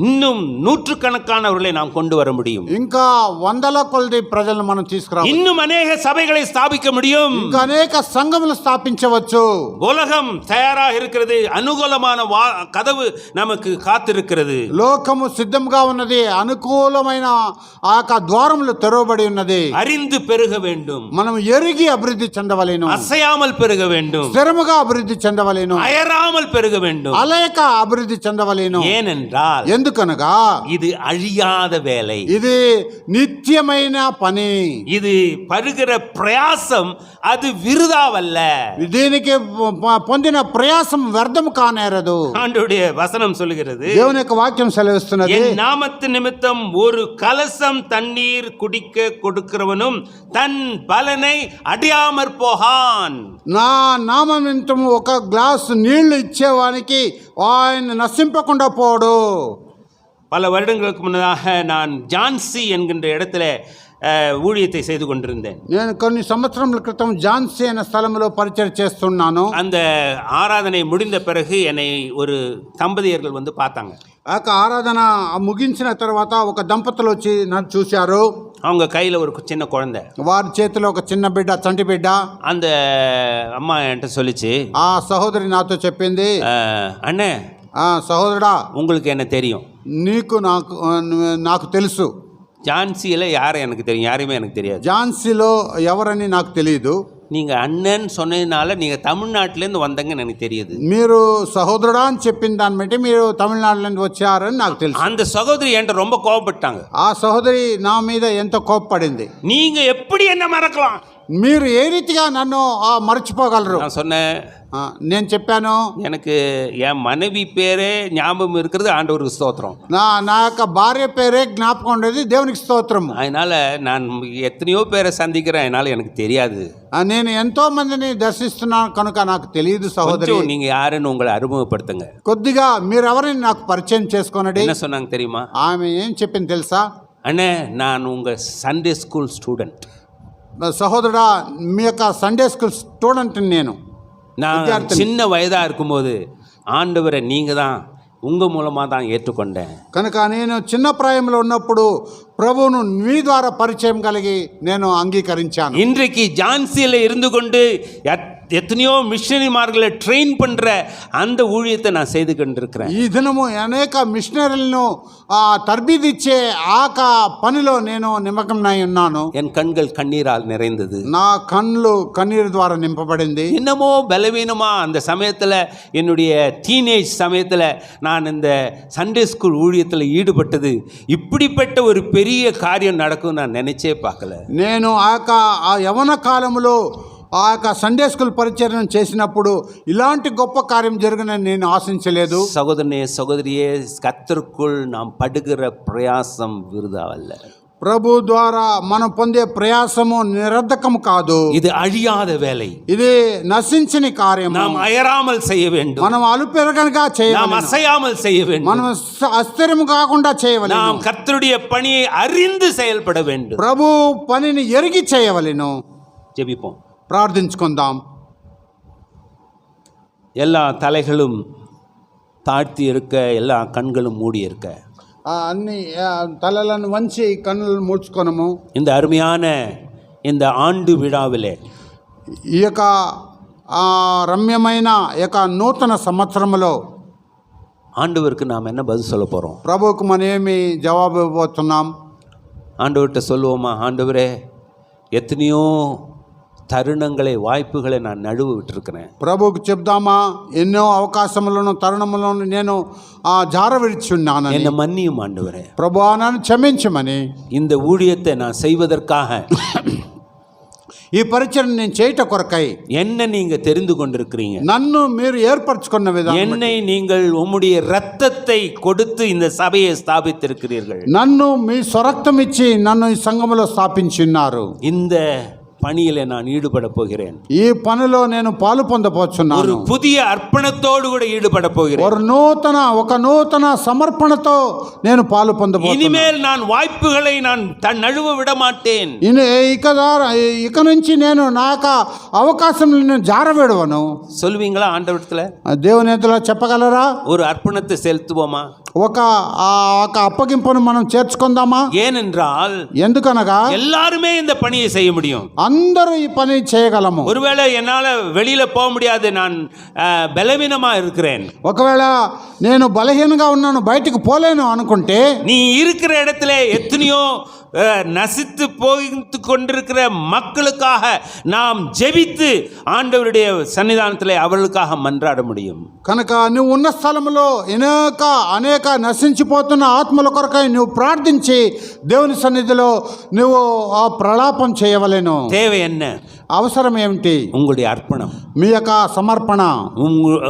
இன்னும் நூற்றுக்கணக்கானவர்களை நாம் கொண்டு வர முடியும். ఇంకా వందల కొలది ప్రజలను మనం తీసుకురావచ్చు. இன்னும் அநேக சபைகளை ஸ்தாபிக்க முடியும். ఇంకా అనేక సంఘములు స్థాపించవచ్చు. உலகம் தயாராக இருக்கிறது, అనుకూలமான கதவு நமக்கு காத்திருக்கிறது. లోకము సిద్ధంగా ఉన్నది, అనుకూలమైన ఆ ద్వారములు తెరవబడి ఉన్నది. அறிந்து பெருக வேண்டும், మనం ఎరిగి అభివృద్ధి చెందవలేను. அசையாமல் பெருக வேண்டும், స్థిరముగా అభివృద్ధి చెందవలేను. அயராமல் பெருக வேண்டும், అలయక అభివృద్ధి చెందవలేను. ஏனென்றால் ఎందుకనగా இது అழிయాத வேலை, ఇది నిత్యమైన పని. இது పరుగిற ప్రయాసం అది విరుదావల్ల, దీనికి పొందిన ప్రయాసం వ్యర్థం కానేరదు. ஆண்டவருடைய வசனம் சொல்லுகிறது, దేవుని యొక్క వాక్యం సెలవిస్తున్నది, என் நாமத்து நிமித்தம் ஒரு கலசம் தண்ணீர் குடிக்க கொடுக்கிறவனும் தன் பலனை அடையாமற் போகான். నా నామం నిమిత్తం ఒక గ్లాసు నీళ్లు ఇచ్చేవానికి ఆయన నశింపకుండా పోడు. பல வருடங்களுக்கு முன்னதாக நான் ஜான்சி என்கின்ற இடத்துல ஊழியத்தை செய்து கொண்டிருந்தேன். నేను కొన్ని సంవత్సరముల క్రితం ఝాన్సీ అనే స్థలంలో పరిచయం చేస్తున్నాను. அந்த ఆరాధனை முடிந்த பிறகு என்னை ஒரு தம்பதியர்கள் வந்து பார்த்தாங்க. ఆ ఆరాధన ముగించిన తర్వాత ఒక దంపతులు వచ్చి నన్ను చూశారు. அவங்க கையில் ஒரு சின்ன குழந்தை, వారి చేతిలో ఒక చిన్న బిడ్డ, చంటి బిడ్డ. அந்த అమ్మ என்கிட்ட சொல்லிச்சு, ఆ సహోదరి నాతో చెప్పింది, అண்ணே సహోదరుడా, உங்களுக்கு என்ன தெரியும், నీకు నాకు తెలుసు. ஜான்சியில் யாரை எனக்கு தெரியும், யாரையுமே எனக்கு தெரியாது. ఝాన్సీలో ఎవరని నాకు తెలియదు. நீங்கள் அண்ணன் சொன்னதுனால நீங்கள் தமிழ்நாட்டிலேருந்து வந்தங்கன்னு எனக்கு தெரியுது. మీరు సహోదరుడా అని చెప్పిన దాన్ని బట్టి మీరు తమిళనాడు నుండి వచ్చారని నాకు తెలుసు. அந்த சகோதரி என்கிட்ட ரொம்ப கோபப்பட்டாங்க. ఆ సహోదరి నా మీద ఎంతో కోపపడింది. நீங்கள் எப்படி என்ன மறக்கலாம், మీరు ఏ రీతిగా నన్ను మర్చిపోగలరు? நான் சொன்னேன், నేను చెప్పాను, எனக்கு என் மனைவி பேரே ஞாபகம் இருக்கிறது ஆண்டவருக்கு ஸ்தோத்திரம். నా యొక్క భార్య పేరే జ్ఞాపకం ఉండేది, దేవునికి స్తోత్రం. அதனால நான் எத்தனையோ பேரை சந்திக்கிறேன், அதனால எனக்கு தெரியாது. నేను ఎంతో మందిని దర్శిస్తున్నాను కనుక నాకు తెలియదు. సహోదరి, நீங்க யாருன்னு உங்களை அறிமுகப்படுத்துங்க. కొద్దిగా మీరు ఎవరిని నాకు పరిచయం చేసుకోనండి. என்ன சொன்னாங்க தெரியுமா? ఆమె ఏం చెప్పింది తెలుసా? அண்ணே, நான் உங்க சண்டே ஸ்கூல் ஸ்டூடெண்ட். సహోదరుడా, మీ యొక్క సండే స్కూల్ స్టూడెంట్ నేను. நான் சின்ன வயதாக இருக்கும்போது ஆண்டவரை நீங்கள் தான் உங்கள் மூலமாக தான் ஏற்றுக்கொண்டேன். కనుక నేను చిన్న ప్రాయంలో ఉన్నప్పుడు ప్రభువును మీ ద్వారా పరిచయం కలిగి నేను అంగీకరించాను. இன்றைக்கு ஜான்சியில் இருந்து கொண்டு எத்தனையோ மிஷனரிமார்களை ட்ரெயின் பண்ணுற அந்த ஊழியத்தை நான் செய்து கொண்டிருக்கிறேன். ఈ దినము అనేక మిషనరీలను తర్బీదిచ్చే పనిలో నేను నిమగ్నమై ఉన్నాను. என் கண்கள் கண்ணீரால் நிறைந்தது, నా కళ్ళు కన్నీరు ద్వారా నింపబడింది. என்னமோ பலவீனமாக அந்த சமயத்தில், என்னுடைய டீனேஜ் சமயத்தில் நான் இந்த சண்டே ஸ்கூல் ஊழியத்தில் ஈடுபட்டது இப்படிப்பட்ட ஒரு பெரிய காரியம் நடக்கும் நான் நினைச்சே பார்க்கல. నేను ఆ యవన కాలంలో ఆ యొక్క సండే స్కూల్ పరిచయం చేసినప్పుడు ఇలాంటి గొప్ప కార్యం జరుగునని నేను ఆశించలేదు. சகோதரனே சகோதரியே, கர்த்தருக்குள் நாம் படுகிற பிரயாசம் விருதாவல்ல. ప్రభు ద్వారా మనం పొందే ప్రయాసము నిరర్ధకము కాదు. இது அழியாத வேலை. ఇది నశించని కార్యము. நாம் అయరాமல் செய்ய வேண்டும். మనం అలుపెరగనగా நாம் చేయవలెను. அசையாமல் செய்ய வேண்டும். మనం అస్థిరము కాకుండా చేయవలెను. நாம் கர்த்தருடைய பணியை அறிந்து செயல்பட வேண்டும். ప్రభు పనిని ఎరిగి చేయవలెను. ஜெபிப்போம். ప్రార్థించుకుందాం. எல்லா தலைகளும் தாழ்த்தி இருக்க, எல்லா கண்களும் மூடி இருக்க, అన్ని తలలను వంచి కన్నులను మూడ్చుకొనము. இந்த அருமையான இந்த ஆண்டு விழாவிலே ఈ యొక్క రమ్యమైన ఈ యొక్క నూతన సంవత్సరములో ஆண்டவருக்கு நாம் என்ன பதில் சொல்ல போகிறோம்? ప్రభువుకు మనం ఏమి జవాబు ఇవ్వబోతున్నాం? ஆண்டவர்கிட்ட சொல்லுவோமா, ஆண்டவரே எத்தனையோ తరుణங்களை వాய்ப்புகளை நான் నడువు విட்டுருக்கிறேன். ప్రభువుకు చెప్దామా, ఎన్నో అవకాశములను తరుణములను నేను జార విడిచున్నాను. என்ன மன்னியும் ஆண்டவரே, ప్రభువా నన్ను క్షమించమని. இந்த ஊழியத்தை நான் செய்வதற்காக ఈ పరిచయం నేను చేయట కొరకై என்ன நீங்க தெரிந்து கொண்டிருக்கிறீங்க. నన్ను మీరు ఏర్పరచుకున్న విధానం, என்னை நீங்கள் உம்முடைய இரத்தத்தை கொடுத்து இந்த சபையை ஸ்தாபித்திருக்கிறீர்கள். నన్ను మీ స్వరక్తం ఇచ్చి నన్ను ఈ సంఘములో స్థాపించున్నారు. இந்த பணியிலே நான் ஈடுபட போகிறேன். ఈ పనిలో నేను పాలు పొందబోచున్నాను. ஒரு புதிய అర్పణతోడు కూడా ఈடுபட పోகிறேன். ఒక నూతన సమర్పణతో నేను పాలు పొందబోతున్నాను. இனிமேல் நான் வாய்ப்புகளை நான் நழுவ விட மாட்டேன். ఇక నుంచి నేను నా యొక్క అవకాశంలను జారవేడవను. சொல்வீங்களா ஆண்டவரத்துல? దేవుని ఎదుట చెప్పగలరా? ஒரு అర్పణத்தை செலுத்துவோமா? ఒక అప్పగింపును మనం చేర్చుకుందామా? ஏனென்றால் ఎందుకనగా எல்லாருமே இந்த பணியை செய்ய முடியும். అందరూ ఈ పని చేయగలము. ஒருவேளை என்னால வெளியில போக முடியாது, நான் பலவீனமா இருக்கிறேன். ఒకవేళ నేను బలహీనంగా ఉన్నాను, బయటికి పోలేను అనుకుంటే, நீ இருக்கிற இடத்துல எத்தனையோ நசித்து போய்த்து கொண்டிருக்கிற மக்களுக்காக நாம் ஜெபித்து ஆண்டவருடைய சன்னிதானத்தில் அவர்களுக்காக மன்றாட முடியும். కనుక నువ్వు ఉన్న స్థలంలో అనేక నశించిపోతున్న ఆత్మల కొరకై నువ్వు ప్రార్థించి దేవుని సన్నిధిలో నువ్వు ప్రలాపం చేయవలెను. தேவை என்ன? అవసరం ఏమిటి? உங்களுடைய அர்ப்பணம், మీ యొక్క సమర్పణ,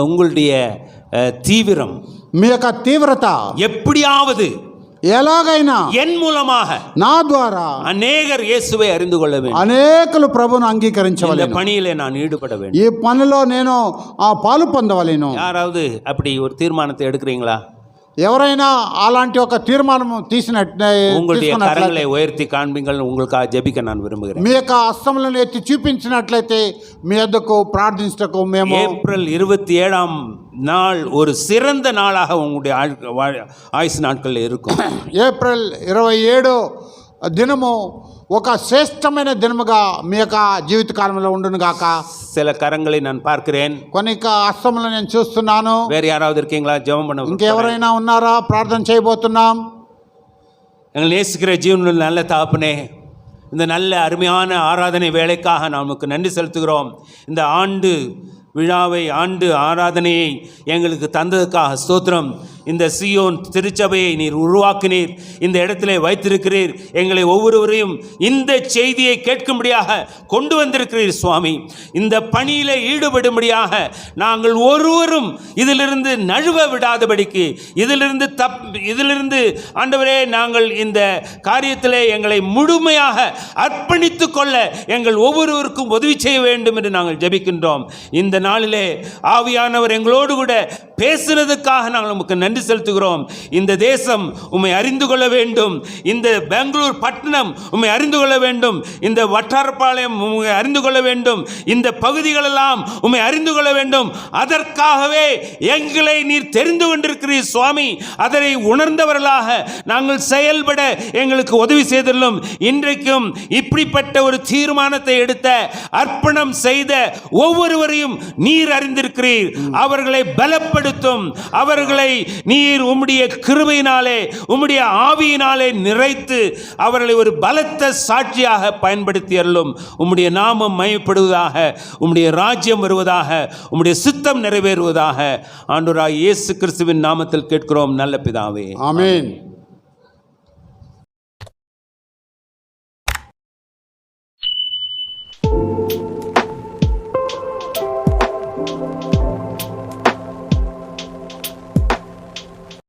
உங்களுடைய தீவிரம், మీ యొక్క తీవ్రత. எப்படியாவது ఎలాగైనా என் மூலமாக నా ద్వారా அநேகர் இயேசுவை அறிந்து கொள்ள வேண்டும். అనేకులు ప్రభువును అంగీకరించవలెను. இந்த பணியிலே நான் ஈடுபட வேண்டும். ఈ పనిలో నేను పాలు పొందవలెను. யாராவது அப்படி ஒரு தீர்மானத்தை எடுக்கிறீங்களா? ఎవరైనా అలాంటి ఒక తీర్మానం உங்களுடைய கரங்களை உயர்த்தி காண்பீங்கள். உங்களுக்காக ஜெபிக்க நான் விரும்புகிறேன். మీ యొక్క హస్తములను ఎత్తి చూపించినట్లయితే మీ యొద్దకు ప్రార్థించటకు మేము. ஏப்ரல் 27ஆம் நாள் ஒரு சிறந்த நாளாக உங்களுடைய ஆயுசு நாட்களில் இருக்கும். ఏప్రిల్ 27 దినము ఒక శ్రేష్టమైన దినముగా మీ యొక్క జీవితకాలంలో ఉండును గాక. சில கரங்களை நான் பார்க்கிறேன். కొన్ని హస్తములను నేను చూస్తున్నాను. வேற யாராவது இருக்கீங்களா? ஜெபம் பண்ண. ఇంకెవరైనా ఉన్నారా? ప్రార్థన చేయబోతున్నాం. எங்கள் நேசிக்கிற ஜீவனுள்ள நல்ல தாப்பனே, இந்த நல்ல அருமையான ஆராதனை வேலைக்காக நமக்கு நன்றி செலுத்துகிறோம். இந்த ஆண்டு விழாவை, ஆண்டு ஆராதனையை எங்களுக்கு தந்ததுக்காக ஸ்தோத்திரம். இந்த சியோன் திருச்சபையை நீர் உருவாக்கினீர், இந்த இடத்திலே வைத்திருக்கிறீர். எங்களை ஒவ்வொருவரையும் இந்த செய்தியை கேட்கும்படியாக கொண்டு வந்திருக்கிறீர் சுவாமி. இந்த பணியில் ஈடுபடும்படியாக நாங்கள் ஒருவரும் இதிலிருந்து நழுவ விடாதபடிக்கு, இதிலிருந்து ஆண்டவரே நாங்கள் இந்த காரியத்திலே எங்களை முழுமையாக அர்ப்பணித்து கொள்ள எங்கள் ஒவ்வொருவருக்கும் உதவி செய்ய வேண்டும் என்று நாங்கள் ஜெபிக்கின்றோம். இந்த நாளிலே ஆவியானவர் எங்களோடு கூட பேசுனதுக்காக நாங்கள் உமக்கு நன்றி செலுத்துகிறோம். இந்த தேசம் உம்மை அறிந்து கொள்ள வேண்டும். இந்த பெங்களூர் பட்டணம் உம்மை அறிந்து கொள்ள வேண்டும். இந்த வட்டாரப்பாளையம் உம்மை அறிந்து கொள்ள வேண்டும். இந்த பகுதிகளெல்லாம் உம்மை அறிந்து கொள்ள வேண்டும். அதற்காகவே எங்களை நீர் தெரிந்து கொண்டிருக்கிறீர் சுவாமி. அதனை உணர்ந்தவர்களாக நாங்கள் செயல்பட எங்களுக்கு உதவி செய்துள்ளோம். இன்றைக்கும் இப்படிப்பட்ட ஒரு தீர்மானத்தை எடுத்த, அர்ப்பணம் செய்த ஒவ்வொருவரையும் நீர் அறிந்திருக்கிறீர். அவர்களை பலப்படுத்தும். அவர்களை நீர் உம்முடைய கிருபையினாலே, உம்முடைய ஆவியினாலே நிறைத்து அவர்களை ஒரு பலத்த சாட்சியாக பயன்படுத்தி அருளும். உம்முடைய நாமம் மகிமைப்படுவதாக, உம்முடைய ராஜ்யம் வருவதாக, உம்முடைய சித்தம் நிறைவேறுவதாக. ஆண்டவராகிய இயேசு கிறிஸ்துவின் நாமத்தில் கேட்கிறோம் நல்ல பிதாவே, ஆமென்.